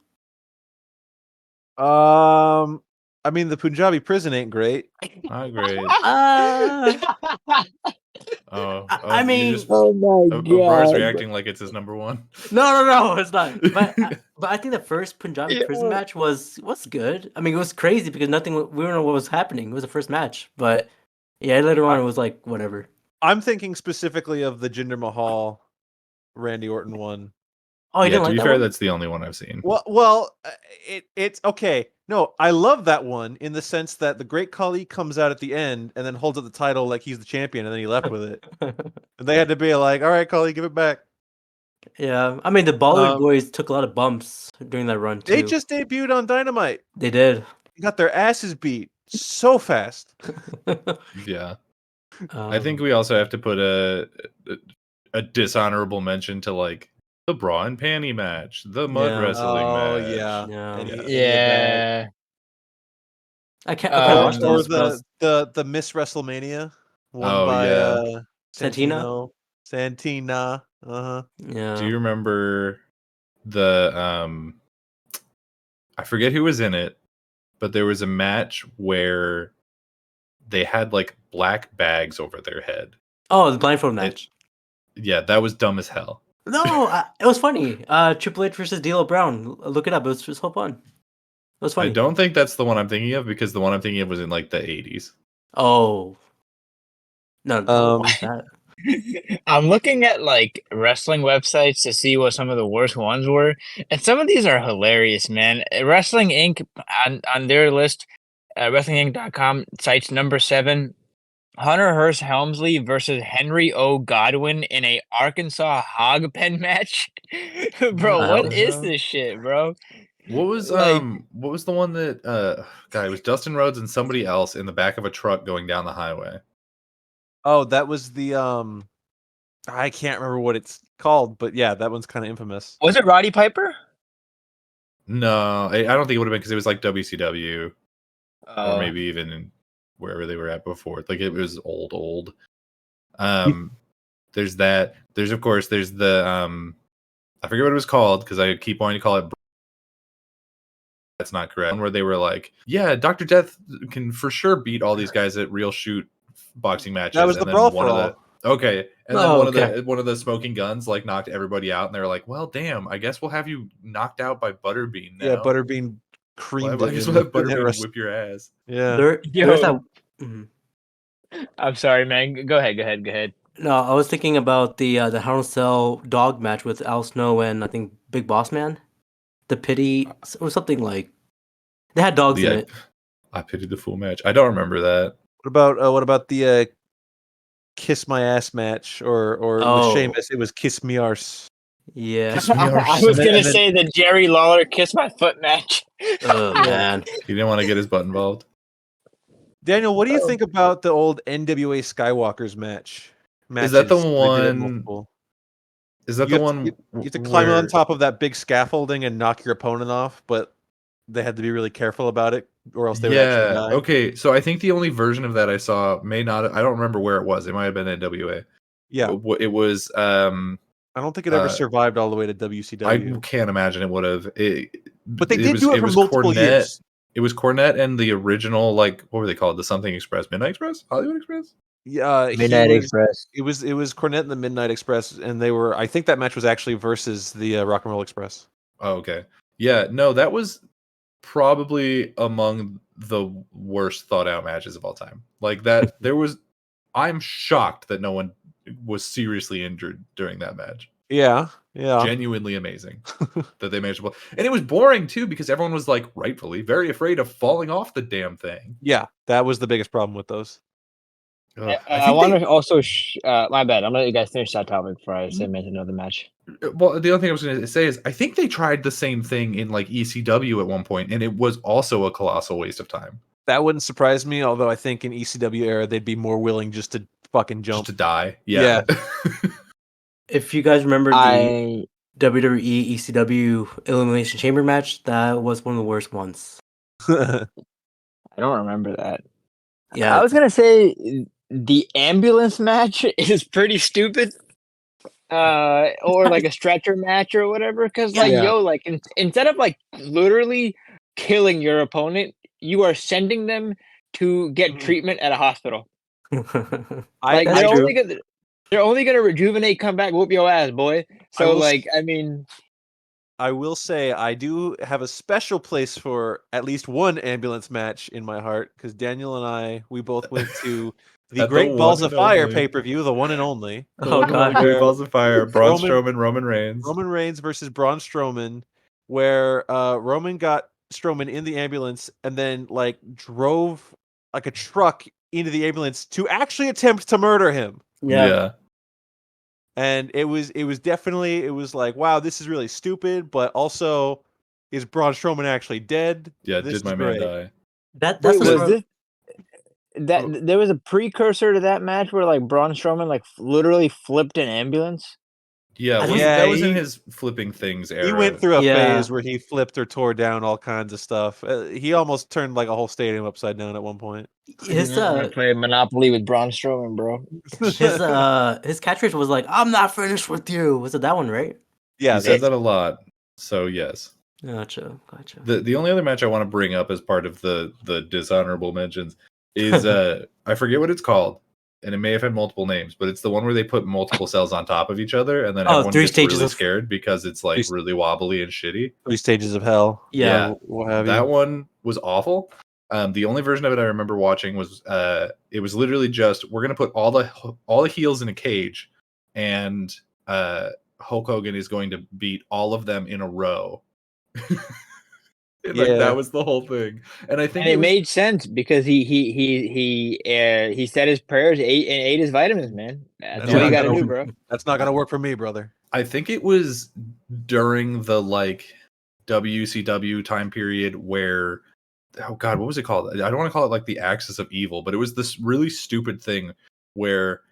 [SPEAKER 4] I mean, the Punjabi prison ain't great.
[SPEAKER 3] Not great.
[SPEAKER 2] I mean,
[SPEAKER 3] you're just,
[SPEAKER 5] Oh my
[SPEAKER 3] Abrar's reacting like it's his number 1.
[SPEAKER 2] no, it's not. But I think the first Punjabi prison match was good. I mean, it was crazy because we don't know what was happening. It was the first match, but yeah, later on it was like whatever.
[SPEAKER 4] I'm thinking specifically of the Jinder Mahal, Randy Orton one.
[SPEAKER 2] Oh, you
[SPEAKER 3] Yeah,
[SPEAKER 2] didn't
[SPEAKER 3] to
[SPEAKER 2] like
[SPEAKER 3] be
[SPEAKER 2] that
[SPEAKER 3] fair,
[SPEAKER 2] one?
[SPEAKER 3] that's the only one I've seen.
[SPEAKER 4] Well, it's okay. No, I love that one in the sense that the Great Khali comes out at the end and then holds up the title like he's the champion, and then he left with it. And they had to be like, "All right, Khali, give it back."
[SPEAKER 2] Yeah, I mean the Baller Boys took a lot of bumps during that run too.
[SPEAKER 4] They just debuted on Dynamite.
[SPEAKER 2] They did.
[SPEAKER 4] They got their asses beat so fast.
[SPEAKER 3] Yeah. I think we also have to put a dishonorable mention to like the bra and panty match, the mud
[SPEAKER 2] Yeah.
[SPEAKER 3] wrestling match.
[SPEAKER 4] Yeah.
[SPEAKER 2] Yeah.
[SPEAKER 4] Any of that.
[SPEAKER 5] Yeah.
[SPEAKER 2] I can't
[SPEAKER 5] Um,
[SPEAKER 2] watch
[SPEAKER 4] Or
[SPEAKER 2] those. but
[SPEAKER 4] the Miss WrestleMania won
[SPEAKER 3] Oh,
[SPEAKER 4] by
[SPEAKER 3] yeah.
[SPEAKER 2] Santina?
[SPEAKER 4] Santina. Uh-huh.
[SPEAKER 2] Yeah.
[SPEAKER 3] Do you remember the I forget who was in it, but there was a match where they had like black bags over their head.
[SPEAKER 2] Oh, the blindfold match.
[SPEAKER 3] Yeah, that was dumb as hell.
[SPEAKER 2] No, it was funny. Triple H versus D'Lo Brown. Look it up. It was so fun. It was funny.
[SPEAKER 3] I don't think that's the one I'm thinking of because the one I'm thinking of was in like the 80s.
[SPEAKER 2] Oh. No, don't watch that.
[SPEAKER 5] I'm looking at like wrestling websites to see what some of the worst ones were, and some of these are hilarious, man. Wrestling Inc. on their list, WrestlingInc.com cites number 7, Hunter Hearst Helmsley versus Henry O. Godwin in a Arkansas hog pen match. Bro, what is this shit, bro?
[SPEAKER 3] What was
[SPEAKER 5] Like-
[SPEAKER 3] what was the one that God, it was Dustin Rhodes and somebody else in the back of a truck going down the highway.
[SPEAKER 4] Oh, that was the I can't remember what it's called, but yeah, that one's kind of infamous.
[SPEAKER 5] Was it Roddy Piper?
[SPEAKER 3] No, I don't think it would have been because it was like WCW
[SPEAKER 5] Oh.
[SPEAKER 3] or maybe even in wherever they were at before. Like it was old. There's that. There's of course there's the I forget what it was called because I keep wanting to call it. That's not correct. Where they were like, yeah, Dr. Death can for sure beat all these guys at real shoot boxing matches.
[SPEAKER 4] That was
[SPEAKER 3] and
[SPEAKER 4] the
[SPEAKER 3] then
[SPEAKER 4] Brawl
[SPEAKER 3] one
[SPEAKER 4] for
[SPEAKER 3] of
[SPEAKER 4] All.
[SPEAKER 3] the okay, and then
[SPEAKER 2] Oh,
[SPEAKER 3] one of the smoking guns like knocked everybody out, and they were like, well, damn, I guess we'll have you knocked out by Butterbean now.
[SPEAKER 4] Yeah, Butterbean creamed
[SPEAKER 3] I
[SPEAKER 4] it
[SPEAKER 3] guess
[SPEAKER 4] in
[SPEAKER 3] we'll have
[SPEAKER 4] the
[SPEAKER 3] Butterbean
[SPEAKER 4] wrest-
[SPEAKER 3] whip your ass.
[SPEAKER 4] Yeah.
[SPEAKER 2] There's that. Mhm.
[SPEAKER 5] I'm sorry, man. Go ahead.
[SPEAKER 2] No, I was thinking about the Hell in a Cell dog match with Al Snow and I think Big Boss Man. The pity or something like. They had dogs in it.
[SPEAKER 3] I pitied the full match. I don't remember that.
[SPEAKER 4] What about the Kiss My Ass match or with Sheamus? It was Kiss Me Arse.
[SPEAKER 2] Yeah.
[SPEAKER 3] Kiss me arse.
[SPEAKER 5] I was gonna
[SPEAKER 2] And then-
[SPEAKER 5] say the Jerry Lawler kiss my foot match.
[SPEAKER 2] Oh man.
[SPEAKER 3] He didn't want to get his butt involved.
[SPEAKER 4] Daniel, what do you think about the old NWA Skywalkers match?
[SPEAKER 3] Is that the
[SPEAKER 4] Matches? They did it
[SPEAKER 3] one-
[SPEAKER 4] multiple.
[SPEAKER 3] Is that
[SPEAKER 4] You
[SPEAKER 3] the
[SPEAKER 4] have to-
[SPEAKER 3] one?
[SPEAKER 4] You have to climb on
[SPEAKER 3] where-
[SPEAKER 4] top of that big scaffolding and knock your opponent off, but they had to be really careful about it, or else they would actually die.
[SPEAKER 3] Okay, so I think the only version of that I saw may not. I don't remember where it was. It might have been NWA.
[SPEAKER 4] Yeah,
[SPEAKER 3] It was.
[SPEAKER 4] I don't think it ever survived all the way to
[SPEAKER 3] I
[SPEAKER 4] WCW.
[SPEAKER 3] can't imagine it would have.
[SPEAKER 4] But they did do it for multiple years.
[SPEAKER 3] It was Cornette and the original, like, what were they called? The Something Express, Midnight Express, Hollywood Express.
[SPEAKER 5] Midnight Express.
[SPEAKER 4] It was Cornette and the Midnight Express, and they were. I think that match was actually versus the Rock and Roll Express.
[SPEAKER 3] Oh, okay. Yeah, no, that was probably among the worst thought out matches of all time. Like that, I'm shocked that no one was seriously injured during that match.
[SPEAKER 4] Yeah.
[SPEAKER 3] Genuinely amazing that they managed to. And it was boring too because everyone was like rightfully very afraid of falling off the damn thing.
[SPEAKER 4] Yeah, that was the biggest problem with those.
[SPEAKER 5] I want to also. My bad. I'm gonna let you guys finish that topic before I say mention another match.
[SPEAKER 3] Well, the other thing I was going to say is I think they tried the same thing in like ECW at one point, and it was also a colossal waste of time.
[SPEAKER 4] That wouldn't surprise me, although I think in ECW era they'd be more willing just to fucking jump.
[SPEAKER 3] Just to die. Yeah.
[SPEAKER 2] If you guys remember the WWE ECW Elimination Chamber match, that was one of the worst ones.
[SPEAKER 5] I don't remember that.
[SPEAKER 2] Yeah.
[SPEAKER 5] I was gonna say the ambulance match is pretty stupid. Or like a stretcher match or whatever, because like instead of like literally killing your opponent, you are sending them to get treatment at a hospital. Like they're only gonna rejuvenate, come back, whoop your ass, boy. So
[SPEAKER 4] I will say I do have a special place for at least one ambulance match in my heart because Daniel and we both went to the Great Balls of Fire pay-per-view, the one and only.
[SPEAKER 2] Oh god,
[SPEAKER 3] Great Balls of Fire, Braun Strowman, Roman Reigns.
[SPEAKER 4] Roman Reigns versus Braun Strowman, where Roman got Strowman in the ambulance and then like drove like a truck into the ambulance to actually attempt to murder him.
[SPEAKER 3] Yeah.
[SPEAKER 4] And it was definitely like, wow, this is really stupid, but also is Braun Strowman actually dead?
[SPEAKER 3] Yeah,
[SPEAKER 4] this
[SPEAKER 3] did my man die?
[SPEAKER 5] There was a precursor to that match where like Braun Strowman like literally flipped an ambulance.
[SPEAKER 3] Yeah, that was in his flipping things era.
[SPEAKER 4] He went through a phase where he flipped or tore down all kinds of stuff. He almost turned like a whole stadium upside down at one point.
[SPEAKER 2] His
[SPEAKER 5] play Monopoly with Braun Strowman, bro.
[SPEAKER 2] His catchphrase was like, "I'm not finished with you." Was it that one, right?
[SPEAKER 4] Yeah,
[SPEAKER 3] he said that a lot. So yes.
[SPEAKER 2] Gotcha.
[SPEAKER 3] The only other match I want to bring up as part of the dishonorable mentions is I forget what it's called, and it may have had multiple names, but it's the one where they put multiple cells on top of each other, and then everyone gets really scared because it's like really wobbly and shitty.
[SPEAKER 4] 3 stages of hell.
[SPEAKER 3] Yeah,
[SPEAKER 4] what have
[SPEAKER 3] that
[SPEAKER 4] you.
[SPEAKER 3] one was awful. The only version of it I remember watching was it was literally just we're gonna put all the heels in a cage, and Hulk Hogan is going to beat all of them in a row. That was the whole thing, and I think
[SPEAKER 5] it made sense because he said his prayers, ate his vitamins, man. That's what you got to do, bro.
[SPEAKER 4] That's not gonna work for me, brother.
[SPEAKER 3] I think it was during the like WCW time period where, oh god, what was it called? I don't want to call it like the Axis of Evil, but it was this really stupid thing where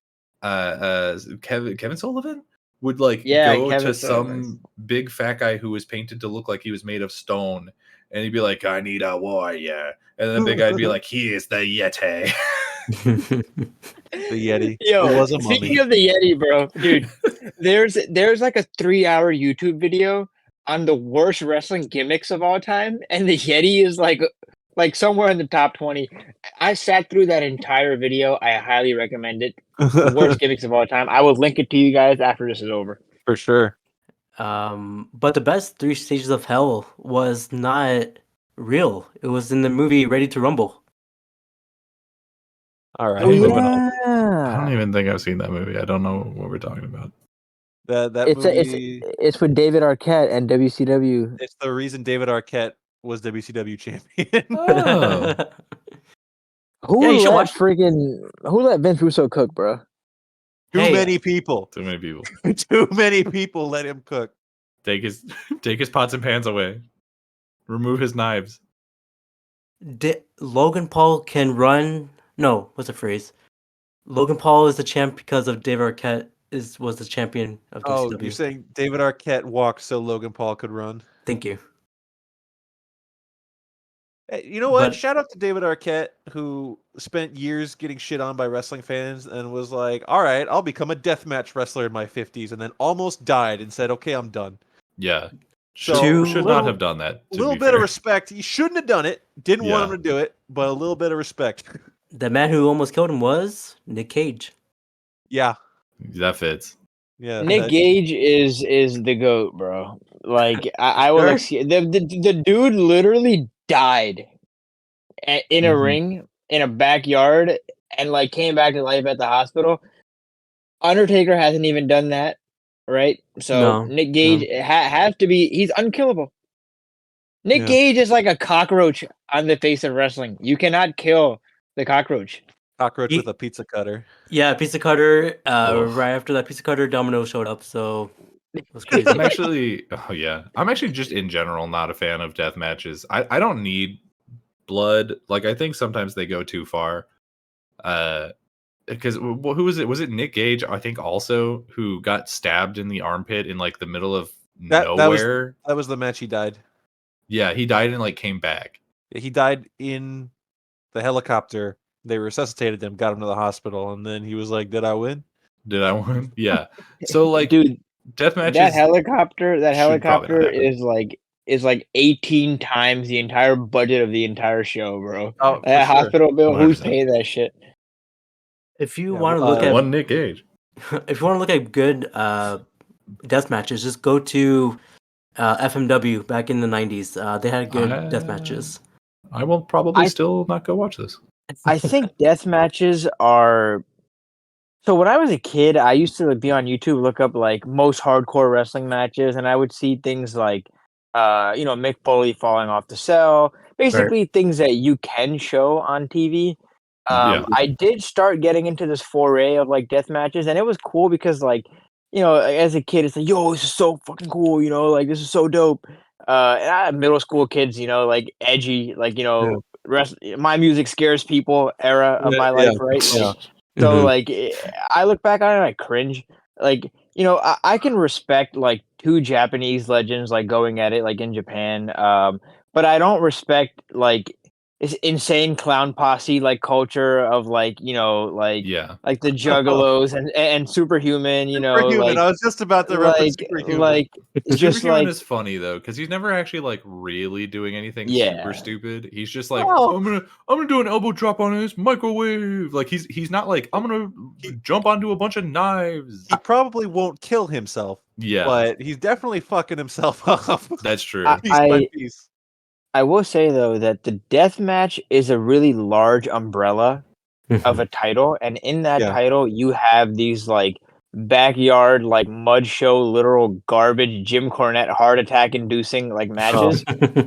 [SPEAKER 3] Kevin Sullivan would like go to some big fat guy who was painted to look like he was made of stone, and he'd be like, "I need a warrior," and then the big guy'd be like, "He is the Yeti."
[SPEAKER 4] The Yeti.
[SPEAKER 5] Yo,
[SPEAKER 4] it was a mummy.
[SPEAKER 5] Speaking of the Yeti, bro, dude, there's like a 3-hour YouTube video on the worst wrestling gimmicks of all time, and the Yeti is like somewhere in the top 20. I sat through that entire video. I highly recommend it. The worst gimmicks of all time. I will link it to you guys after this is over.
[SPEAKER 4] For sure.
[SPEAKER 2] But the best 3 stages of hell was not real. It was in the movie Ready to Rumble.
[SPEAKER 4] All right.
[SPEAKER 3] I don't even think I've seen that movie. I don't know what we're talking about.
[SPEAKER 5] It's with David Arquette and WCW.
[SPEAKER 4] It's the reason David Arquette was WCW champion.
[SPEAKER 3] Oh.
[SPEAKER 5] Who let Vince Russo cook, bro?
[SPEAKER 4] Too many people.
[SPEAKER 3] Too many people.
[SPEAKER 4] Too many people let him cook.
[SPEAKER 3] Take his pots and pans away. Remove his knives.
[SPEAKER 2] Logan Paul can run. No, what's the phrase? Logan Paul is the champ because of David Arquette was the champion of WCW.
[SPEAKER 4] Oh, you're saying David Arquette walked so Logan Paul could run?
[SPEAKER 2] Thank you.
[SPEAKER 4] Hey, you know what? Shout out to David Arquette, who spent years getting shit on by wrestling fans and was like, all right, I'll become a deathmatch wrestler in my 50s, and then almost died and said, okay, I'm done.
[SPEAKER 3] Yeah. Should not have done that.
[SPEAKER 4] A little bit of respect. He shouldn't have done it. Didn't want him to do it, but a little bit of respect.
[SPEAKER 2] the man who almost killed him was Nick Cage.
[SPEAKER 4] Yeah,
[SPEAKER 3] That fits.
[SPEAKER 4] yeah.
[SPEAKER 5] Nick
[SPEAKER 4] that-
[SPEAKER 5] Gage is the goat, bro. Like I will
[SPEAKER 4] Sure.
[SPEAKER 5] the dude literally died in a
[SPEAKER 3] Mhm.
[SPEAKER 5] ring in a backyard and like came back to life at the hospital. Undertaker hasn't even done that, right? So
[SPEAKER 2] No,
[SPEAKER 5] Nick Gage has to be. He's unkillable. Nick
[SPEAKER 4] Yeah.
[SPEAKER 5] Gage is like a cockroach on the face of wrestling. You cannot kill the cockroach.
[SPEAKER 4] Cockroach
[SPEAKER 2] He-
[SPEAKER 4] with a pizza cutter.
[SPEAKER 2] Yeah, pizza cutter.
[SPEAKER 3] Oof.
[SPEAKER 2] Right after that pizza cutter, Domino showed up. So it was crazy.
[SPEAKER 3] I'm actually, oh yeah, I'm actually just in general not a fan of death matches. I don't need blood. Like I think sometimes they go too far. Because who was it? Was it Nick Gage? I think also who got stabbed in the armpit in like the middle of
[SPEAKER 4] That
[SPEAKER 3] nowhere.
[SPEAKER 4] was the match he died.
[SPEAKER 3] Yeah, he died and like came back.
[SPEAKER 4] He died in the helicopter. They resuscitated him, got him to the hospital, and then he was like, "Did I win?"
[SPEAKER 3] Did I win? Yeah. So like
[SPEAKER 5] Dude,
[SPEAKER 3] death matches.
[SPEAKER 5] that helicopter
[SPEAKER 3] should probably not happen.
[SPEAKER 5] is like 18 times the entire budget of the entire show, bro.
[SPEAKER 4] Oh,
[SPEAKER 5] That
[SPEAKER 4] for sure.
[SPEAKER 5] hospital bill, who's
[SPEAKER 3] 100%.
[SPEAKER 5] paying that shit?
[SPEAKER 2] If you
[SPEAKER 4] Yeah,
[SPEAKER 2] want to look at
[SPEAKER 3] One Nick Gage.
[SPEAKER 2] if you want to look at good death matches, just go to FMW back in the 90s. They had good death matches.
[SPEAKER 3] I will probably
[SPEAKER 5] I-
[SPEAKER 3] still not go watch this.
[SPEAKER 5] I think death matches are. So when I was a kid, I used to be on YouTube, look up like most hardcore wrestling matches, and I would see things like, Mick Foley falling off the cell, basically things that you can show on TV.
[SPEAKER 3] Yeah.
[SPEAKER 5] I did start getting into this foray of like death matches, and it was cool because like, as a kid, it's like, yo, this is so fucking cool, like this is so dope. And I had middle school kids, like edgy, like my music scares people era of my life, right? Like, so
[SPEAKER 2] Mhm.
[SPEAKER 5] like I look back on it, I cringe. Like I can respect like two Japanese legends like going at it like in Japan, but I don't respect like this insane clown posse like culture of like
[SPEAKER 3] Yeah.
[SPEAKER 5] like the Juggalos and Superhuman.
[SPEAKER 4] Superhuman.
[SPEAKER 5] Like
[SPEAKER 4] I was just about to reference
[SPEAKER 5] like
[SPEAKER 4] Superhuman.
[SPEAKER 5] like just
[SPEAKER 3] Superhuman
[SPEAKER 5] like
[SPEAKER 3] is funny though, because he's never actually like really doing anything
[SPEAKER 5] Yeah.
[SPEAKER 3] super stupid. He's just like,
[SPEAKER 4] Well-
[SPEAKER 3] I'm gonna do an elbow drop on his microwave. Like he's not like I'm gonna jump onto a bunch of knives.
[SPEAKER 4] he probably won't kill himself,
[SPEAKER 3] Yeah,
[SPEAKER 4] but he's definitely fucking himself up
[SPEAKER 3] that's true.
[SPEAKER 4] piece by piece.
[SPEAKER 5] I will say though that the death match is a really large umbrella of a title, and in that
[SPEAKER 4] Yeah.
[SPEAKER 5] title you have these like backyard like mud show literal garbage Jim Cornette heart attack inducing like matches.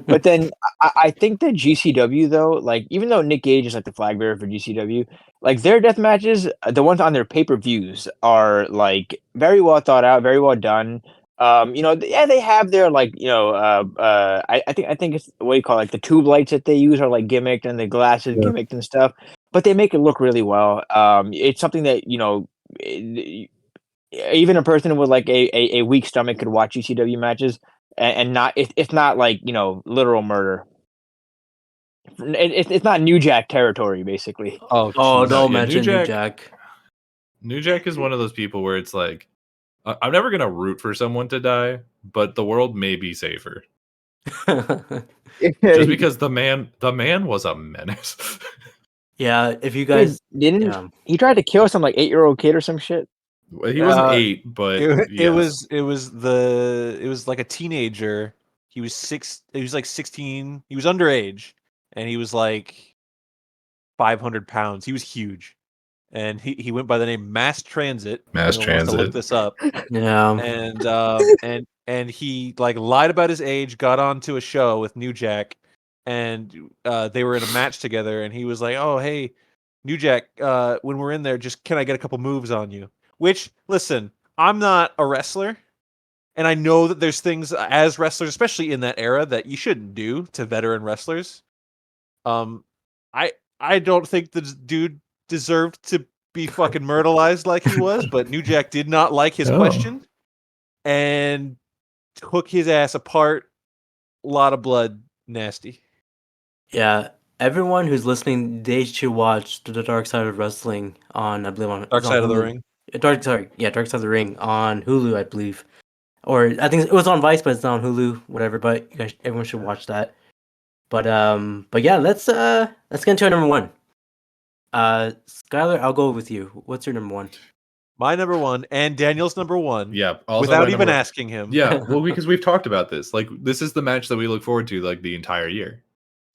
[SPEAKER 5] But then I think that GCW though, like even though Nick Gage is like the flag bearer for GCW, like their death matches, the ones on their pay-per-views are like very well thought out, very well done. They have their like, I think it's what you call it, like the tube lights that they use are like gimmicked and the glasses gimmicked and stuff, but they make it look really well. It's something that even a person with like a weak stomach could watch GCW matches and not it's not like literal murder. It's not New Jack territory basically.
[SPEAKER 4] Oh,
[SPEAKER 2] Oh,
[SPEAKER 4] jeez.
[SPEAKER 2] don't
[SPEAKER 3] Yeah,
[SPEAKER 2] mention
[SPEAKER 3] New
[SPEAKER 2] New
[SPEAKER 3] Jack-
[SPEAKER 2] Jack.
[SPEAKER 3] New Jack is one of those people where it's like, I'm never gonna root for someone to die, but the world may be safer just because the man was a menace.
[SPEAKER 2] Yeah, if you guys
[SPEAKER 5] didn't
[SPEAKER 2] yeah.
[SPEAKER 5] he tried to kill some like 8-year-old kid or some shit?
[SPEAKER 3] He wasn't 8, but
[SPEAKER 4] It
[SPEAKER 3] yes.
[SPEAKER 4] was like a teenager. He was like 16. He was underage, and he was like 500 pounds. He was huge, and he went by the name Mass Transit.
[SPEAKER 3] Mass
[SPEAKER 4] Anyone wants to look
[SPEAKER 3] Transit.
[SPEAKER 4] this up.
[SPEAKER 2] Yeah.
[SPEAKER 4] And he like lied about his age, got onto a show with New Jack, and they were in a match together, and he was like, "Oh, hey, New Jack, when we're in there, just can I get a couple moves on you?" Which, listen, I'm not a wrestler, and I know that there's things as wrestlers, especially in that era, that you shouldn't do to veteran wrestlers. I don't think the dude deserved to be fucking myrtleized like he was, but New Jack did not like his
[SPEAKER 3] Oh.
[SPEAKER 4] question and took his ass apart. A lot of blood, nasty.
[SPEAKER 2] Yeah. Everyone who's listening, they should watch The Dark Side of Wrestling on, I believe, on
[SPEAKER 4] Dark
[SPEAKER 2] it's on
[SPEAKER 4] Side of the
[SPEAKER 2] Hulu.
[SPEAKER 4] Ring.
[SPEAKER 2] Dark Side of the Ring on Hulu, I believe. Or I think it was on Vice, but it's not on Hulu, whatever. But everyone should watch that. But yeah, let's get into our number one. Skyler, I'll go with you. What's your number one?
[SPEAKER 4] My number one and Daniel's number one.
[SPEAKER 3] Yeah. Also
[SPEAKER 4] without
[SPEAKER 3] my
[SPEAKER 4] even
[SPEAKER 3] number-
[SPEAKER 4] asking him.
[SPEAKER 3] Yeah. Well, because we've talked about this. Like, this is the match that we look forward to like the entire year.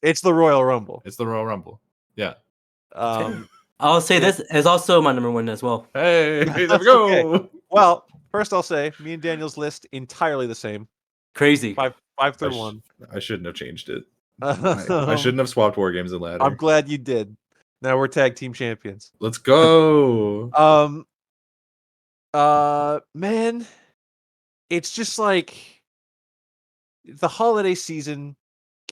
[SPEAKER 4] It's the Royal Rumble.
[SPEAKER 3] It's the Royal Rumble. Yeah.
[SPEAKER 2] I'll say this is also my number one as well.
[SPEAKER 3] Hey, there we
[SPEAKER 4] That's
[SPEAKER 3] go.
[SPEAKER 4] okay. Well, first I'll say me and Daniel's list entirely the same.
[SPEAKER 2] Crazy.
[SPEAKER 4] Five through one.
[SPEAKER 3] I shouldn't have changed it. I shouldn't have swapped War Games and Ladder.
[SPEAKER 4] I'm glad you did. Now we're tag team champions.
[SPEAKER 3] Let's go.
[SPEAKER 4] Man, it's just like the holiday season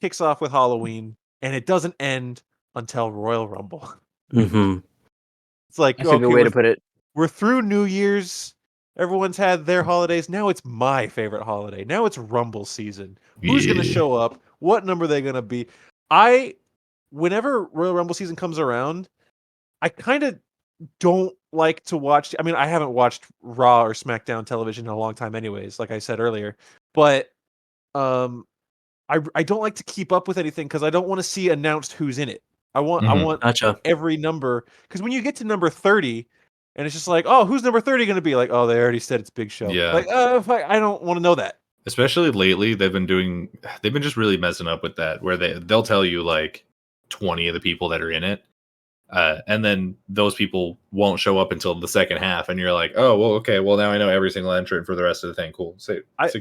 [SPEAKER 4] kicks off with Halloween and it doesn't end until Royal Rumble.
[SPEAKER 2] Mm-hmm.
[SPEAKER 4] It's like,
[SPEAKER 5] That's a good way to put it.
[SPEAKER 4] We're through New Year's. Everyone's had their holidays. Now it's my favorite holiday. Now it's Rumble season. Who's going to show up? What number are they going to be? Whenever Royal Rumble season comes around, I kind of don't like to watch. I mean, I haven't watched Raw or SmackDown television in a long time, anyways. Like I said earlier, but I don't like to keep up with anything because I don't want to see announced who's in it. I want
[SPEAKER 2] Gotcha.
[SPEAKER 4] every number, because when you get to number 30, and it's just like, oh, who's number 30 going to be? Like, oh, they already said it's Big Show.
[SPEAKER 3] Yeah.
[SPEAKER 4] Like, I don't want to know that.
[SPEAKER 3] Especially lately, they've been just really messing up with that, where they'll tell you like 20 of the people that are in it, and then those people won't show up until the second half, and you're like, oh, well, okay, well now I know every single entrant for the rest of the thing. Cool.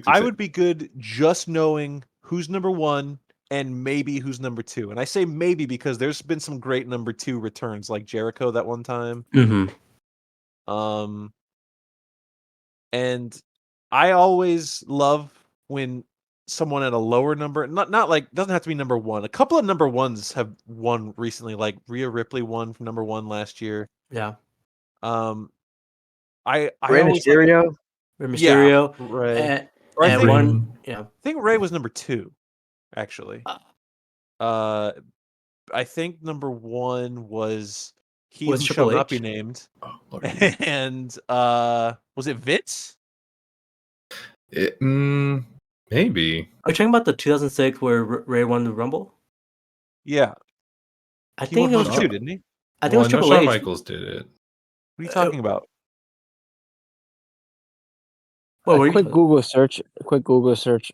[SPEAKER 4] I would be good just knowing who's number one and maybe who's number two. And I say maybe because there's been some great number two returns, like Jericho that one time.
[SPEAKER 2] Mm-hmm.
[SPEAKER 4] And I always love when someone at a lower number, not like, doesn't have to be number one. A couple of number ones have won recently, like Rhea Ripley won from number one last year.
[SPEAKER 2] Yeah.
[SPEAKER 4] I
[SPEAKER 5] Rey
[SPEAKER 4] always
[SPEAKER 5] Mysterio.
[SPEAKER 2] Rey Mysterio.
[SPEAKER 4] Ray.
[SPEAKER 2] Yeah.
[SPEAKER 4] I think Ray was number two, actually. I think number one was He
[SPEAKER 2] Was
[SPEAKER 4] Who
[SPEAKER 2] Triple
[SPEAKER 4] Shall Not Be
[SPEAKER 2] H?
[SPEAKER 4] Named.
[SPEAKER 3] Oh, Lord.
[SPEAKER 4] And was it Vince?
[SPEAKER 3] Maybe.
[SPEAKER 2] Are you talking about the 2006 where Ray won the Rumble?
[SPEAKER 4] Yeah.
[SPEAKER 2] I
[SPEAKER 4] He
[SPEAKER 2] think
[SPEAKER 4] won
[SPEAKER 2] it was
[SPEAKER 4] number two, didn't he?
[SPEAKER 2] I think it was
[SPEAKER 3] know
[SPEAKER 2] Triple
[SPEAKER 3] Shawn
[SPEAKER 2] H.
[SPEAKER 3] Michaels did it.
[SPEAKER 4] What are you talking about?
[SPEAKER 2] What were
[SPEAKER 5] A
[SPEAKER 2] you
[SPEAKER 5] quick Google search.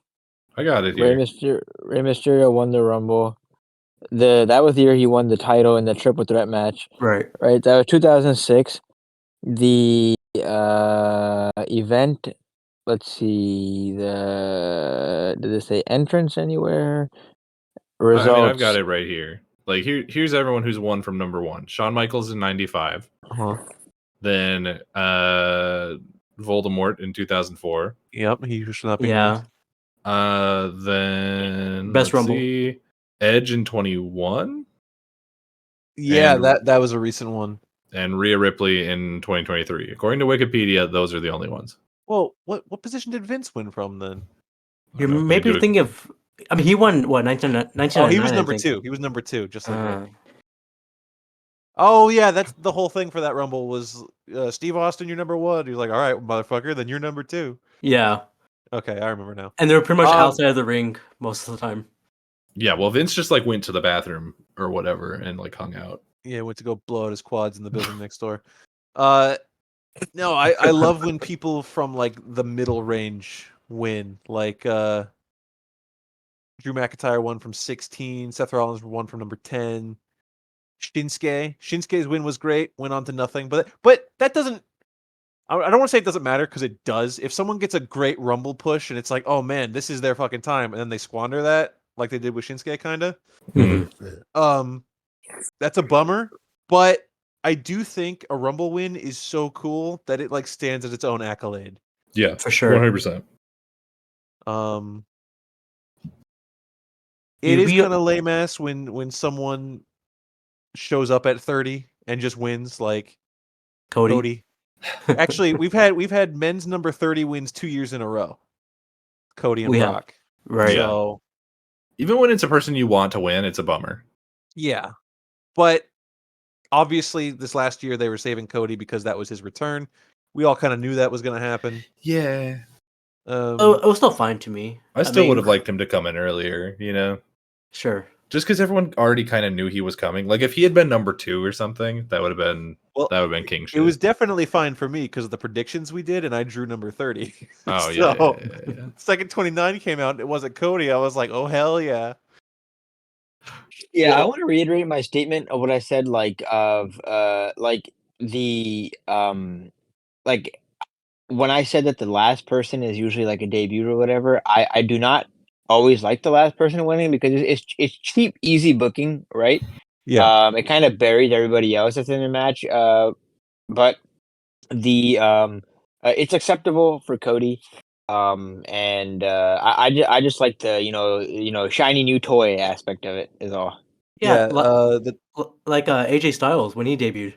[SPEAKER 3] I got it
[SPEAKER 5] Rey
[SPEAKER 3] here.
[SPEAKER 5] Mysterio won the Rumble. That was the year he won the title in the triple threat match.
[SPEAKER 2] Right.
[SPEAKER 5] Right, that was 2006. The event. Let's see. Did it say entrance anywhere? Results.
[SPEAKER 3] I mean, I've got it right here. Like here's everyone who's won from number one. Shawn Michaels in '95.
[SPEAKER 5] Uh-huh.
[SPEAKER 3] Then Voldemort in 2004.
[SPEAKER 4] Yep, He Who Shall Not Be
[SPEAKER 2] Yeah.
[SPEAKER 4] Named.
[SPEAKER 3] Then
[SPEAKER 2] Best
[SPEAKER 3] let's
[SPEAKER 2] Rumble.
[SPEAKER 3] see, Edge in 21.
[SPEAKER 4] Yeah,
[SPEAKER 3] And-
[SPEAKER 4] that was a recent one.
[SPEAKER 3] And Rhea Ripley in 2023. According to Wikipedia, those are the only ones.
[SPEAKER 4] Well, what position did Vince win from then?
[SPEAKER 3] I
[SPEAKER 2] You're
[SPEAKER 3] don't know,
[SPEAKER 2] maybe
[SPEAKER 3] they do it-
[SPEAKER 2] thinking of. I mean, he won what 1999.
[SPEAKER 4] Oh, he was
[SPEAKER 2] I
[SPEAKER 4] number
[SPEAKER 2] think.
[SPEAKER 4] two. He was number two, just like
[SPEAKER 2] Uh,
[SPEAKER 4] Rick. Oh yeah, that's the whole thing for that Rumble was Steve Austin, you're number one. He was like, all right, motherfucker, then you're number two.
[SPEAKER 2] yeah,
[SPEAKER 4] Okay, I remember now.
[SPEAKER 2] and they were pretty much
[SPEAKER 4] Um,
[SPEAKER 2] outside of the ring most of the time.
[SPEAKER 3] Yeah, well, Vince just like went to the bathroom or whatever and like hung out.
[SPEAKER 4] Yeah, went to go blow out his quads in the building next door. No, I love when people from like the middle range win. Like Drew McIntyre won from 16, Seth Rollins won from number 10. Shinsuke's win was great, went on to nothing, but that doesn't. I don't want to say it doesn't matter because it does. If someone gets a great Rumble push and it's like, oh man, this is their fucking time, and then they squander that like they did with Shinsuke, kind of. That's a bummer, but I do think a Rumble win is so cool that it like stands as its own accolade.
[SPEAKER 3] Yeah,
[SPEAKER 2] For sure.
[SPEAKER 3] 100%.
[SPEAKER 4] It
[SPEAKER 2] Dude,
[SPEAKER 4] is
[SPEAKER 2] we-
[SPEAKER 4] kind of lame ass when someone shows up at 30 and just wins, like
[SPEAKER 2] Cody.
[SPEAKER 4] Actually, we've had men's number 30 wins 2 years in a row. Cody and
[SPEAKER 2] We have.
[SPEAKER 4] Brock.
[SPEAKER 2] Right.
[SPEAKER 3] Yeah.
[SPEAKER 4] So
[SPEAKER 3] Even when it's a person you want to win, it's a bummer.
[SPEAKER 4] yeah, but obviously this last year they were saving Cody because that was his return. We all kind of knew that was going to happen.
[SPEAKER 3] Yeah.
[SPEAKER 2] Oh, it was still fine to me.
[SPEAKER 3] I still
[SPEAKER 2] mean,
[SPEAKER 3] would have liked him to come in earlier, you know?
[SPEAKER 2] Sure.
[SPEAKER 3] just because everyone already kind of knew he was coming. Like if he had been number 2 or something, that would have been king shit.
[SPEAKER 4] It was definitely fine for me because of the predictions we did, and I drew number 30.
[SPEAKER 3] Oh
[SPEAKER 4] So,
[SPEAKER 3] yeah.
[SPEAKER 4] second 29 came out, and it wasn't Cody. I was like, oh hell yeah.
[SPEAKER 5] Yeah, I
[SPEAKER 4] Well-
[SPEAKER 5] want to reiterate my statement of what I said, like the like when I said that the last person is usually like a debut or whatever. I do not always like the last person winning because it's cheap, easy booking, right?
[SPEAKER 4] Yeah.
[SPEAKER 5] It kind of buried everybody else that's in the match. But it's acceptable for Cody. And I just like the shiny new toy aspect of it is all.
[SPEAKER 2] Yeah,
[SPEAKER 4] The
[SPEAKER 2] like AJ Styles when he debuted.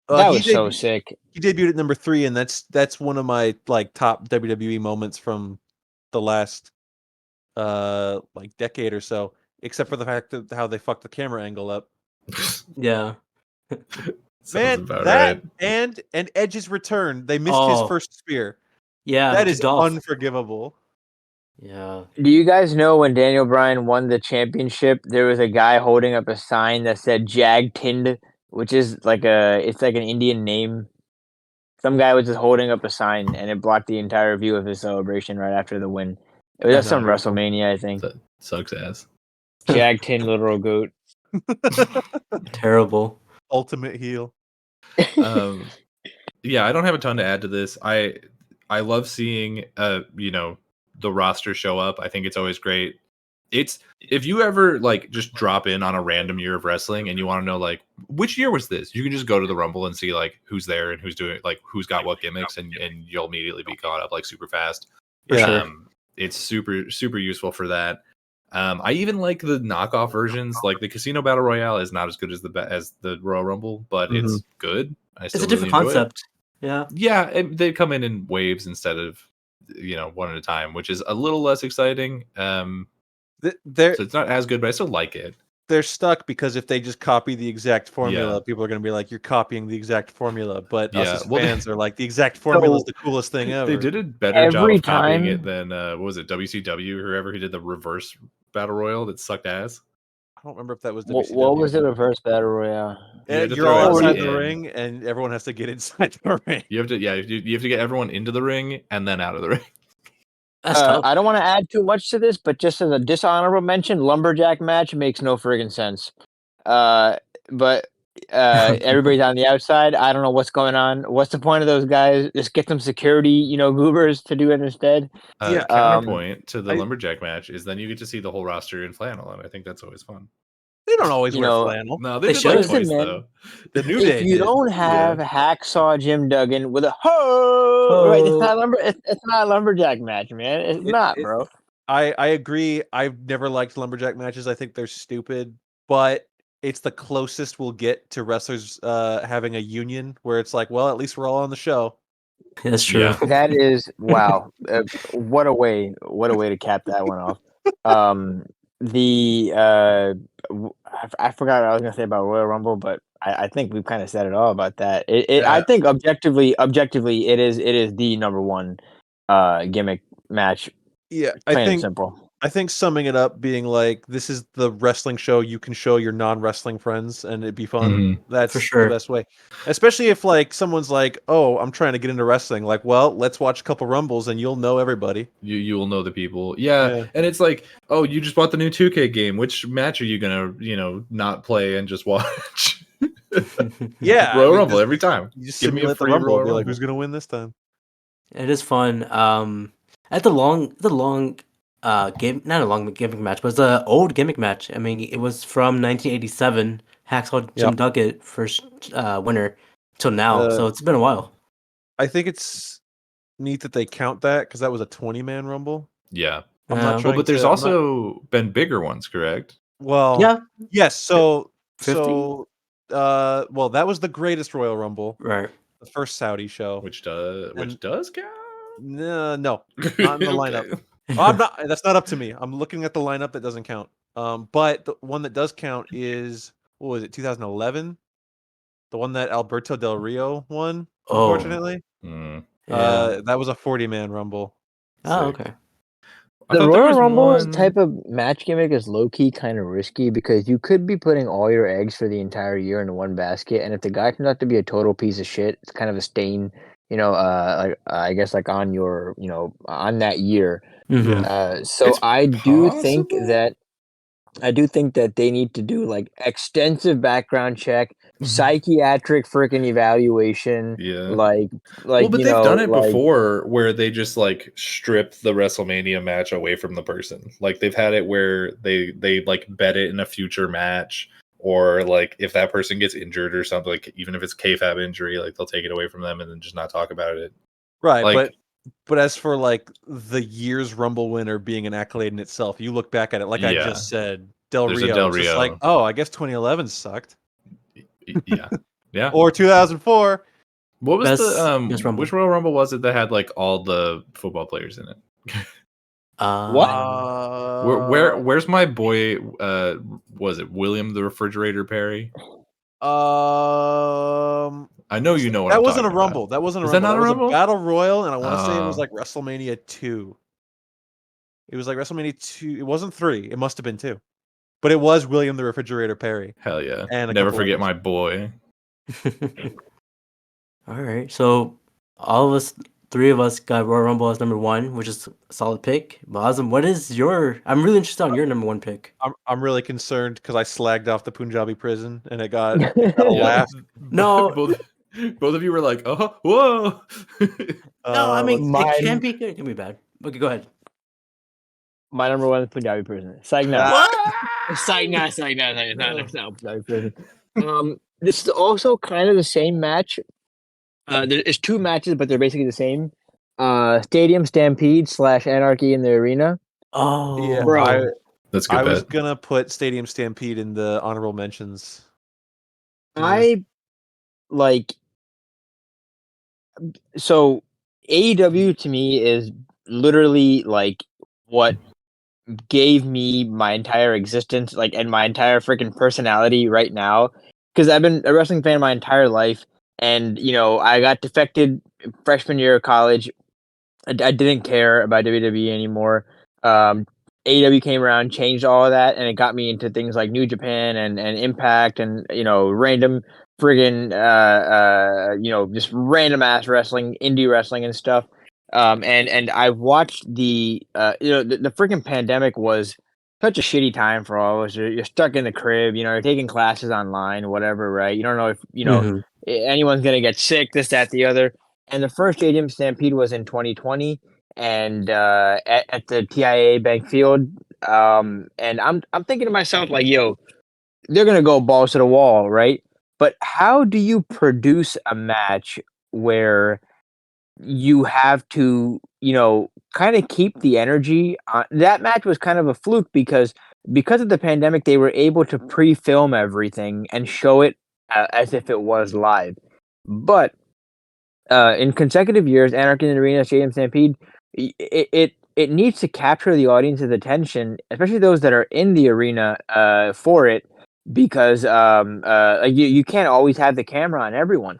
[SPEAKER 5] That
[SPEAKER 4] he
[SPEAKER 5] was so
[SPEAKER 4] debuted-
[SPEAKER 5] sick.
[SPEAKER 4] He debuted at number 3, and that's one of my like top WWE moments from the last like decade or so. Except for the fact that how they fucked the camera angle up.
[SPEAKER 2] Yeah.
[SPEAKER 3] Sounds
[SPEAKER 4] Man,
[SPEAKER 3] about
[SPEAKER 4] that
[SPEAKER 3] right.
[SPEAKER 4] and Edge's return, they missed his
[SPEAKER 2] Oh.
[SPEAKER 4] first spear.
[SPEAKER 2] Yeah.
[SPEAKER 4] That
[SPEAKER 2] to
[SPEAKER 4] is
[SPEAKER 2] Dolph.
[SPEAKER 4] unforgivable.
[SPEAKER 2] Yeah.
[SPEAKER 5] Do you guys know when Daniel Bryan won the championship, there was a guy holding up a sign that said Jag Tind, which is it's like an Indian name. Some guy was just holding up a sign and it blocked the entire view of his celebration right after the win. It was at
[SPEAKER 2] That's
[SPEAKER 5] some
[SPEAKER 2] terrible.
[SPEAKER 5] WrestleMania, I think.
[SPEAKER 3] That sucks ass.
[SPEAKER 5] Jag Tind, literal goat.
[SPEAKER 2] Terrible.
[SPEAKER 4] Ultimate heel.
[SPEAKER 3] Yeah, I don't have a ton to add to this. I love seeing the roster show up. I think it's always great. It's if you ever like just drop in on a random year of wrestling and you want to know like which year was this, you can just go to the Rumble and see like who's there and who's doing like who's got what gimmicks, and you'll immediately be caught up like super fast.
[SPEAKER 2] For sure.
[SPEAKER 3] It's super useful for that. I even like the knockoff versions. Like the Casino Battle Royale is not as good as the Royal Rumble, but it's good. I
[SPEAKER 2] It's
[SPEAKER 3] still
[SPEAKER 2] a different
[SPEAKER 3] really enjoy it.
[SPEAKER 2] concept. Yeah.
[SPEAKER 3] Yeah, they come in waves instead of one at a time, which is a little less exciting.
[SPEAKER 4] They're
[SPEAKER 3] So it's not as good, but I still like it.
[SPEAKER 4] they're stuck because if they just copy the exact formula,
[SPEAKER 3] Yeah.
[SPEAKER 4] people are going to be like, "You're copying the exact formula." But us
[SPEAKER 3] Yeah,
[SPEAKER 4] as
[SPEAKER 3] well,
[SPEAKER 4] fans are like, "The exact formula is the coolest thing ever."
[SPEAKER 3] They did a better job
[SPEAKER 5] Every
[SPEAKER 3] of copying
[SPEAKER 5] time-
[SPEAKER 3] it than what was it, WCW or whoever who did the reverse battle royal that sucked ass.
[SPEAKER 4] I don't remember if that was
[SPEAKER 5] What
[SPEAKER 4] WCW.
[SPEAKER 5] was the reverse battle royale?
[SPEAKER 3] You had to
[SPEAKER 4] You're
[SPEAKER 3] throw
[SPEAKER 4] all
[SPEAKER 3] everybody
[SPEAKER 4] inside the
[SPEAKER 3] in.
[SPEAKER 4] ring, and everyone has to get inside the ring.
[SPEAKER 3] You have to you have to get everyone into the ring and then out of the ring.
[SPEAKER 2] That's tough.
[SPEAKER 5] I don't want to add too much to this, but just as a dishonorable mention, lumberjack match makes no friggin' sense. But everybody's on the outside. I don't know what's going on. What's the point of those guys? Just get some security, goobers to do it instead.
[SPEAKER 4] Yeah,
[SPEAKER 3] Counterpoint to the
[SPEAKER 4] I-
[SPEAKER 3] lumberjack match is then you get to see the whole roster in flannel, and I think that's always fun.
[SPEAKER 4] They don't always
[SPEAKER 5] You
[SPEAKER 4] wear
[SPEAKER 5] know,
[SPEAKER 4] flannel.
[SPEAKER 3] No, they
[SPEAKER 2] They
[SPEAKER 3] did like
[SPEAKER 2] should.
[SPEAKER 3] twice
[SPEAKER 5] Listen, man.
[SPEAKER 3] though.
[SPEAKER 4] The New
[SPEAKER 5] If
[SPEAKER 4] Day
[SPEAKER 5] you
[SPEAKER 4] did.
[SPEAKER 5] don't have Hacksaw Jim Duggan with a ho, right? It's not It's not a lumberjack match, man. It's not, bro.
[SPEAKER 4] I agree. I've never liked lumberjack matches. I think they're stupid, but it's the closest we'll get to wrestlers having a union where it's like, well, at least we're all on the show.
[SPEAKER 2] That's true.
[SPEAKER 3] Yeah.
[SPEAKER 5] That is wow. What a way to cap that one off. I forgot what I was gonna say about Royal Rumble, but I think we've kind of said it all about that. I think objectively, it is the number one gimmick match.
[SPEAKER 4] Yeah,
[SPEAKER 5] Plain and simple.
[SPEAKER 4] I think summing it up being like this is the wrestling show you can show your non-wrestling friends and it'd be fun.
[SPEAKER 3] Mhm.
[SPEAKER 4] That's
[SPEAKER 2] For sure.
[SPEAKER 4] the best way. Especially if like someone's like, "Oh, I'm trying to get into wrestling." Like, "Well, let's watch a couple Rumbles and you'll know everybody."
[SPEAKER 3] You will know the people. Yeah.
[SPEAKER 4] Yeah.
[SPEAKER 3] And it's like, oh, you just bought the new 2K game. Which match are you gonna, not play and just watch?
[SPEAKER 4] Yeah,
[SPEAKER 3] Royal
[SPEAKER 4] I mean,
[SPEAKER 3] Rumble every time.
[SPEAKER 4] You just
[SPEAKER 3] Give me a
[SPEAKER 4] simulate the
[SPEAKER 3] free
[SPEAKER 4] Rumble.
[SPEAKER 3] Royal
[SPEAKER 4] And be like,
[SPEAKER 3] Rumble.
[SPEAKER 4] "Who's gonna win this time?"
[SPEAKER 2] It is fun. At the long game, not a long gimmick match, but it's an old gimmick match. I mean, it was from 1987. Hacksaw Jim
[SPEAKER 4] Yep.
[SPEAKER 2] Duggan first winner till now, so it's been a while.
[SPEAKER 4] I think it's neat that they count that because that was a 20-man Rumble.
[SPEAKER 3] Yeah.
[SPEAKER 4] I'm
[SPEAKER 2] Yeah.
[SPEAKER 4] not
[SPEAKER 3] Well,
[SPEAKER 4] trying
[SPEAKER 3] but there's
[SPEAKER 4] to, I'm not-
[SPEAKER 3] also been bigger ones, correct?
[SPEAKER 4] well,
[SPEAKER 2] Yeah,
[SPEAKER 4] yes. So
[SPEAKER 2] 50?
[SPEAKER 4] well, that was the greatest Royal Rumble,
[SPEAKER 2] right.
[SPEAKER 4] the first Saudi show.
[SPEAKER 3] Which does count?
[SPEAKER 4] No, not in the lineup.
[SPEAKER 3] Okay.
[SPEAKER 4] Oh, I'm not. That's not up to me. I'm looking at the lineup that doesn't count. But the one that does count is what was it? 2011, the one that Alberto Del Rio won. Unfortunately,
[SPEAKER 3] Mm.
[SPEAKER 2] Yeah.
[SPEAKER 4] that was a 40-man Rumble.
[SPEAKER 2] Oh,
[SPEAKER 3] Sick.
[SPEAKER 2] okay.
[SPEAKER 3] I
[SPEAKER 6] The
[SPEAKER 3] thought there
[SPEAKER 6] Royal
[SPEAKER 3] was
[SPEAKER 6] Rumble
[SPEAKER 3] one.
[SPEAKER 6] type of match gimmick is low key kind of risky because you could be putting all your eggs for the entire year in one basket, and if the guy turns out to be a total piece of shit, it's kind of a stain, like I guess like on your, on that year.
[SPEAKER 2] Mhm.
[SPEAKER 6] So
[SPEAKER 3] It's possible.
[SPEAKER 6] I do think that they need to do like extensive background check,
[SPEAKER 3] Mhm.
[SPEAKER 6] psychiatric freaking evaluation,
[SPEAKER 3] Yeah.
[SPEAKER 6] like
[SPEAKER 3] Well, but they've done it
[SPEAKER 6] like
[SPEAKER 3] before where they just like strip the WrestleMania match away from the person. Like they've had it where they like bet it in a future match, or like if that person gets injured or something, like even if it's kayfabe injury, like they'll take it away from them and then just not talk about it.
[SPEAKER 4] Right,
[SPEAKER 3] Like
[SPEAKER 4] but as for like the year's Rumble winner being an accolade in itself, you look back at it like I
[SPEAKER 3] Yeah.
[SPEAKER 4] just said, Del
[SPEAKER 3] There's a
[SPEAKER 4] Rio.
[SPEAKER 3] Del
[SPEAKER 4] It's just like,
[SPEAKER 3] Rio.
[SPEAKER 4] oh, I guess 2011 sucked,
[SPEAKER 3] Yeah. Yeah.
[SPEAKER 4] or 2004.
[SPEAKER 3] What was
[SPEAKER 2] Best
[SPEAKER 3] the
[SPEAKER 2] Rumble.
[SPEAKER 3] which Royal Rumble was it that had like all the football players in it?
[SPEAKER 6] What?
[SPEAKER 3] Where's my boy was it William the Refrigerator Perry? I know you know what
[SPEAKER 4] That
[SPEAKER 3] I'm
[SPEAKER 4] wasn't a
[SPEAKER 3] talking
[SPEAKER 4] Rumble.
[SPEAKER 3] about.
[SPEAKER 4] That wasn't a
[SPEAKER 3] Is that
[SPEAKER 4] Rumble.
[SPEAKER 3] not
[SPEAKER 4] That
[SPEAKER 3] a
[SPEAKER 4] was a
[SPEAKER 3] Rumble?
[SPEAKER 4] Battle Royal, and I want to say it was
[SPEAKER 3] Oh.
[SPEAKER 4] like WrestleMania 2. It was like WrestleMania 2. It wasn't 3. It must have been 2. But it was William the Refrigerator Perry.
[SPEAKER 3] Hell yeah.
[SPEAKER 4] And a
[SPEAKER 3] Never
[SPEAKER 4] couple
[SPEAKER 3] forget
[SPEAKER 4] others.
[SPEAKER 3] my boy.
[SPEAKER 2] All right, so all of us, three of us, got Royal Rumble as number one, which is a solid pick. But Azam, what is your? I'm really interested on your number one pick.
[SPEAKER 4] I'm really concerned because I slagged off the Punjabi prison, and it got a laugh.
[SPEAKER 2] No,
[SPEAKER 3] both of you were like, oh, whoa.
[SPEAKER 2] no, I mean it can
[SPEAKER 6] Mine-
[SPEAKER 2] be good, it can be bad. Okay, go ahead.
[SPEAKER 6] my number one is Punjabi prison. Psych no. Psych no, Punjabi prison. This is also kind of the same match. There's two matches, but they're basically the same. Stadium Stampede / Anarchy in the Arena.
[SPEAKER 2] Oh,
[SPEAKER 4] Yeah,
[SPEAKER 6] Bro.
[SPEAKER 3] That's a good
[SPEAKER 4] I was
[SPEAKER 3] bet.
[SPEAKER 4] gonna put Stadium Stampede in the honorable mentions.
[SPEAKER 6] I like so AEW to me is literally like what gave me my entire existence, like, and my entire freaking personality right now. Because I've been a wrestling fan my entire life, and I got defected freshman year of college. I didn't care about WWE anymore. AEW came around, changed all of that, and it got me into things like New Japan and Impact and random friggin' just random ass wrestling, indie wrestling and stuff. And I've watched the freaking pandemic was such a shitty time for all of us. You're stuck in the crib, you're taking classes online, whatever, right? You don't know if
[SPEAKER 2] Mhm.
[SPEAKER 6] anyone's gonna get sick, this, that, the other. And the first Stadium Stampede was in 2020, and at the TIA Bank Field. And I'm thinking to myself like, yo, they're gonna go balls to the wall, right? But how do you produce a match where you have to, kind of keep the energy? That match was kind of a fluke because of the pandemic, they were able to pre-film everything and show it as if it was live. But in consecutive years, Anarchy in the Arena, Stadium Stampede, it needs to capture the audience's attention, especially those that are in the arena for it, because you can't always have the camera on everyone.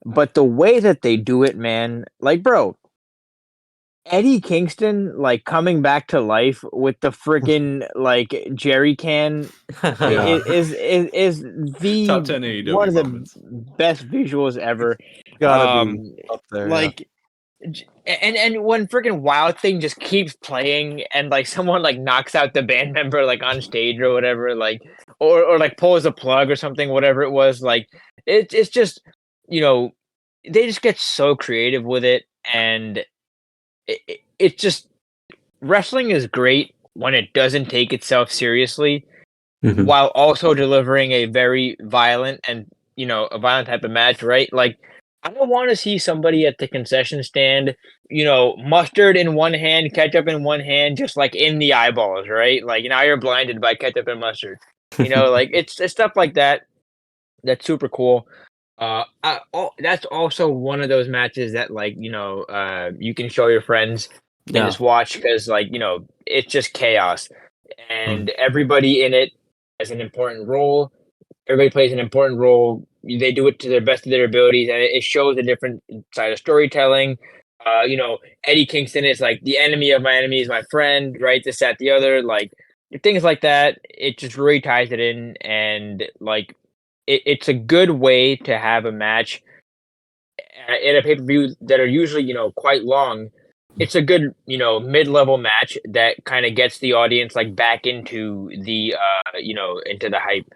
[SPEAKER 6] But the way that they do it, man, like, bro, Eddie Kingston like coming back to life with the freaking like jerry can
[SPEAKER 2] Yeah.
[SPEAKER 6] is the
[SPEAKER 3] Top 10 AEW
[SPEAKER 6] one of the
[SPEAKER 3] moments.
[SPEAKER 6] best visuals ever.
[SPEAKER 4] Gotta be up there.
[SPEAKER 6] Like, and when freaking Wild Thing just keeps playing and like someone like knocks out the band member like on stage or whatever, like or like pulls a plug or something, whatever it was, like it's just they just get so creative with it, and it's just wrestling is great when it doesn't take itself seriously
[SPEAKER 2] Mhm.
[SPEAKER 6] while also delivering a very violent and a violent type of match, right? Like, I don't want to see somebody at the concession stand, mustard in one hand, ketchup in one hand, just like in the eyeballs, right? Like, now you're blinded by ketchup and mustard. Like it's stuff like that. That's super cool. That's also one of those matches that like you can show your friends and
[SPEAKER 2] Yeah.
[SPEAKER 6] just watch because like it's just chaos, and everybody in it has an important role. Everybody plays an important role. They do it to their best of their abilities, and it shows a different side of storytelling. Eddie Kingston is like the enemy of my enemy is my friend, right? This, that, the other, like things like that. It just really ties it in, and like it's a good way to have a match in a pay per view that are usually quite long. It's a good mid level match that kind of gets the audience like back into the into the hype.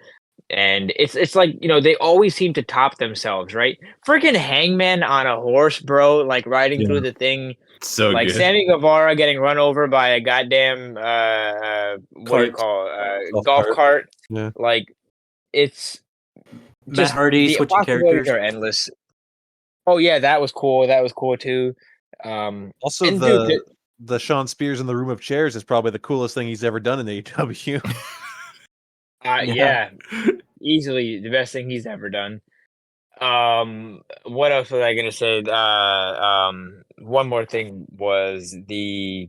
[SPEAKER 6] And it's like they always seem to top themselves, right? Freaking Hangman on a horse, bro, like riding through the thing,
[SPEAKER 3] So
[SPEAKER 6] like
[SPEAKER 3] good.
[SPEAKER 6] Sammy Guevara getting run over by a goddamn what do you
[SPEAKER 2] Cart.
[SPEAKER 6] call
[SPEAKER 4] Golf
[SPEAKER 6] golf
[SPEAKER 4] cart.
[SPEAKER 6] cart.
[SPEAKER 4] Yeah.
[SPEAKER 6] Like it's
[SPEAKER 2] Matt
[SPEAKER 6] just
[SPEAKER 2] Hardy
[SPEAKER 6] the
[SPEAKER 2] switching
[SPEAKER 6] possibilities
[SPEAKER 2] characters.
[SPEAKER 6] are endless. Oh yeah, that was cool. That was cool too.
[SPEAKER 4] Also,
[SPEAKER 6] And dude,
[SPEAKER 4] the Sean Spears in the room of chairs is probably the coolest thing he's ever done in AEW.
[SPEAKER 6] yeah, easily the best thing he's ever done. What else was I gonna say? One more thing was the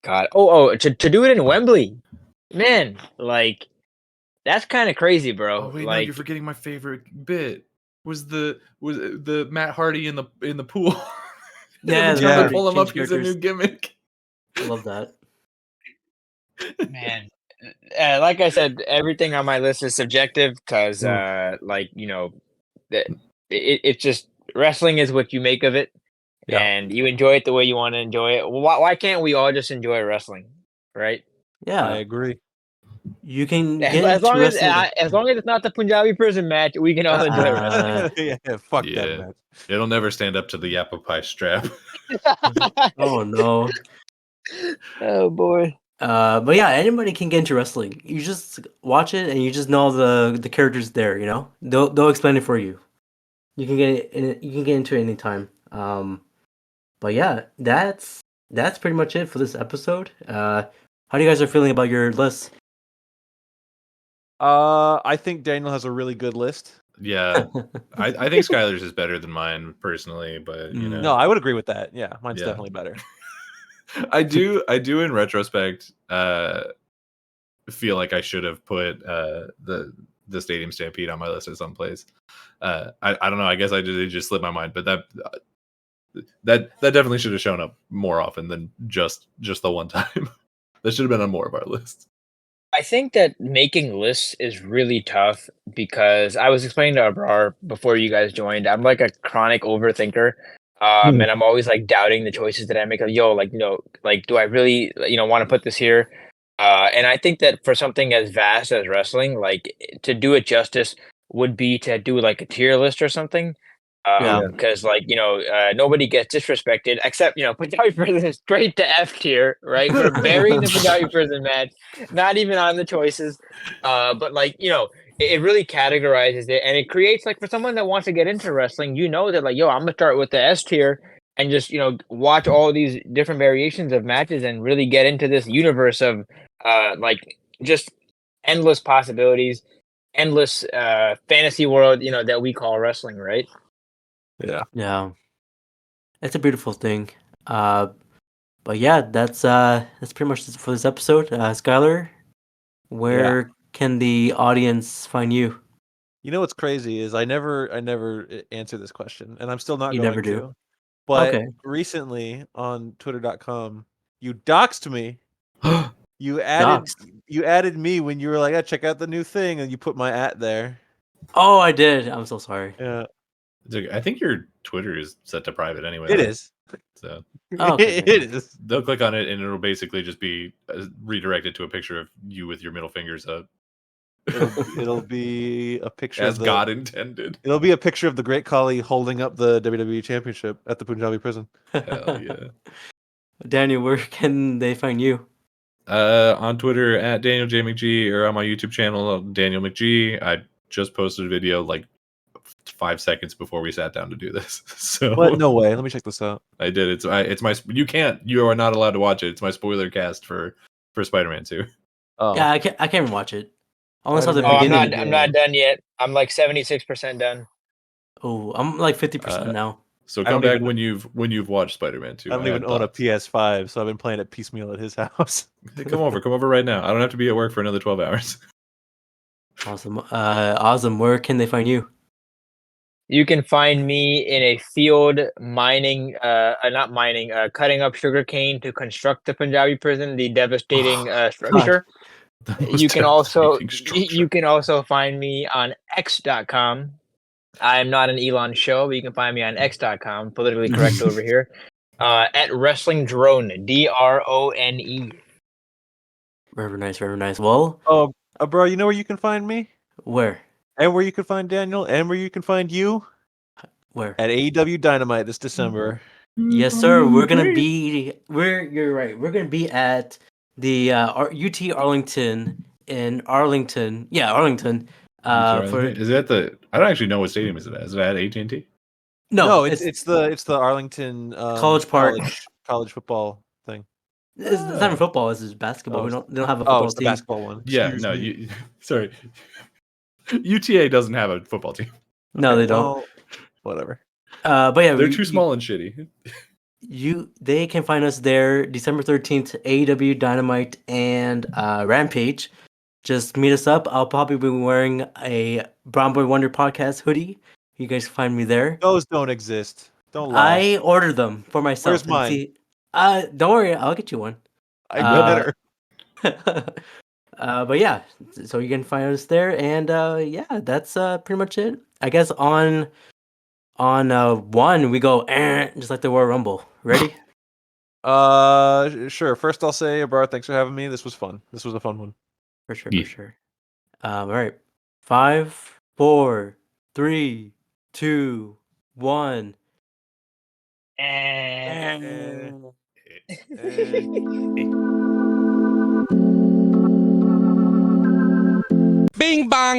[SPEAKER 6] God. To do it in Wembley, man, like that's kind of crazy, bro.
[SPEAKER 3] Oh wait, no, you're
[SPEAKER 6] Like,
[SPEAKER 3] forgetting my favorite bit. Was the Matt Hardy in the pool? And
[SPEAKER 2] Yeah,
[SPEAKER 3] every
[SPEAKER 2] the
[SPEAKER 3] time
[SPEAKER 4] Matt
[SPEAKER 3] they
[SPEAKER 2] Hardy
[SPEAKER 3] pull him
[SPEAKER 2] change
[SPEAKER 3] up, he's a new
[SPEAKER 2] characters.
[SPEAKER 3] gimmick.
[SPEAKER 2] I love that.
[SPEAKER 6] man, like I said, everything on my list is subjective because, that it's just wrestling is what you make of it,
[SPEAKER 2] Yeah.
[SPEAKER 6] and you enjoy it the way you want to enjoy it. Why can't we all just enjoy wrestling, right?
[SPEAKER 4] I
[SPEAKER 2] Yeah.
[SPEAKER 4] agree.
[SPEAKER 2] You can
[SPEAKER 6] As,
[SPEAKER 2] get
[SPEAKER 6] as
[SPEAKER 2] into
[SPEAKER 6] long as
[SPEAKER 2] wrestling.
[SPEAKER 6] as long as it's not the Punjabi prison match, we can all enjoy wrestling.
[SPEAKER 4] Yeah, fuck that
[SPEAKER 3] Yeah.
[SPEAKER 4] match.
[SPEAKER 3] It'll never stand up to the apple pie strap.
[SPEAKER 2] Oh no.
[SPEAKER 6] Oh boy.
[SPEAKER 2] But yeah, anybody can get into wrestling. You just watch it and you just know the characters there. They'll explain it for you. You can get into it anytime. But yeah, that's pretty much it for this episode. How do you guys are feeling about your list?
[SPEAKER 4] I think Daniel has a really good list.
[SPEAKER 3] Yeah. I think Skyler's is better than mine personally, but
[SPEAKER 4] No, I would agree with that. Yeah, mine's
[SPEAKER 3] Yeah.
[SPEAKER 4] definitely better.
[SPEAKER 3] I do in retrospect feel like I should have put the Stadium Stampede on my list at some place. I don't know, I guess it just slipped my mind, but that definitely should have shown up more often than just the one time. That should have been on more of our lists.
[SPEAKER 6] I think that making lists is really tough because I was explaining to Abrar before you guys joined. I'm like a chronic overthinker. And I'm always like doubting the choices that I make. Like, like, do I really, want to put this here? And I think that for something as vast as wrestling, like to do it justice would be to do like a tier list or something.
[SPEAKER 2] Yeah.
[SPEAKER 6] Because nobody gets disrespected except Punjabi Prison is straight to F tier, right? We're burying the Punjabi Prison match, not even on the choices. But it really categorizes it, and it creates like for someone that wants to get into wrestling, that like, I'm gonna start with the S tier and just watch all these different variations of matches and really get into this universe of just endless possibilities, endless fantasy world that we call wrestling, right?
[SPEAKER 2] Yeah. It's a beautiful thing. But yeah, that's pretty much it for this episode. Skyler, where can the audience find you?
[SPEAKER 4] You know what's crazy is I never answer this question, and I'm still not
[SPEAKER 2] You
[SPEAKER 4] going
[SPEAKER 2] never do.
[SPEAKER 4] to. But
[SPEAKER 2] Okay.
[SPEAKER 4] recently on Twitter.com, you doxed me. You
[SPEAKER 2] Doxed.
[SPEAKER 4] added me when you were like, check out the new thing, and you put my @ there.
[SPEAKER 2] Oh, I did. I'm so sorry.
[SPEAKER 4] Yeah,
[SPEAKER 3] I think your Twitter is set to private anyway.
[SPEAKER 4] it
[SPEAKER 3] though.
[SPEAKER 4] is.
[SPEAKER 3] So
[SPEAKER 2] Oh, okay,
[SPEAKER 4] It is.
[SPEAKER 3] they'll click on it and it'll basically just be redirected to a picture of you with your middle fingers up.
[SPEAKER 4] It'll be a picture
[SPEAKER 3] As
[SPEAKER 4] of
[SPEAKER 3] God intended.
[SPEAKER 4] It'll be a picture of the Great Khali holding up the WWE Championship at the Punjabi prison.
[SPEAKER 3] Hell yeah.
[SPEAKER 2] Daniel, where can they find you?
[SPEAKER 3] On Twitter at Daniel J McG or on my YouTube channel Daniel McG. I just posted a video like 5 seconds before we sat down to do this. So
[SPEAKER 4] What? No way. Let me check this out.
[SPEAKER 3] I did. It's my you are not allowed to watch it. It's my spoiler cast for Spider-Man 2.
[SPEAKER 4] Oh,
[SPEAKER 2] Yeah, I can't even watch it. I only saw the
[SPEAKER 4] Spider-Man.
[SPEAKER 6] I'm
[SPEAKER 2] beginning.
[SPEAKER 6] not. I'm not done yet. I'm like 76% done.
[SPEAKER 2] Oh, I'm like 50% now.
[SPEAKER 3] So
[SPEAKER 4] I
[SPEAKER 3] come
[SPEAKER 4] don't
[SPEAKER 3] back
[SPEAKER 4] even-
[SPEAKER 3] when you've watched Spider-Man 2.
[SPEAKER 4] I don't even own a PS5, so I've been playing it piecemeal at his house.
[SPEAKER 3] Hey, come over right now. I don't have to be at work for another 12 hours.
[SPEAKER 2] Awesome. Awesome. Where can they find you?
[SPEAKER 6] You can find me in a field mining, not mining, cutting up sugarcane to construct the Punjabi prison, the devastating structure.
[SPEAKER 3] The most
[SPEAKER 6] You can also
[SPEAKER 3] devastating structure.
[SPEAKER 6] you can also find me on X.com. I am not an Elon show, but you can find me on X.com, politically correct over here. At Wrestling Drone, DRONE.
[SPEAKER 2] Very nice, very nice. Well,
[SPEAKER 4] Oh, bro, you know where you can find me?
[SPEAKER 2] where?
[SPEAKER 4] And where you can find Daniel? And where you can find you?
[SPEAKER 2] Where?
[SPEAKER 4] At AEW Dynamite this December.
[SPEAKER 2] Yes, sir. You're right. We're gonna be at the UT Arlington in Arlington. Yeah, Arlington.
[SPEAKER 3] Is it at the? I don't actually know what stadium is it at. Is it at AT&T?
[SPEAKER 2] No,
[SPEAKER 4] it's the Arlington
[SPEAKER 2] College Park.
[SPEAKER 4] college football thing.
[SPEAKER 2] It's not even football. It's just basketball.
[SPEAKER 4] Oh,
[SPEAKER 2] They don't have a football
[SPEAKER 4] it's the
[SPEAKER 2] team.
[SPEAKER 4] basketball one.
[SPEAKER 3] Yeah,
[SPEAKER 4] Excuse
[SPEAKER 3] no,
[SPEAKER 4] me.
[SPEAKER 3] sorry. UTA doesn't have a football team.
[SPEAKER 2] No,
[SPEAKER 4] Okay,
[SPEAKER 2] they don't.
[SPEAKER 4] well, whatever.
[SPEAKER 2] But yeah,
[SPEAKER 3] They're too small and shitty.
[SPEAKER 2] They can find us there December 13th, AEW Dynamite and Rampage. Just meet us up. I'll probably be wearing a Brown Boy Wonder podcast hoodie. You guys can find me there.
[SPEAKER 4] Those don't exist. Don't lie.
[SPEAKER 2] I ordered them for myself.
[SPEAKER 4] Where's mine?
[SPEAKER 2] See, don't worry, I'll get you one.
[SPEAKER 4] I better.
[SPEAKER 2] But yeah, so you can find us there, and yeah, that's pretty much it. I guess on one we go just like the Royal Rumble. Ready?
[SPEAKER 4] Sure. First, I'll say, Abrar, thanks for having me. This was fun. This was a fun one.
[SPEAKER 2] For sure,
[SPEAKER 3] Yeah.
[SPEAKER 2] for sure. All right. 5, 4, 3, 2, 1.
[SPEAKER 7] Bing bang.